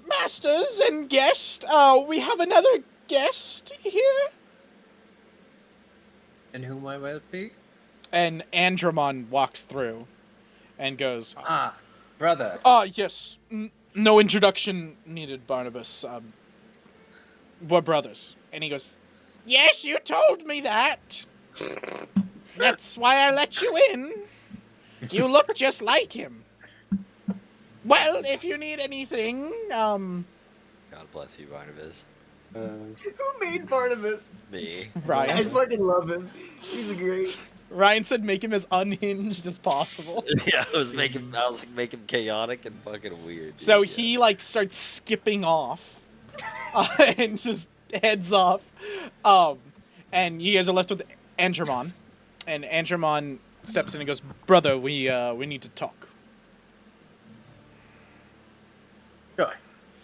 masters and guests, we have another guest here. And who might that be? And Andromon walks through and goes, Ah, brother. Yes. No introduction needed, Barnabas. We're brothers. And he goes, yes, you told me that. That's why I let you in. You look just like him. Well, if you need anything, God bless you, Barnabas. Who made Barnabas? Me. I Ryan. fucking love him. He's great. Ryan said make him as unhinged as possible. Yeah, I was like, make him chaotic and fucking weird. Dude. So yeah. he like starts skipping off and just heads off. And you guys are left with Andromon, and Andromon steps in and goes, "Brother, we need to talk." Sure.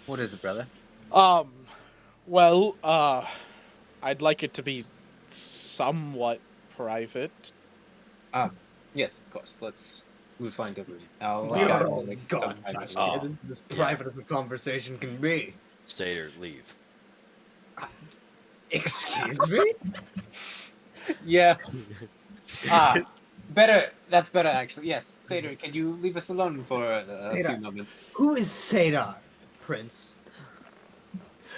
What is it, brother? Well, I'd like it to be somewhat private. Yes, of course. We'll find a room. I'll We are all like gone, sometime gosh, Oh, kid. As yeah. private as a conversation can be. Satyr, leave. Excuse me? Yeah. Better. That's better, actually. Yes, Satyr, can you leave us alone for a few Satyr. moments? Who is Sadar, Prince?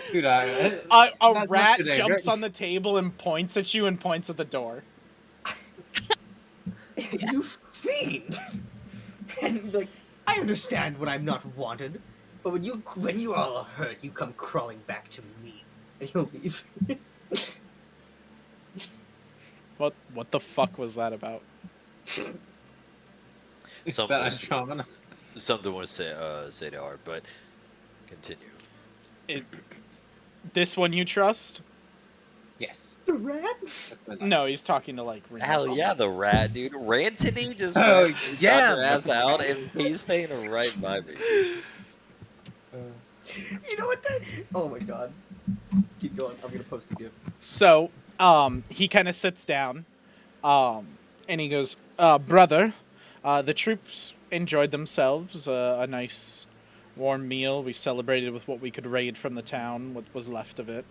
Sudar, A rat jumps on the table and points at you and points at the door. You fiend! And like, I understand when I'm not wanted, but when you all are hurt, you come crawling back to me, and you'll leave. What the fuck was that about? Is Something that was, Andromeda? something was Satyr, but continue. This one you trust? Yes. The rat? No, he's talking to like Remus. Hell yeah, the rat, dude. Rantony just Oh, ran yeah, your ass the out, rat. and he's staying right by me. You know what that? Oh my god. Keep going. I'm gonna post a gif. So, he kind of sits down, and he goes, "Brother, the troops enjoyed themselves. A nice, warm meal. We celebrated with what we could raid from the town, what was left of it.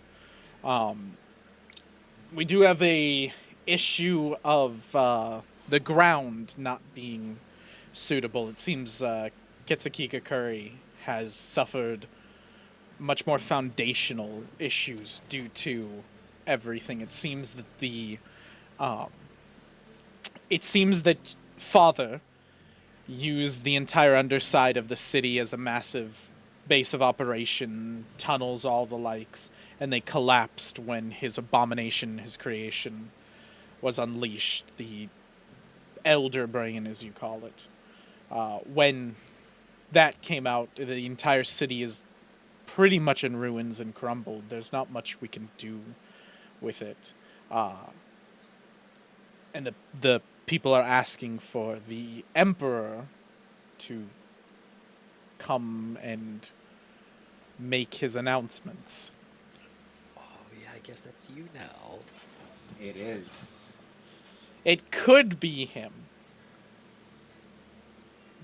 We do have a issue of the ground not being suitable. It seems Kitsukika Curry has suffered much more foundational issues due to everything. It seems that Father used the entire underside of the city as a massive base of operation, tunnels, all the likes, and they collapsed when his abomination, his creation, was unleashed. The Elder Brain, as you call it. When that came out, the entire city is pretty much in ruins and crumbled. There's not much we can do with it. And the people are asking for the Emperor to come and make his announcements. Oh yeah, I guess that's you now. It is. It could be him.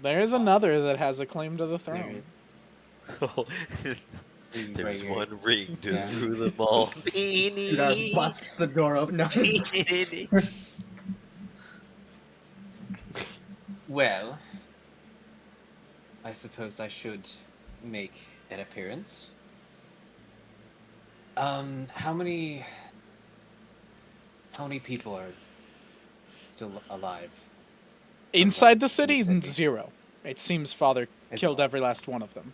There is another that has a claim to the throne. There's Right one ring to Yeah. rule them all. Sudar busts the door open. No. Well, I suppose I should make an appearance. How many people are still alive? Inside the In city, the city? 0. It seems Father It's killed all- every last one of them.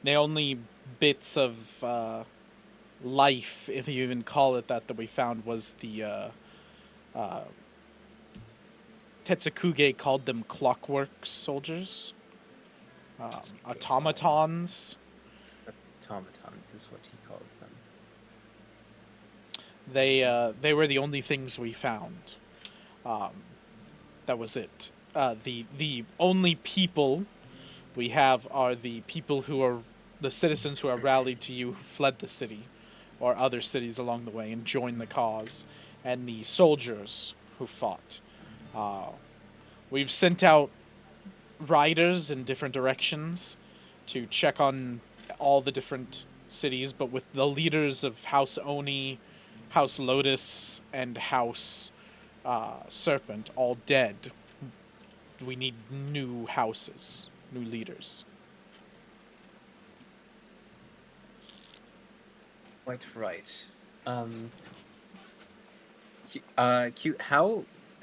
The only bits of life, if you even call it that we found was the Tetsukuge called them clockwork soldiers, automatons. Automatons is what he calls them. They were the only things we found. That was it. The only people we have are the people who are the citizens who are rallied to you, who fled the city, or other cities along the way and joined the cause, and the soldiers who fought. We've sent out riders in different directions to check on all the different cities, but with the leaders of House Oni, House Lotus, and House Serpent all dead, we need new houses, new leaders. Quite right. Cute.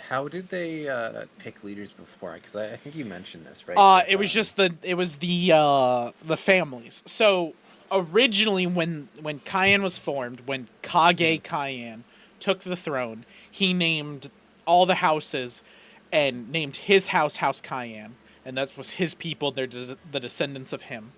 How did they pick leaders before? Because I think you mentioned this, right? It was just the families. So originally, when Kian was formed, when Kage Kian took the throne, he named all the houses, and named his house House Kian, and that was his people. They're the descendants of him,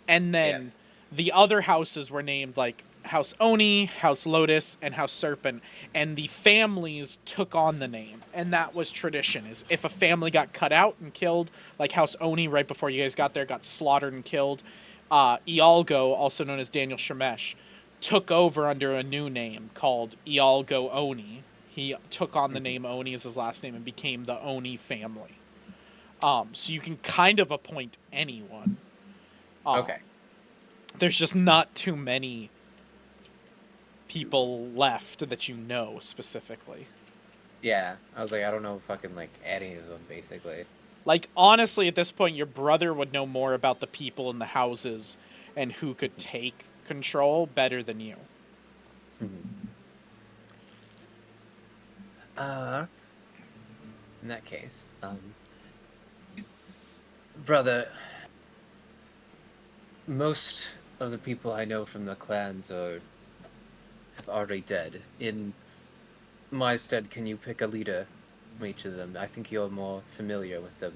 and then the other houses were named like House Oni, House Lotus, and House Serpent, and the families took on the name, and that was tradition. Is if a family got cut out and killed, like House Oni right before you guys got there, got slaughtered and killed. Ialgo, also known as Daniel Shemesh, took over under a new name called Ialgo Oni. He took on the name Oni as his last name and became the Oni family. So you can kind of appoint anyone. Okay. There's just not too many people left that you know specifically. Yeah, I was like, I don't know fucking like any of them basically. Like, honestly, at this point, your brother would know more about the people in the houses and who could take control better than you. In that case, brother, most of the people I know from the clans have already dead. In my stead, can you pick a leader from each of them? I think you're more familiar with them.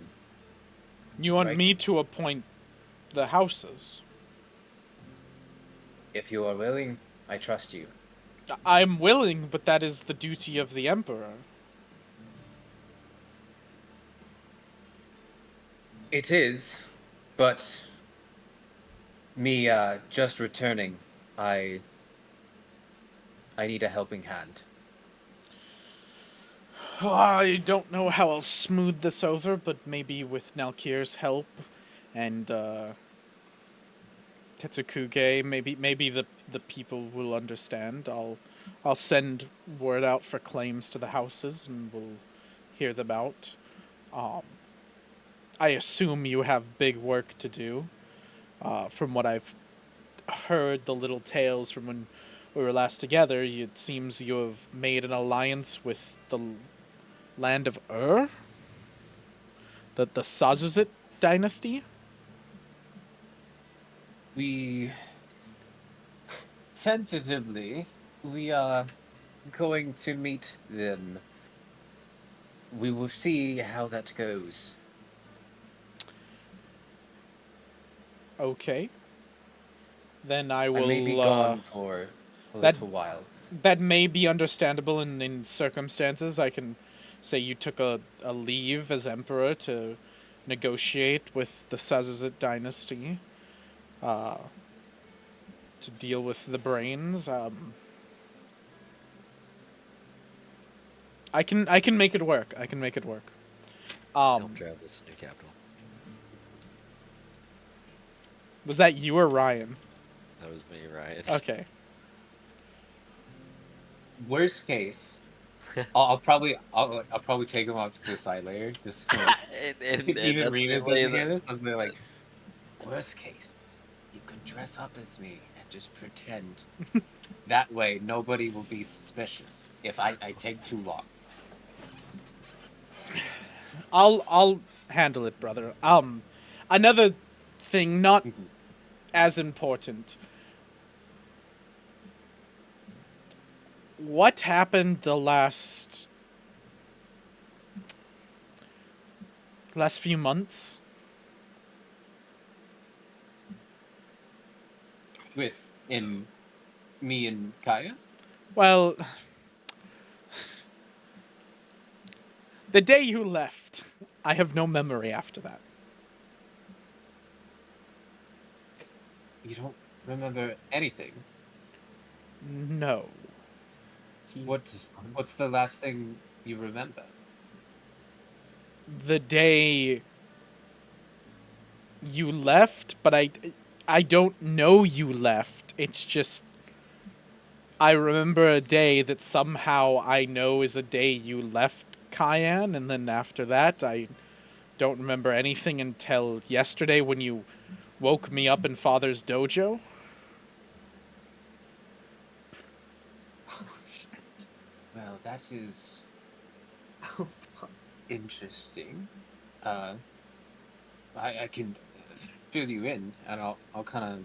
You want Right. me to appoint the houses? If you are willing, I trust you. I'm willing, but that is the duty of the Emperor. It is, but me just returning, I need a helping hand. I don't know how I'll smooth this over, but maybe with Nalkir's help and Tetsukuge, maybe the people will understand. I'll send word out for claims to the houses and we'll hear them out. I assume you have big work to do. From what I've heard, the little tales from when we were last together, it seems you have made an alliance with the land of the Sazuzit dynasty. We tentatively we are going to meet them. We will see how that goes. Okay. Then I will. I may be gone for a little while. That may be understandable in circumstances. I can say you took a leave as emperor to negotiate with the Sazuzit dynasty, to deal with the brains. I can make it work. I can make it work. Tell him Travis, new capital. Was that you or Ryan? That was me, Ryan. Okay. Worst case, I'll probably take him out to the side later. Just like, and even that's Rena's really looking at this, I was like, worst case, you could dress up as me and just pretend. That way, nobody will be suspicious if I take too long. I'll handle it, brother. Another thing, not as important. What happened the last few months? In me and Kaya? Well, the day you left, I have no memory after that. You don't remember anything? No. What's the last thing you remember? The day you left, but I don't know you left. It's just I remember a day that somehow I know is a day you left Kian, and then after that I don't remember anything until yesterday when you woke me up in Father's dojo. Well, that is Interesting. I can fill you in, and I'll kind of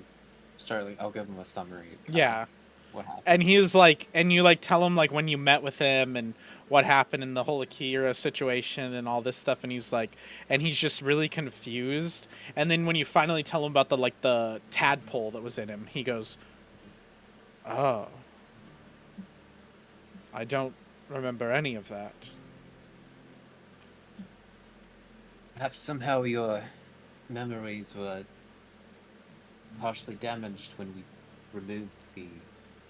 start like I'll give him a summary. Of kinda Yeah. What happened? And he's like, and you like tell him like when you met with him and what happened in the whole Akira situation and all this stuff, and he's like, and he's just really confused. And then when you finally tell him about the tadpole that was in him, he goes, "Oh, I don't remember any of that." Perhaps somehow your memories were partially damaged when we removed the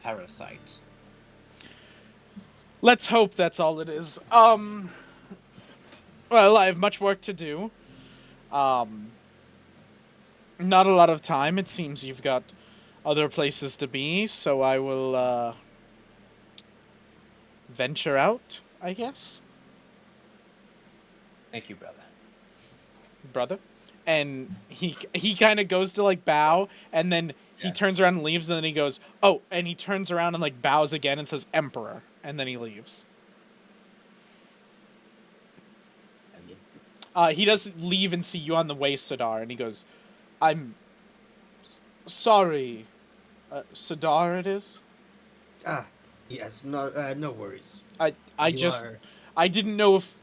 parasite. Let's hope that's all it is. Well, I have much work to do. Um, not a lot of time. It seems you've got other places to be, so I will venture out, I guess, Thank you, brother. brother. And he kind of goes to like bow, and then he Yeah. turns around and leaves, and then he goes, "Oh," and he turns around and like bows again and says "Emperor," and then he leaves. He does leave and see you on the way, Sadar, and he goes, "I'm sorry, Sadar. It is. Ah, yes, no worries. I You just are- I didn't know if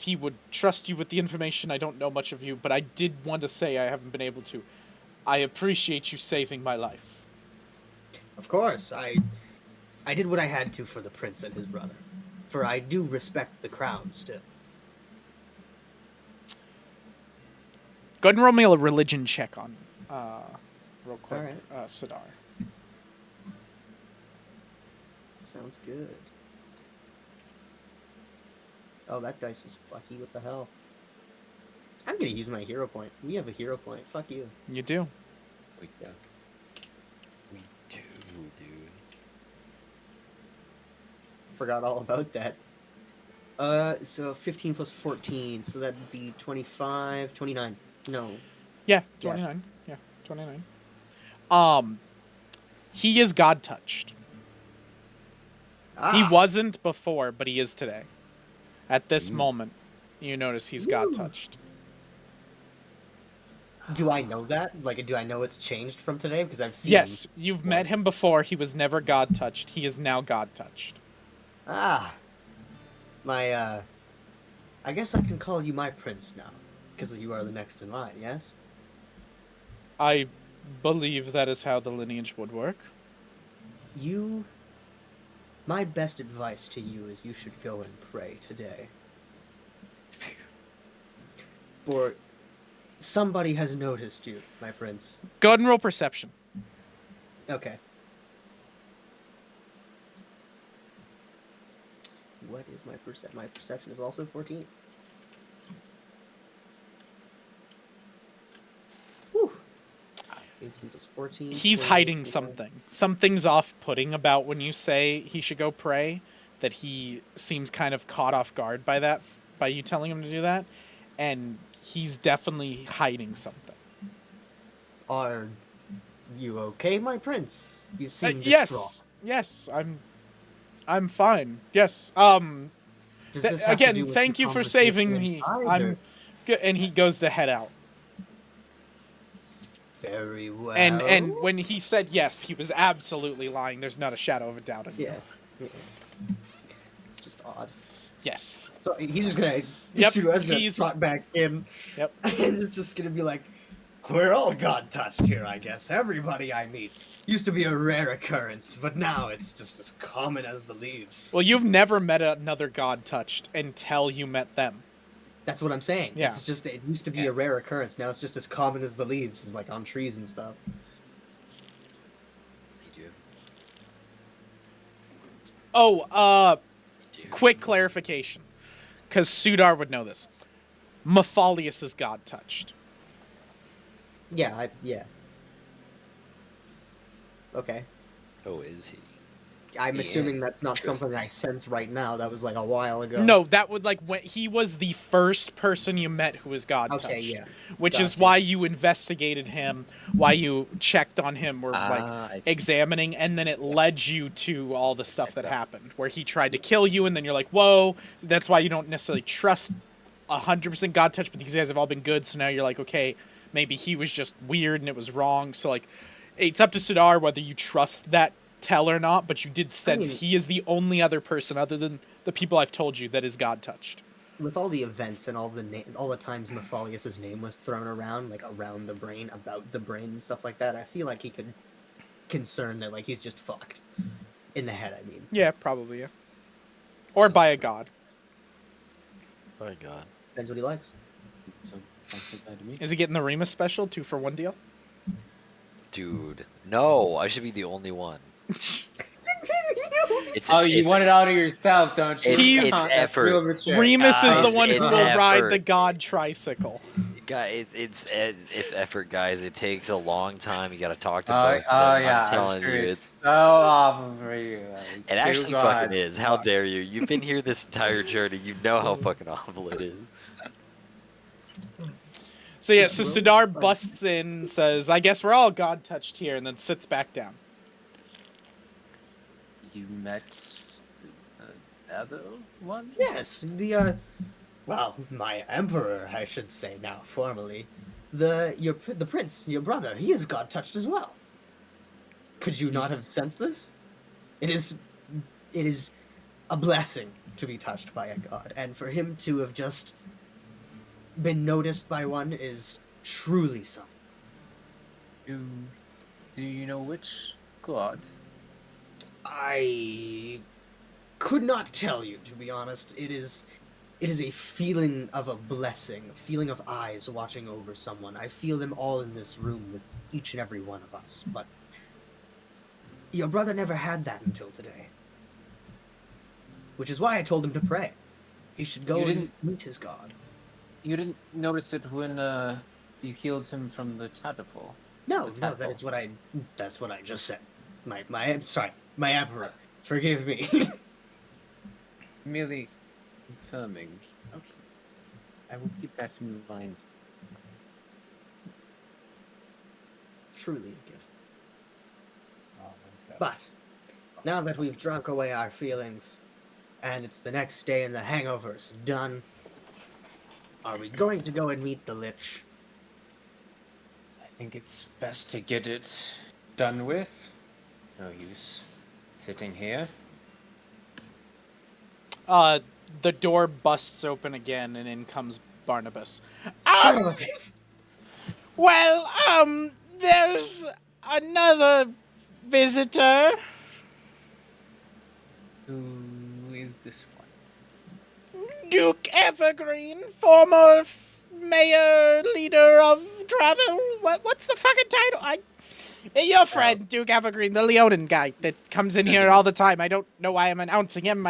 he would trust you with the information. I don't know much of you, but I did want to say I haven't been able to. I appreciate you saving my life." Of course, I did what I had to for the prince and his brother, for I do respect the crown still. Go ahead and roll me a religion check on, real quick, Alright. Sadar. Sounds good. Oh, that dice was fucky. What the hell? I'm gonna use my hero point. We have a hero point. Fuck you. You do. We go. We do, dude. Forgot all about that. So 15 plus 14, so that'd be 25, 29. No. Yeah, 29. Yeah, 29. He is God touched. He wasn't before, but he is today. At this moment, you notice he's God touched. Do I know that? Like, do I know it's changed from today? Because I've seen. Yes, you've met him before. He was never God touched. He is now God touched. Ah. My, I guess I can call you my prince now. Because you are the next in line, yes? I believe that is how the lineage would work. My best advice to you is you should go and pray today. For somebody has noticed you, my prince. Go ahead and roll perception. Okay. What is my perception? My perception is also 14. Whew. 18 plus 14. He's 28, hiding 29. something. Something's off-putting about when you say he should go pray, that he seems kind of caught off guard by that, by you telling him to do that, and he's definitely hiding something. Are you okay, my prince? You seem Yes, distraught. yes, I'm fine. Yes. Does this have to do Again, with thank the you for saving conversation me. inside, I'm or- good. And he goes to head out. Very well. And when he said yes, he was absolutely lying. There's not a shadow of a doubt in it. Yeah. It's just odd. Yes. So he's just gonna. Yep, Sua's gonna he's- trot back in. Yep. And it's just gonna be like, we're all God touched here, I guess. Everybody I meet used to be a rare occurrence, but now it's just as common as the leaves. Well, you've never met another god touched until you met them. That's what I'm saying. Yeah. It's just it used to be a rare occurrence. Now it's just as common as the leaves. It's like on trees and stuff. You do. Oh, You do. quick clarification, because Sudar would know this. Mathalius is god touched. Yeah. Okay. Oh, is he? I'm He assuming is. that's not something I sense right now. That was like a while ago. No, that would like when he was the first person you met who was God touched. Okay, yeah. Which is Gotcha. why you investigated him, why you checked on him, or like I see. examining, and then it led you to all the stuff that Exactly. happened, where he tried to kill you, and then you're like, whoa. That's why you don't necessarily trust 100% God touch, but these guys have all been good. So now you're like, okay, maybe he was just weird and it was wrong. So like, it's up to Sidar whether you trust that tell or not. But you did sense mean- he is the only other person other than the people I've told you that is God touched. With all the events and all the times Mathalius's name was thrown around, like around the brain, about the brain and stuff like that, I feel like he could concern that like he's just fucked in the head. I mean, Yeah, probably. Yeah. Or by a god. My God. depends what he likes. So sounds so bad to me. Is he getting the Remus special 2-for-1 deal? Dude, no, I should be the only one. It's Oh, you it's, want it out of yourself, don't you? He's- it's That's effort. real mature. Remus is the Guys, one who it's will ride effort. the god tricycle. Guys, it's effort, guys. It takes a long time. You gotta talk to Oh, both of them. yeah, I'm telling sure you, it's so awful for you. it actually fucking is. How dare you? You've been here this entire journey. You know how fucking awful it is. So yeah, Just so roll Sidar fun. busts in, says, I guess we're all god touched here, and then sits back down. You met another one? Yes, well, my emperor, I should say now, formally. The prince, your brother, he is god touched as well. Could you not have sensed this? It is a blessing to be touched by a god, and for him to have just been noticed by one is truly something. Do you know which god? I could not tell you, to be honest. It is a feeling of a blessing, a feeling of eyes watching over someone. I feel them all in this room with each and every one of us, but your brother never had that until today. Which is why I told him to pray. He should go You and didn't- meet his god. You didn't notice it when you healed him from the tadpole. No, The no, tadpole. that's what I just said. My emperor. Forgive me. Merely confirming. Okay. I will keep that in mind. Truly a gift. But now that we've drunk away our feelings, and it's the next day and the hangover's done, are we going to go and meet the Lich? I think it's best to get it done with. No use sitting here. The door busts open again, and in comes Barnabas. Son of a bitch. Well, there's another visitor. Who is this one? Duke Evergreen, former mayor, leader of Draven. What's the fucking title? Your friend, Duke Evergreen, the Leonin guy that comes in here all the time. I don't know why I'm announcing him.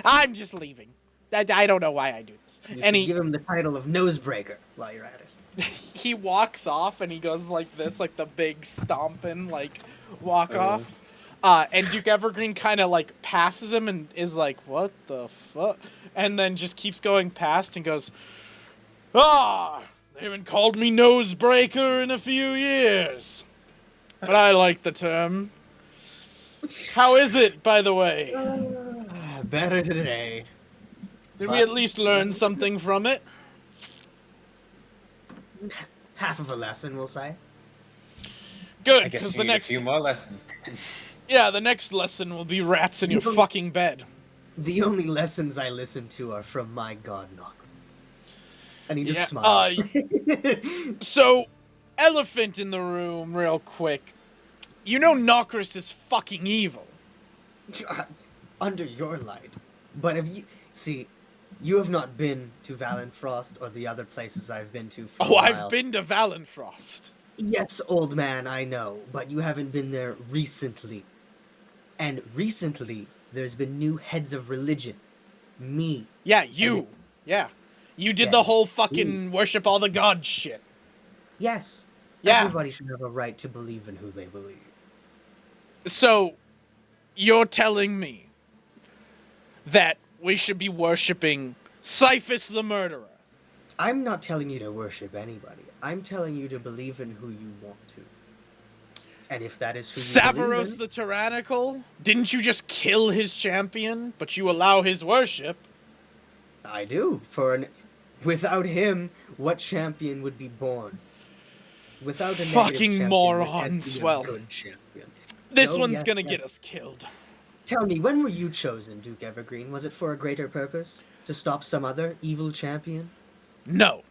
I'm just leaving. I don't know why I do this. You And should give him the title of Nosebreaker while you're at it. he walks off and he goes like this, like the big stomping, like walk off. And Duke Evergreen kind of like passes him and is like, what the fuck? And then just keeps going past and goes, they haven't called me Nosebreaker in a few years. But I like the term. How is it, by the way? Better today. Did we at least learn something from it? Half of a lesson, we'll say. Good, I guess because you the need next, a few more lessons. yeah, the next lesson will be rats in your fucking bed. The only lessons I listen to are from my god Knock. And he just Yeah, smiled. So, elephant in the room, real quick. You know Nokris is fucking evil. Under your light. But if you see, you have not been to Valenfrost or the other places I've been to for a Oh, while. I've been to Valenfrost. Yes, old man, I know, but you haven't been there recently. And recently, there's been new heads of religion. Me. Yeah, you. Yeah. You did the Yes, whole fucking worship all the gods shit. Yes. Yeah. Everybody should have a right to believe in who they believe. So, you're telling me that we should be worshipping Cyphus the murderer. I'm not telling you to worship anybody. I'm telling you to believe in who you want to. And if that is who you believe Savaros in, the Tyrannical? Didn't you just kill his champion, but you allow his worship? I do. Without him, what champion would be born? Without a negative Fucking champion, would there morons. be a Well, good champion? this No, one's yes, gonna yes. get us killed. Tell me, when were you chosen, Duke Evergreen? Was it for a greater purpose? To stop some other evil champion? No.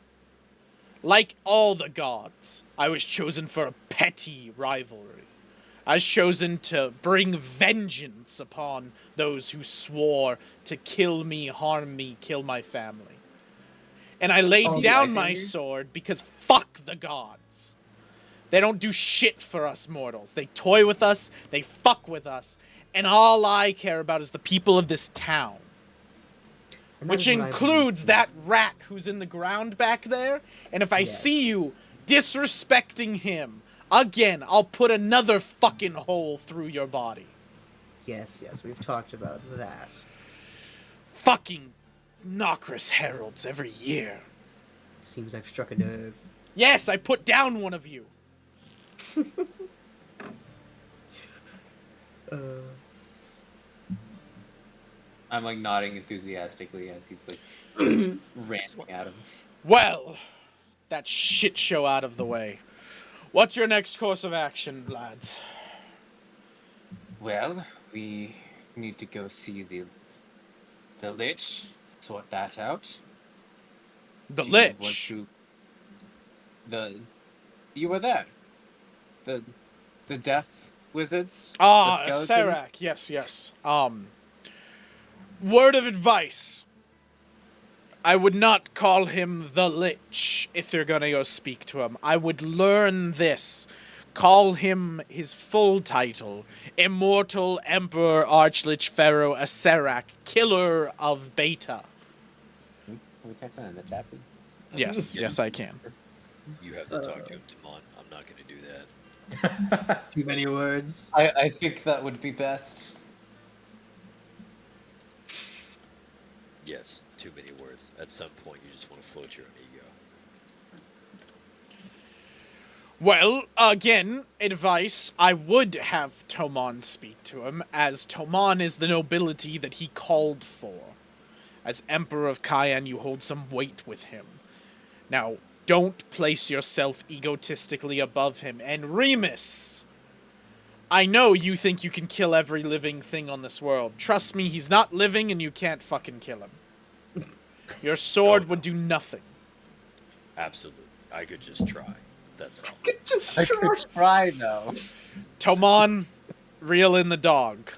Like all the gods, I was chosen for a petty rivalry. I was chosen to bring vengeance upon those who swore to kill me, harm me, kill my family. And I laid All down right, my Henry. sword because fuck the gods. They don't do shit for us mortals. They toy with us, they fuck with us, and all I care about is the people of this town. And that Which is what I believe includes too. that rat who's in the ground back there. And if I Yes. see you disrespecting him, again, I'll put another fucking hole through your body. Yes, we've talked about that. Fucking Nokris heralds every year. Seems I've struck a nerve. Yes, I put down one of you. I'm like nodding enthusiastically as he's like ranting at him. Well, that shit show out of the way. What's your next course of action, lads? Well, we need to go see the Lich, sort that out. The Do you want Lich. to- you were there. The death wizards. Ah, the skeletons. Serac. Yes. Word of advice. I would not call him the Lich if they're gonna go speak to him. I would learn this. Call him his full title. Immortal Emperor Archlich Pharaoh Serac, Killer of Beta. Can we type that in the chat, please? Yes, I can. You have to talk to him, Timon. I'm not going to do that. Too many words. I think that would be best. Yes, too many words. At some point, you just want to float your own ego. Well, again, advice, I would have Tomon speak to him, as Tomon is the nobility that he called for. As Emperor of Kian, you hold some weight with him. Now, don't place yourself egotistically above him. And Remus, I know you think you can kill every living thing on this world. Trust me, he's not living and you can't fucking kill him. Your sword would do nothing. Absolutely. I could just try. That's all. Just I could try though. Tomon, reel in the dog.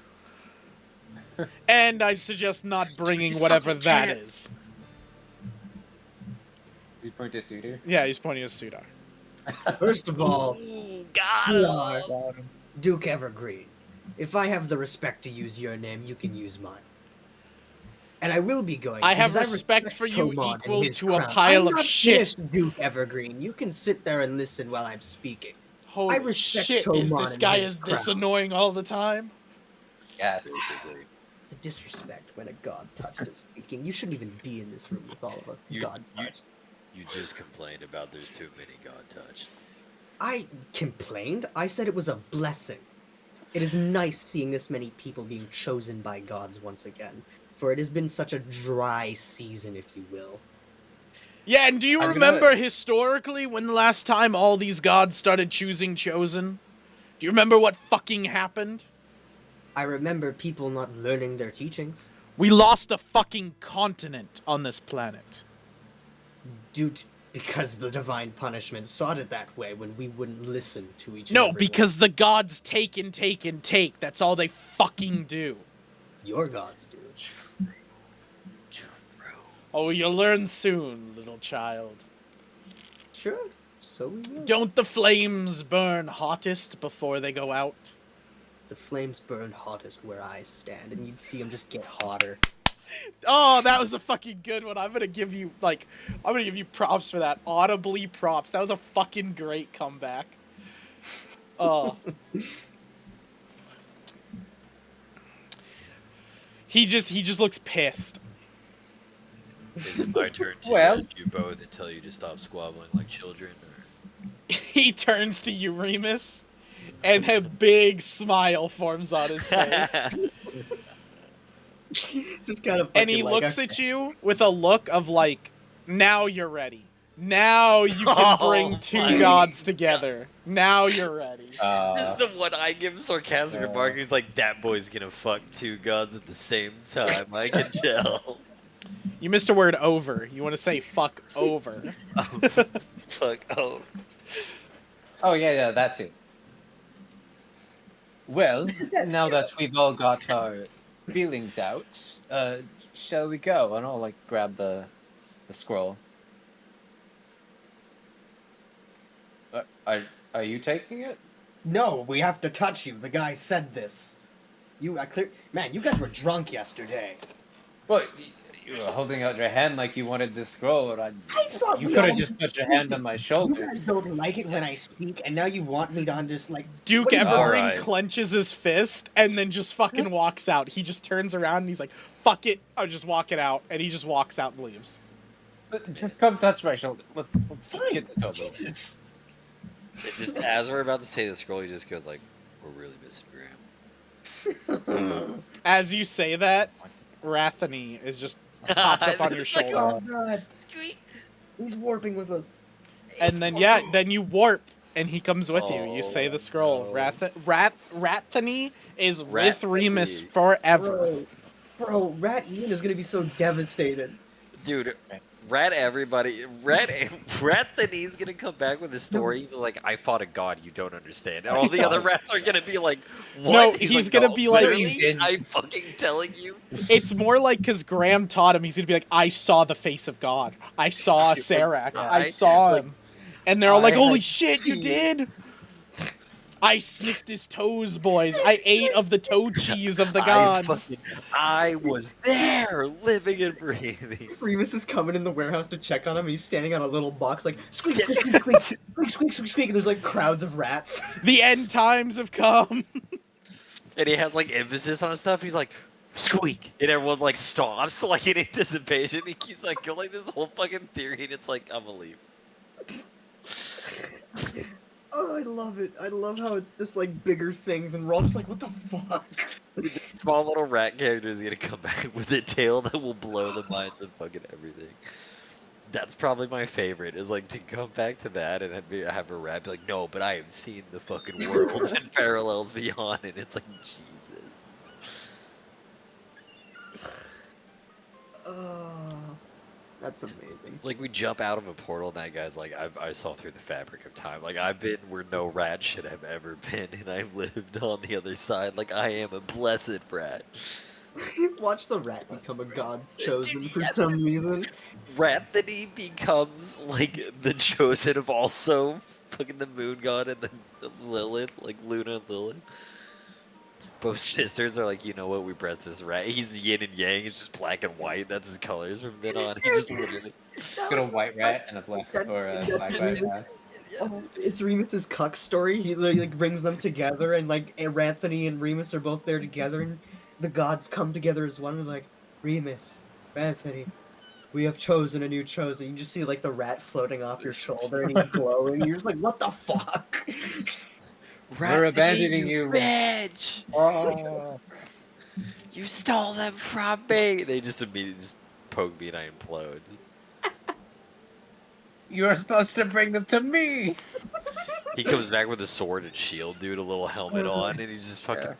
And I'd suggest not bringing whatever that is. Does he point to Suitor? Yeah, he's pointing at Sudar. First of all, Ooh, Sudar, Duke Evergreen, if I have the respect to use your name, you can use mine. And I will be going. I have because respect for you Tomon and equal his to a crown. pile I'm of not shit. finished, Duke Evergreen. You can sit there and listen while I'm speaking. Holy respect shit, is Tomon this and guy his is this crown. annoying all the time? Yes. Basically. The disrespect when a god touched is speaking. You shouldn't even be in this room with all of us. God touched. You just complained about there's too many God touched. I complained. I said it was a blessing. It is nice seeing this many people being chosen by gods once again, for it has been such a dry season, if you will. Yeah, and do you I'm remember gonna- historically when the last time all these gods started choosing Chosen? Do you remember what fucking happened? I remember people not learning their teachings We lost a fucking continent on this planet. because the divine punishment sought it that way when we wouldn't listen to each No, other. because the gods take and take and take. That's all they fucking do. Your gods do. True. Oh, you'll learn soon, little child. Sure, so we will. Don't the flames burn hottest before they go out? The flames burn hottest where I stand, and you'd see them just get hotter. Oh, that was a fucking good one. I'm gonna give you props for that. Audibly props. That was a fucking great comeback. Oh. He just looks pissed. Is it my turn to Well- nudge you both and tell you to stop squabbling like children? Or... He turns to you, Remus, and a big smile forms on his face. Just kind of And he looks at you with a look of like, now you're ready. Now you can bring Oh two my gods together. Now you're ready. This is the one I give sarcastic Yeah. remark. He's like, that boy's gonna fuck two gods at the same time. I can tell. You missed a word over. You want to say fuck over. Fuck. Oh. Oh yeah, that too. Well, That's now true. that we've all got our feelings out, shall we go? And I'll like grab the scroll. Are you taking it? No, we have to touch you. The guy said this. Man, you guys were drunk yesterday. Well, you were holding out your hand like you wanted the scroll, and I thought you we could have all- just put your hand on my You shoulder. guys don't like it when I speak, and now you want me to just like. Duke what do you- Evergreen Alright. clenches his fist and then just fucking walks out. He just turns around and he's like, fuck it, I'll just walk it out. And he just walks out and leaves. But just come touch my shoulder. Let's Fine. get this over with. Jesus. It just as we're about to say the scroll, he just goes like, "We're really missing Graham." As you say that, Rathany is just pops up on your It's like, shoulder. Oh god, he's warping with us. And then then you warp and he comes with you. You say Oh, the scroll. no. Rathany is with Rathany. Remus forever. Bro, Rat Ian is gonna be so devastated. Dude, Rat everybody. Rathany's gonna come back with a story. He's like, I fought a god you don't understand. And all the other rats are gonna be like, what? No, he's gonna be like- Literally, I'm fucking telling you. It's more like because Graham taught him, he's gonna be like, I saw the face of God. I saw Like, Serac. I- I saw like, him. And they're all like, I holy had shit, you seen- did? I sniffed his toes, boys. I ate of the toe cheese of the gods. I was there, living and breathing. Remus is coming in the warehouse to check on him. And he's standing on a little box, like squeak, squeak, squeak, squeak, squeak, squeak, squeak, squeak. And there's like crowds of rats. The end times have come. And he has like emphasis on his stuff. He's like, squeak, and everyone like stops, like in anticipation. He keeps like going like this whole fucking theory, and it's like, I'm gonna leave. Oh, I love it. I love how it's just like bigger things, and we're all just like, what the fuck? Small little rat character is gonna come back with a tail that will blow the minds of fucking everything. That's probably my favorite, is like to come back to that and have a rat be like, no, but I have seen the fucking worlds and parallels beyond, and it's like, Jesus. Oh, that's amazing. Like, we jump out of a portal, and that guy's like, I saw through the fabric of time. Like, I've been where no rat should have ever been, and I lived on the other side. Like, I am a blessed rat. Watch the rat become a god chosen Dude, for yes. some reason. Rathany becomes, like, the chosen of also fucking the moon god and the Lilith, like Luna and Lilith. Both sisters are like, you know what, we bred this rat. He's yin and yang, it's just black and white. That's his colors from then on. He just literally. Got a white rat and a black or a black rat. Oh, it's Remus's cuck story. He like brings them together, and like Anthony and Remus are both there together, and the gods come together as one. And like, Remus, Anthony, we have chosen a new chosen. You just see like the rat floating off your shoulder, and he's glowing. And you're just like, what the fuck? We're abandoning you. Bitch! Oh. You stole them from me! They just immediately just poke me and I implode. You're supposed to bring them to me. He comes back with a sword and shield, dude, a little helmet on, and he's just fucking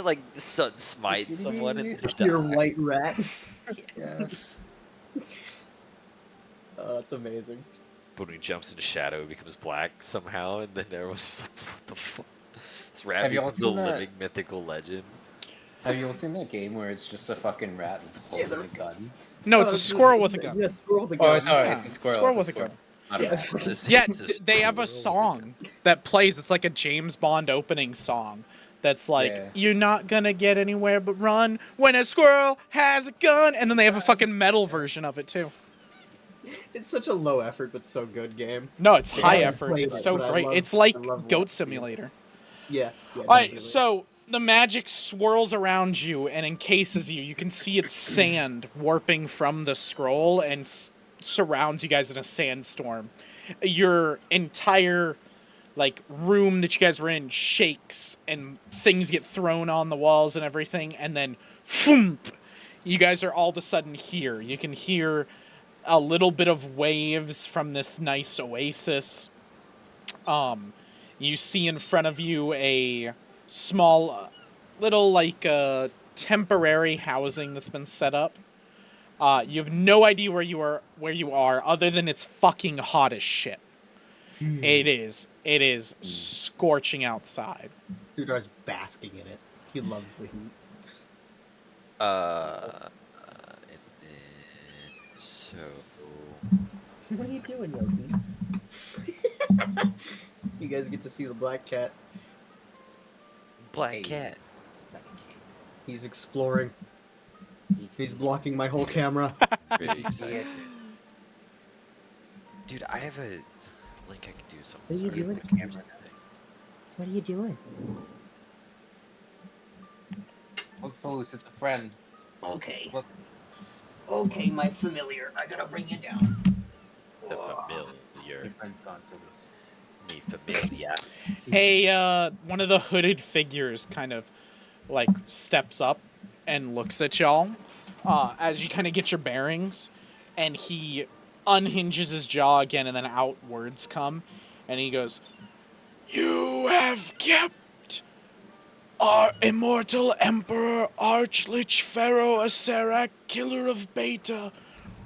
like smite someone and then Pure die. white rat. Yeah. Oh, that's amazing. But when he jumps into shadow, he becomes black somehow, and then everyone's just like, what the fuck? This rat Have you all becomes a seen that? living mythical legend. Have you all seen that game where it's just a fucking rat that's holding a gun? No, it's Oh, a squirrel with a gun. Yeah, squirrel with a Oh, gun. it's alright. Yeah, It's a squirrel. squirrel it's with a gun. Not a Yeah. rat. This Yeah, is a they have a squirrel. song that plays. It's like a James Bond opening song. That's like, Yeah. you're not gonna get anywhere but run when a squirrel has a gun. And then they have a fucking metal version of it too. It's such a low effort but so good game. No, it's Yeah, high I effort. played It's it, so but I great. love- it's like I love Goat watching it. Simulator. Yeah. All right, definitely. so the magic swirls around you and encases you. You can see its sand warping from the scroll and surrounds you guys in a sandstorm. Your entire like room that you guys were in shakes and things get thrown on the walls and everything, and then foomp, you guys are all of a sudden here. You can hear a little bit of waves from this nice oasis. You see in front of you a small little like temporary housing that's been set up. You have no idea where you are other than it's fucking hot as shit. It is scorching outside. Sudar's basking in it. He loves the heat. So What are you doing, Yogi? You guys get to see the black cat. black Hey. cat. He's exploring. He's blocking my whole camera. Really excited. Dude, I have a link I can do something. What are you Sorry, doing? my camera's today. What are you doing? Look to loose, it's a friend. Okay. Look. Okay, my familiar. I gotta bring you down. The Your familiar. friend's gone to loose. Me familiar. Hey, one of the hooded figures kind of like steps up and looks at y'all as you kind of get your bearings, and he unhinges his jaw again, and then out words come, and he goes, "You have kept our immortal emperor, Archlich Pharaoh Asarak, killer of Beta,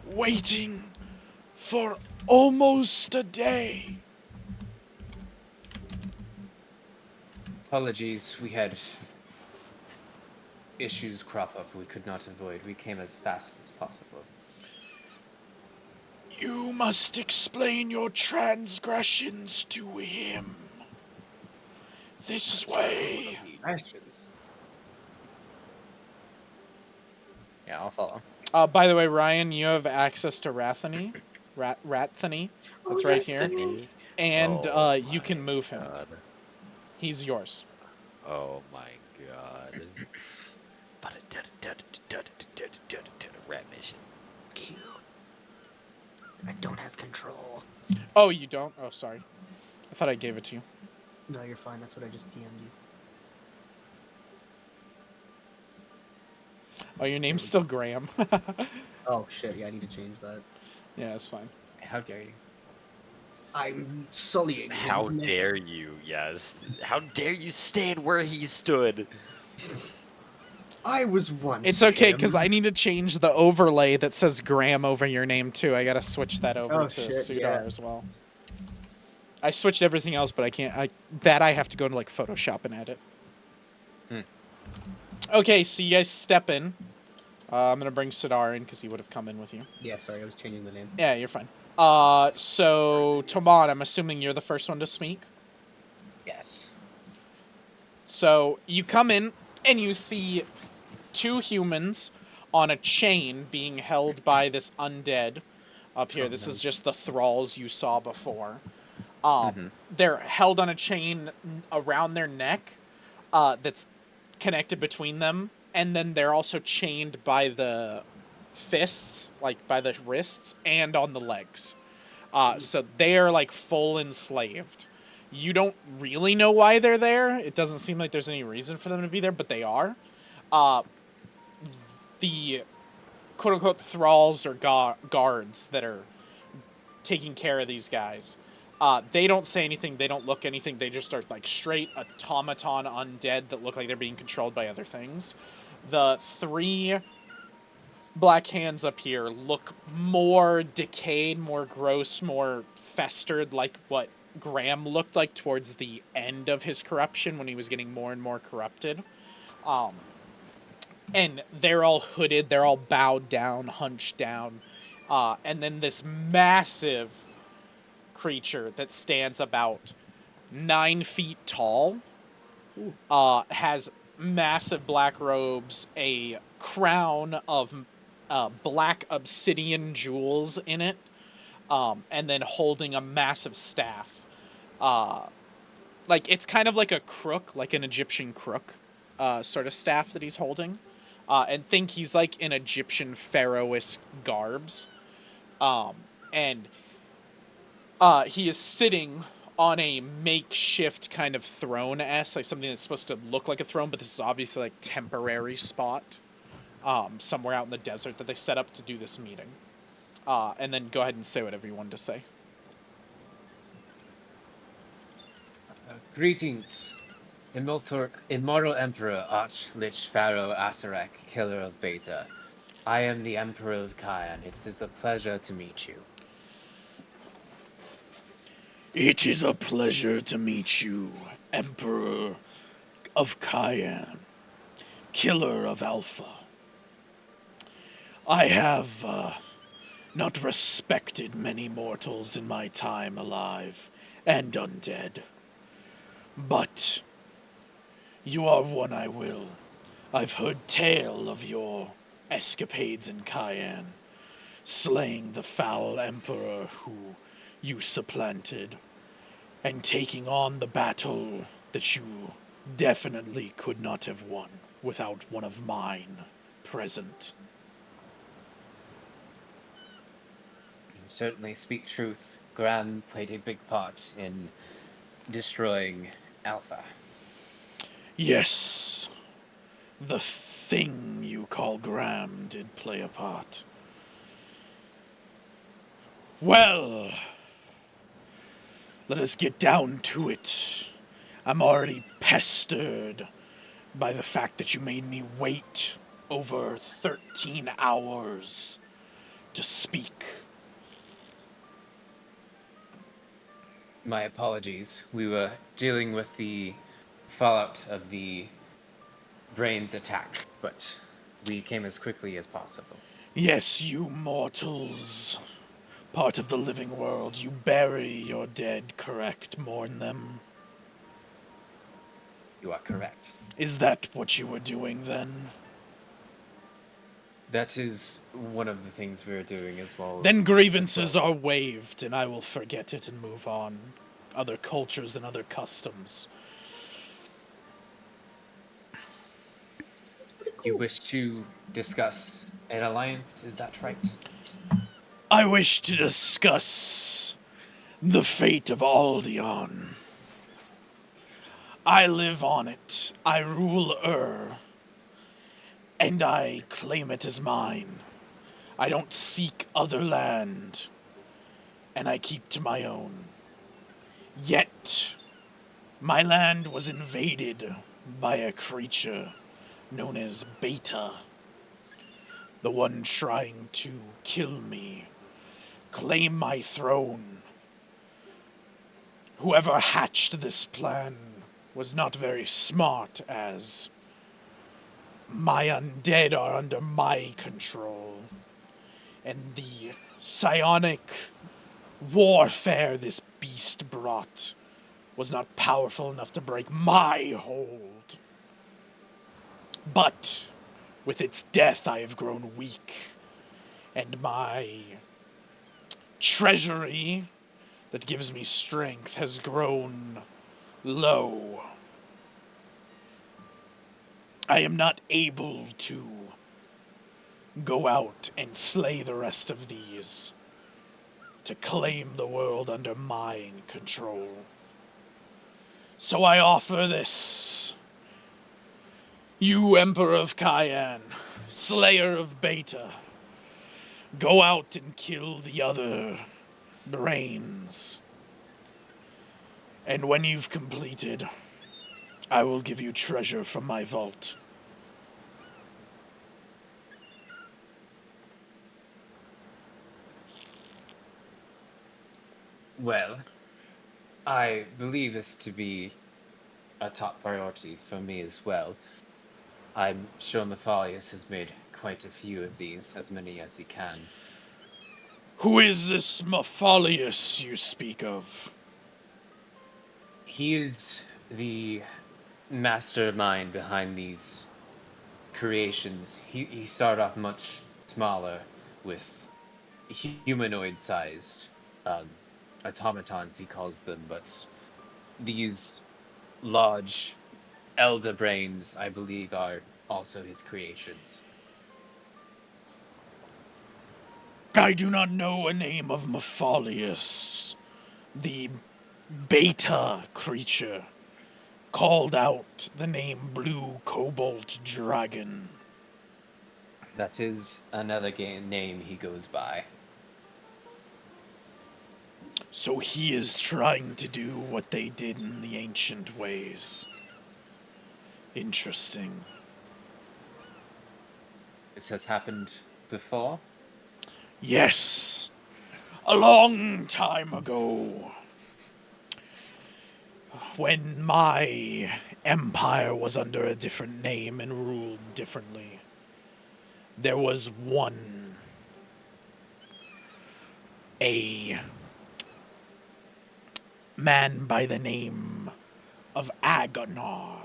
waiting for almost a day." Apologies, we had issues crop up we could not avoid. We came as fast as possible. You must explain your transgressions to him. This way. Questions. Yeah, I'll follow. By the way, Ryan, you have access to Rathany. Rathany. That's right here. Destiny. And Oh you can my move him. God. He's yours. Oh my god. Rat mission. Cute. I don't have control. Oh, you don't? Oh, sorry. I thought I gave it to you. No, you're fine. That's what I just PM'd you. Oh, your name's still Graham. Oh shit, yeah, I need to change that. Yeah, it's fine. How dare you? I'm sullying. his How name. dare you? Yes. How dare you stand where he stood? I was once. It's okay, him. because I need to change the overlay that says Graham over your name, too. I gotta switch that over Oh, to shit, Sudar yeah. as well. I switched everything else, but I can't. I have to go into, like, Photoshop and edit. Okay, so you guys step in. I'm gonna bring Sudar in, because he would have come in with you. Yeah, sorry, I was changing the name. Yeah, you're fine. So, Toman, I'm assuming you're the first one to speak? Yes. So, you come in, and you see two humans on a chain being held by this undead up here. Oh, This no. is just the thralls you saw before. Mhm. They're held on a chain around their neck that's connected between them, and then they're also chained by the fists, like by the wrists, and on the legs. So they are like full enslaved. You don't really know why they're there. It doesn't seem like there's any reason for them to be there, but they are. The quote-unquote thralls or guards that are taking care of these guys, they don't say anything, they don't look anything, they just are like straight automaton undead that look like they're being controlled by other things. The three black hands up here look more decayed, more gross, more festered, like what Graham looked like towards the end of his corruption when he was getting more and more corrupted. And they're all hooded, they're all bowed down, hunched down. And then this massive creature that stands about 9 feet tall has massive black robes, a crown of black obsidian jewels in it, and then holding a massive staff. Like, it's kind of like a crook, like an Egyptian crook. sort of staff that he's holding, and think he's like in Egyptian pharaoh-esque garbs. And he is sitting on a makeshift kind of throne s, like something that's supposed to look like a throne, but this is obviously like temporary spot somewhere out in the desert that they set up to do this meeting. And then go ahead and say whatever you wanted to say. Greetings, immortal Emperor Archlich Pharaoh Asarak, Killer of Beta. I am the Emperor of Kian. It is a pleasure to meet you. It is a pleasure to meet you, Emperor of Kian, Killer of Alpha. I have not respected many mortals in my time alive and undead. But you are one I will. I've heard tale of your escapades in Kian, slaying the foul emperor who you supplanted, and taking on the battle that you definitely could not have won without one of mine present. You certainly speak truth. Graham played a big part in destroying Alpha. Yes, the thing you call Graham did play a part. Well, let us get down to it. I'm already pestered by the fact that you made me wait over 13 hours to speak. My apologies. We were dealing with the fallout of the brain's attack, but we came as quickly as possible. Yes, you mortals, part of the living world, you bury your dead, correct? Mourn them. You are correct. Is that what you were doing then? That is one of the things we're doing as well. Then grievances are waived, and I will forget it and move on. Other cultures and other customs. You wish to discuss an alliance, is that right? I wish to discuss the fate of Aldion. I live on it. I rule and I claim it as mine. I don't seek other land, and I keep to my own. Yet, my land was invaded by a creature known as Beta, the one trying to kill me, claim my throne. Whoever hatched this plan was not very smart, as my undead are under my control, and the psionic warfare this beast brought was not powerful enough to break my hold. But with its death, I have grown weak, and my treasury that gives me strength has grown low. I am not able to go out and slay the rest of these to claim the world under my control. So I offer this. You, Emperor of Kian, Slayer of Beta, go out and kill the other brains. And when you've completed, I will give you treasure from my vault. Well, I believe this to be a top priority for me as well. I'm sure Matthias has made quite a few of these, as many as he can. Who is this Maphalius you speak of? He is the mastermind behind these creations. He started off much smaller with humanoid-sized automatons, he calls them, but these large elder brains, I believe, are also his creations. I do not know a name of Mephalius, the beta creature, called out the name Blue Cobalt Dragon. That is another name he goes by. So he is trying to do what they did in the ancient ways. Interesting. This has happened before? Yes, a long time ago, when my empire was under a different name and ruled differently, there was a man by the name of Agonar.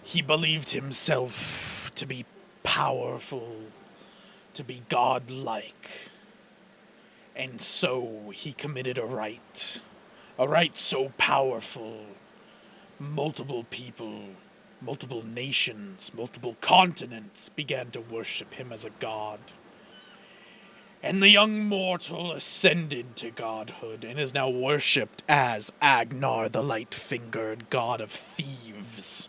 He believed himself to be powerful, to be godlike, and so he committed a rite so powerful, multiple people, multiple nations, multiple continents began to worship him as a god. And the young mortal ascended to godhood and is now worshipped as Agnar, the light-fingered god of thieves.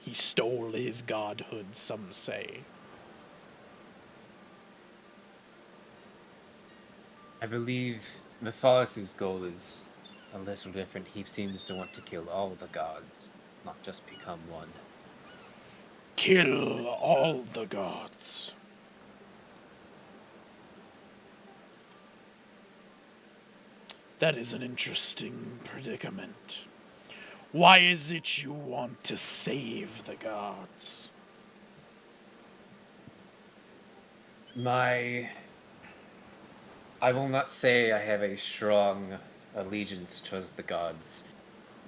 He stole his godhood, some say. I believe Mephalis's goal is a little different. He seems to want to kill all the gods, not just become one. Kill all the gods. That is an interesting predicament. Why is it you want to save the gods? I will not say I have a strong allegiance towards the gods,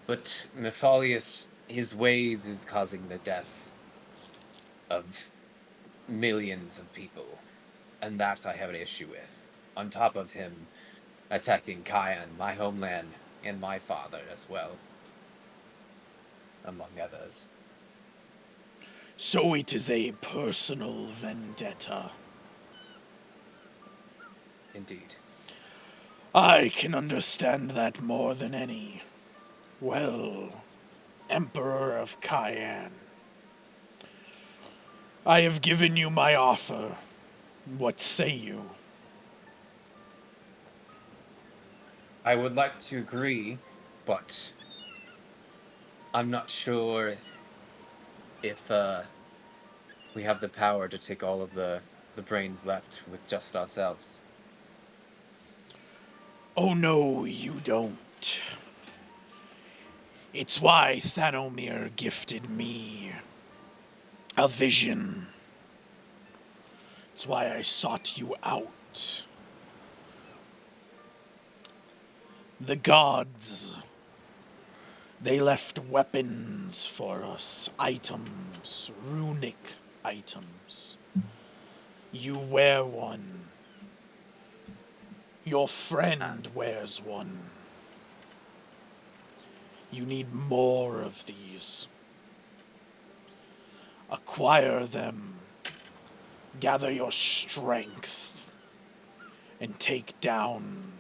but Mephalius, his ways is causing the death of millions of people, and that I have an issue with. On top of him attacking Kian, my homeland, and my father as well, among others. So it is a personal vendetta. Indeed. I can understand that more than any. Well, Emperor of Kian, I have given you my offer. What say you? I would like to agree, but I'm not sure if we have the power to take all of the brains left with just ourselves. Oh no, you don't. It's why Thanomir gifted me a vision. It's why I sought you out. The gods, they left weapons for us, items, runic items. You wear one. Your friend wears one. You need more of these. Acquire them. Gather your strength. And take down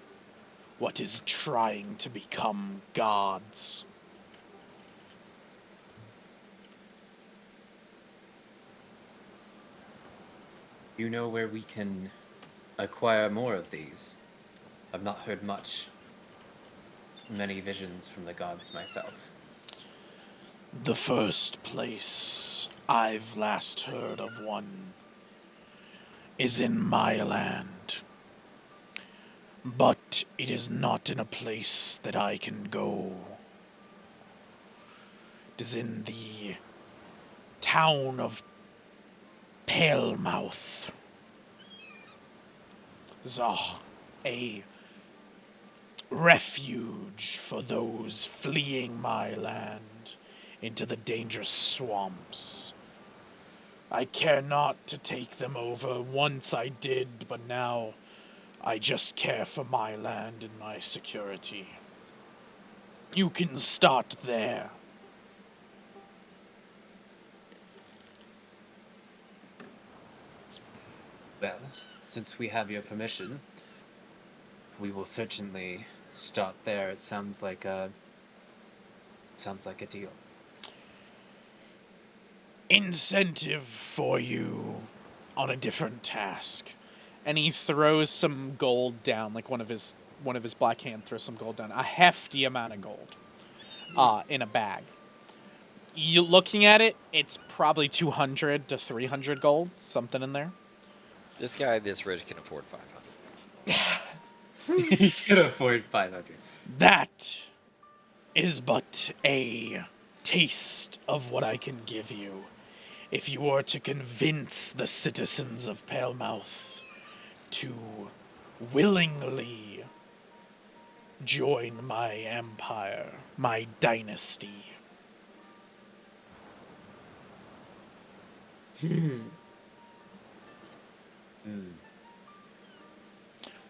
what is trying to become gods. You know where we can acquire more of these? I've not heard many visions from the gods myself. The first place I've last heard of one is in my land. But it is not in a place that I can go. It is in the town of Palemouth. A refuge for those fleeing my land into the dangerous swamps. I care not to take them over. Once I did, but now I just care for my land and my security. You can start there. Well, since we have your permission, we will certainly start there. It sounds like a deal. Incentive for you on a different task. And he throws some gold down, like one of his black hand throws some gold down, a hefty amount of gold, in a bag. You looking at it, it's probably 200 to 300 gold, something in there. This guy this rich can afford 500. He could afford 500. That is but a taste of what I can give you. If you were to convince the citizens of Palemouth to willingly join my empire, my dynasty.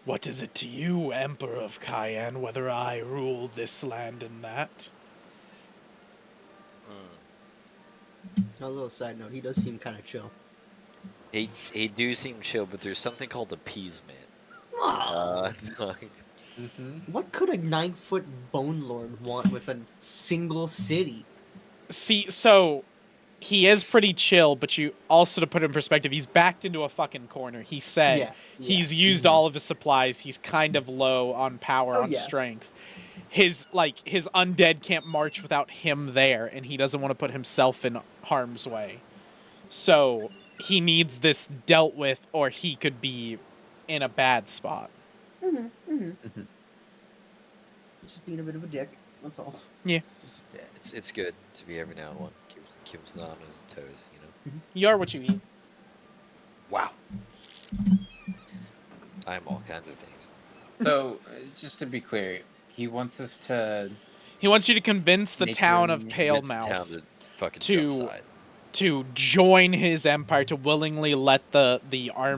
What is it to you, Emperor of Kian, whether I rule this land and that? A little side note, he does seem kind of chill. He do seem chill, but there's something called appeasement. What could a 9-foot bone lord want with a single city? See, so he is pretty chill, but you also, to put it in perspective, he's backed into a fucking corner. He said Yeah, he's used all of his supplies. He's kind of low on power, on strength. His undead can't march without him there, and he doesn't want to put himself in harm's way. So he needs this dealt with, or he could be in a bad spot. Just being a bit of a dick. That's all. Yeah. It's good to be every now and then. Keeps on his toes, you know. You are what you eat. Wow. I am all kinds of things. So, just to be clear, he wants us to... He wants you to convince the Make town him of Convince the Palemouth town to fucking to- jump side. to join his empire, to willingly let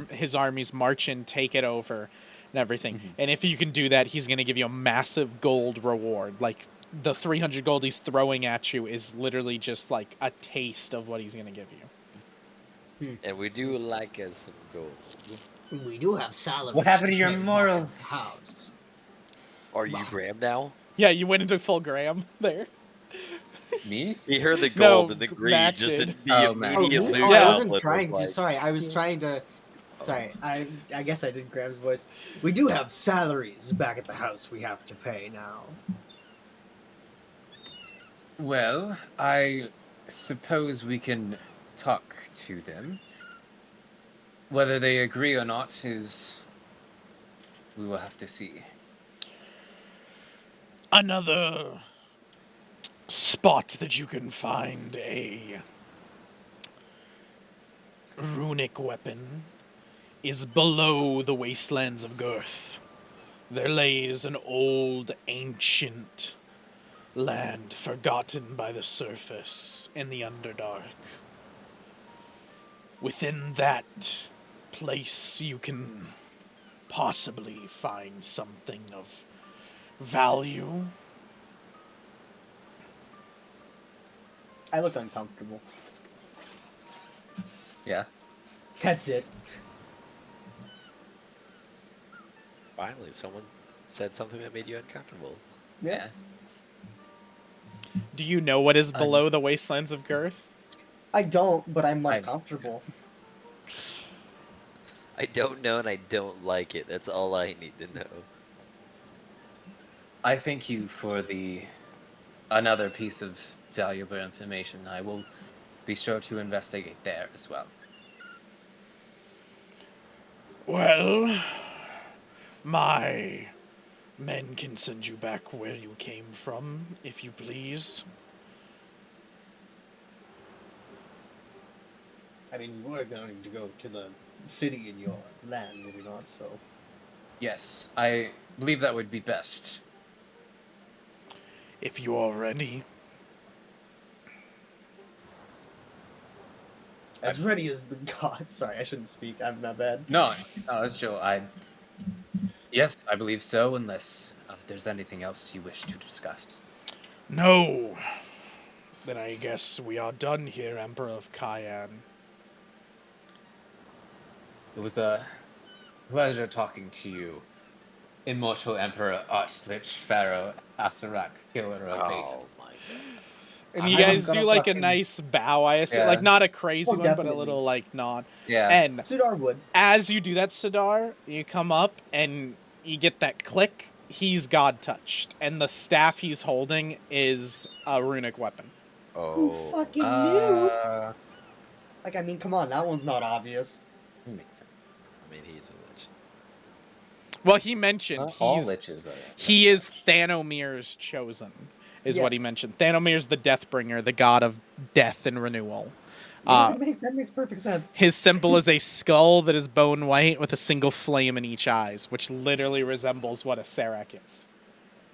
his armies march and take it over and everything. And if you can do that, he's going to give you a massive gold reward. Like, the 300 gold he's throwing at you is literally just like a taste of what he's going to give you. And we do like us some gold. We do have salaries. What happened to pay your back at morals? the house. Are you Graham now? Yeah, you went into full Graham there. Me? He heard the No, gold and the greed, Matt just did. the Oh, Matt. immediate Oh, loot I outlet wasn't was trying to. like- Sorry, I was trying to. Sorry, I guess I did Graham's voice. We do have salaries back at the house we have to pay now. Well, I suppose we can talk to them. Whether they agree or not is... we will have to see. Another spot that you can find a runic weapon is below the wastelands of Girth. There lays an old, ancient land forgotten by the surface in the Underdark. Within that place, you can possibly find something of value. I look uncomfortable. Yeah? That's it. Finally, someone said something that made you uncomfortable. Yeah. Do you know what is below the wastelands of Girth? I don't, but I'm I- uncomfortable. I don't know and I don't like it. That's all I need to know. I thank you for another piece of valuable information. I will be sure to investigate there as well. Well, my men can send you back where you came from, if you please. I mean, we were going to go to the city in your land, were we not? So. Yes, I believe that would be best. If you are ready. As ready as the gods. Sorry, I shouldn't speak. I'm not bad. No, that's true. Yes, I believe so, unless there's anything else you wish to discuss. No. Then I guess we are done here, Emperor of Kian. It was a pleasure talking to you, Immortal Emperor, Archlich, Pharaoh, Asarak, Killer of Fate. Oh my god. And you I'm guys gonna do like a fucking- nice bow, I assume. Yeah. Like not a crazy Oh, one, but a definitely. little like nod. Yeah. And Sudar would. as you do that, Sidar, you come up and you get that click. He's God touched, and the staff he's holding is a runic weapon. Who Oh. fucking knew? Uh, Like, I mean, come on, that one's not obvious. makes sense. I mean, he's a lich. Well, he mentioned All he's liches are. he is Thanomir's chosen, is Yeah. what he mentioned. Thanomir's the Deathbringer, the god of death and renewal. That makes perfect sense. His symbol is a skull that is bone white with a single flame in each eyes, which literally resembles what a Serac is.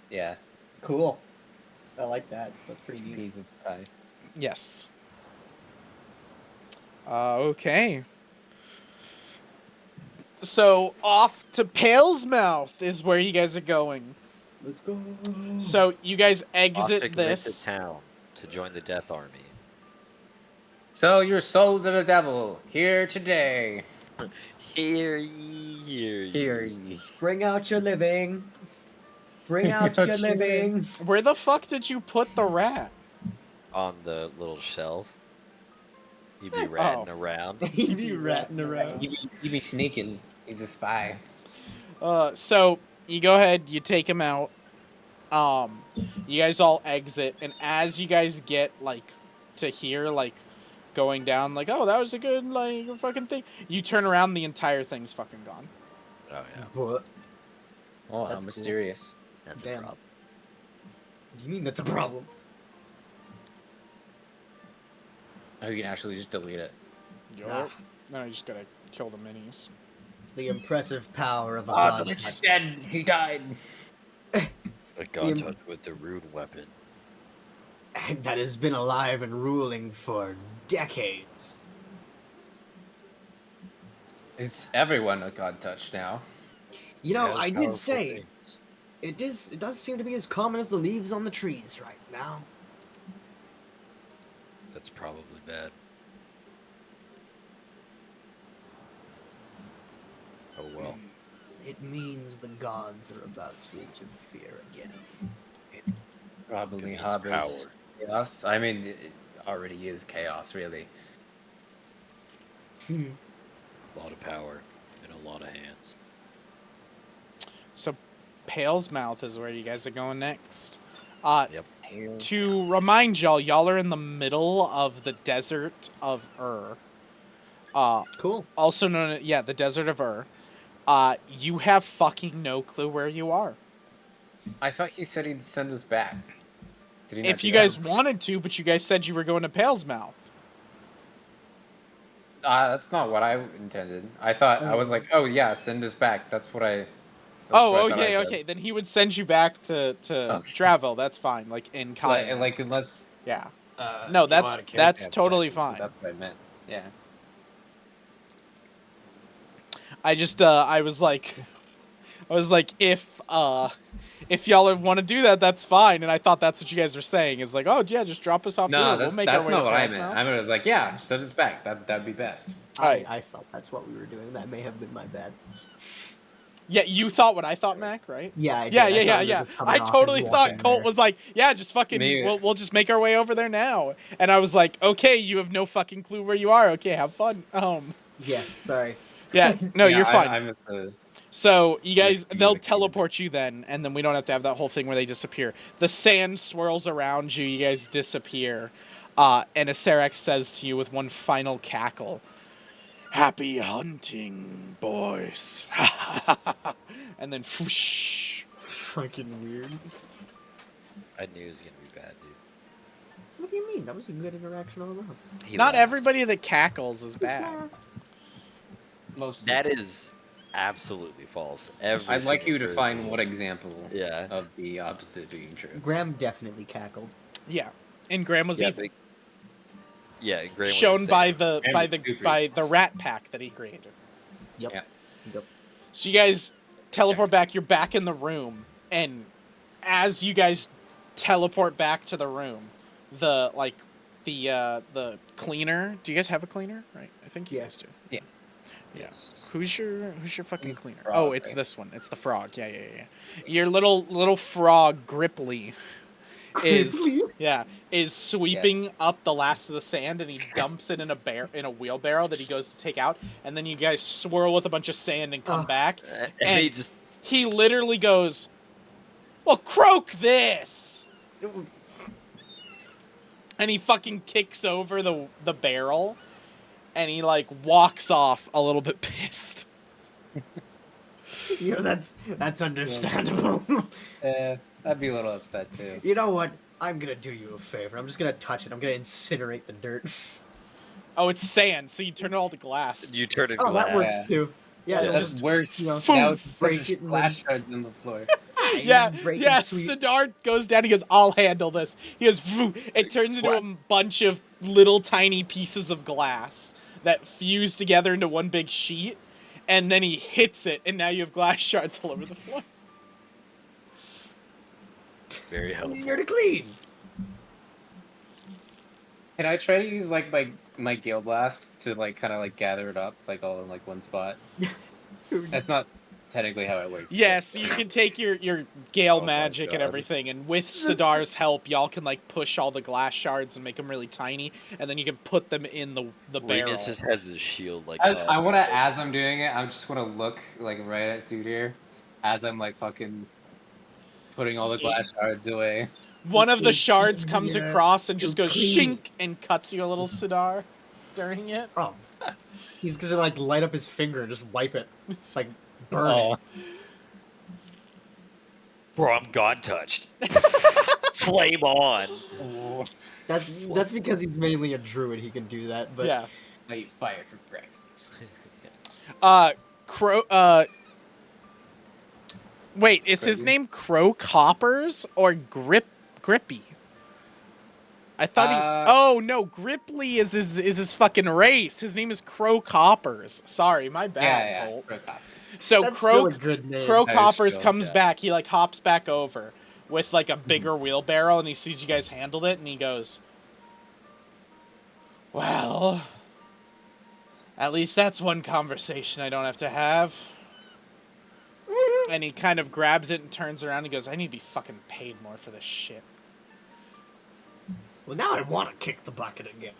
Yeah. Cool. I like that. That's pretty Two neat. peas of pie. Yes. Okay. So off to Pale's Mouth is where you guys are going. Let's go. So you guys exit Object this. to town to join the Death Army. So you're sold to the devil here today. Hear ye, hear ye. Here ye. Bring out your living. Bring out Out your your living. Where the fuck did you put the rat? On the little shelf. He'd be ratting around. He'd be ratting around. You be sneaking. He's a spy. So you go ahead, you take him out. You guys all exit, and as you guys get like to here, like going down, like, oh, that was a good like fucking thing. You turn around, the entire thing's fucking gone. Oh yeah, But, Oh, how That's cool. mysterious. that's Damn. a problem. what do you mean that's a problem? Oh, you can actually just delete it. Ah, No, you just gotta kill the minis. the impressive power of a Ah, the god. lich is dead. He died. A god The- touched with the rude weapon. that has been alive and ruling for decades. Is everyone a god touch now? You know, Yeah, I did powerful say things. it does seem to be as common as the leaves on the trees right now. That's probably bad. Oh well. It means the gods are about to interfere again. Probably means harbors power. chaos. I mean, it already is chaos, really. A lot of power in a lot of hands. So Pale's Mouth is where you guys are going next. Yep. To remind y'all are in the middle of the desert of Cool. also known as, the desert of you have fucking no clue where you are. I thought he said he'd send us back. Did he not If do you that? guys wanted to, but you guys said you were going to Pale's Mouth. That's not what I intended. I thought I was like, oh yeah, send us back. That's what I. Okay. Then he would send you back to Okay. Travel. That's fine. Like in Kyle. Like unless. Yeah. No, that's totally fine. That's what I meant. Yeah. I just I was like if y'all want to do that, that's fine. And I thought that's what you guys were saying. Is like, oh yeah, just drop us off No, here. that's We'll make our way not to what I Pale's meant. Mouth. I meant it was like, yeah, send us back. That'd be best. I thought that's what we were doing. That may have been my bad. Yeah, you thought what I thought, Mac, right? Yeah, I did. Yeah. I thought we were just coming I off totally and thought walking Colt there. was like, yeah, just fucking, Me- we'll just make our way over there now. And I was like, okay, you have no fucking clue where you are. Okay, have fun. Yeah, sorry. Yeah, no, Yeah, you're fine. I missed the. So you guys, Risky they'll music. teleport you then, and then we don't have to have that whole thing where they disappear. The sand swirls around you. You guys disappear, and Asarak says to you with one final cackle, "Happy hunting, boys." And then, whoosh. Fucking weird. I knew it was gonna be bad, dude. What do you mean? That was a good interaction all around. He Not laughed. everybody that cackles is bad. Most. That is absolutely false. Every I'd like single you to person. find what example Yeah. of the opposite being true. Graham definitely cackled. Yeah, and Graham was Yeah, even but, yeah, Gray was shown insane. by Graham was super. by the rat pack that he created. Yep. Yeah. Yep. So you guys teleport back. You're back in the room, and as you guys teleport back to the room. The cleaner. Do you guys have a cleaner? Right. I think you Yeah. guys do. Yeah. Yeah. Yes. Who's your fucking He's the cleaner? frog, Oh, it's right? this one. It's the frog. Yeah. Your little frog Gripply is sweeping up the last of the sand, and he dumps it in a wheelbarrow that he goes to take out, and then you guys swirl with a bunch of sand and come back, And he and just he literally goes, "Well, croak this," and he fucking kicks over the barrel, and he like walks off a little bit pissed. You know, that's understandable. I'd be a little upset too. You know what? I'm gonna do you a favor. I'm just gonna touch it. I'm gonna incinerate the dirt. Oh, it's sand, so you turn it all to glass. you turn it Oh, glass. that works Yeah. too. Yeah, Yeah. it'll That's just worse. you know, Now it's break break it and glass then shards on the floor. you Yeah, just break yeah. it, sweet. Sidard goes down. He goes, "I'll handle this." He goes, "Phew." It turns into a bunch of little tiny pieces of glass that fuse together into one big sheet, and then he hits it, and now you have glass shards all over the floor. Very helpful. Easier to clean. Can I try to use like my gale blast to like kind of like gather it up like all in like one spot? That's not technically how it works. Yeah, but- so you can take your gale Oh my magic and God. everything, and with Sidar's help, y'all can like push all the glass shards and make them really tiny, and then you can put them in the barrel. Remus just has his shield like I want to, as I'm doing it, I just want to look like right at Sudhir as I'm like fucking putting all the glass shards away. One of the Is shards he, comes uh, across and just to goes clean- shink and cuts you a little Sidar during it. Oh, he's gonna like light up his finger and just wipe it, like burn Oh, it. Bro, I'm God touched. Flame on. That's because he's mainly a druid. He can do that. But Yeah. I eat fire for breakfast. Crow. Wait, is his Grippy? name Crow Coppers or Grippy? I thought he's. Oh no, Gripply is his fucking race. His name is Crow Coppers. Sorry, my bad, Colt. Crow coppers. So that's Crow still a good name. Crow That is Coppers still- comes yeah. back. He like hops back over with like a bigger wheelbarrow, and he sees you guys handled it, and he goes, "Well, at least that's one conversation I don't have to have." And he kind of grabs it and turns around and goes, "I need to be fucking paid more for this shit." Well, now I want to kick the bucket again.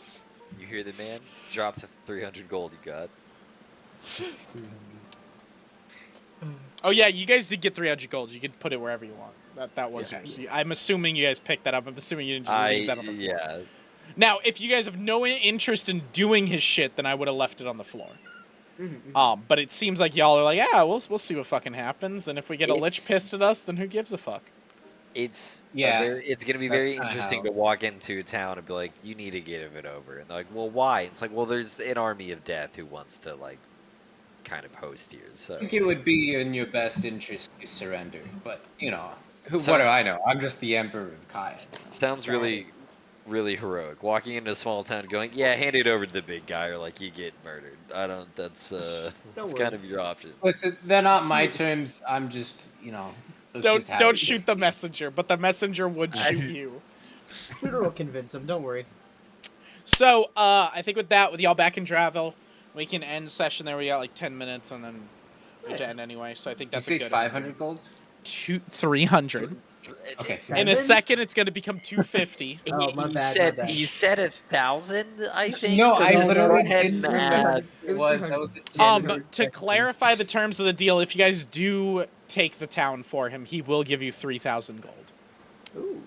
You hear the man? Drop the 300 gold you got. Oh yeah, you guys did get 300 gold. You could put it wherever you want. That was Yeah. yours. I'm assuming you guys picked that up. I'm assuming you didn't just leave that on the floor. Yeah. Now, if you guys have no interest in doing his shit, then I would have left it on the floor. But it seems like y'all are like, yeah, we'll see what fucking happens, and if we get a lich It's- pissed at us, then who gives a fuck? It's Yeah, it's gonna be that's very kinda interesting how- to walk into a town and be like, you need to give it over, and they're like, well, why? It's like, well, there's an army of death who wants to like kind of host you. So I think it would be in your best interest to surrender, but you know, what do Sounds- I know? I'm just the emperor of Kian. sounds really heroic. Walking into a small town, and going, yeah, hand it over to the big guy, or like you get murdered. I don't. That's Don't that's worry. kind of your option. Listen, they're not my terms. I'm just, let's just have Don't it. shoot the messenger, but the messenger would shoot you. Shooter will convince him. Don't worry. So, I think with that, with y'all back in Draville, we can end session there. We got like 10 minutes, and then we have to end anyway. So I think Did that's you a say good 500 gold? 300. Okay. In a Seven? second, it's going to become 250. Oh, my He bad, said my bad. he said 1,000. I think. No, so I just go literally ahead didn't and remember. add. It was That 300. was a genuine But to question. clarify the terms of the deal, if you guys do take the town for him, he will give you 3,000 gold. Ooh,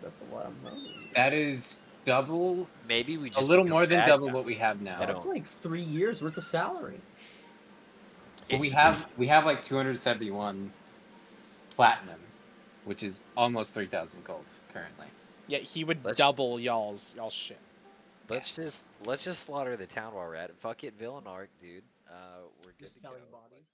that's a lot of money. That is double, Maybe we a just little become more than bad double guys. what we have now. I That's don't. like 3 years worth of salary. But we have like 271 platinum, which is almost 3,000 gold currently. Yeah, he would Let's- double y'all's shit. Let's just slaughter the town while we're at it. Fuck it, villain arc, dude. We're good Just to selling go. bodies.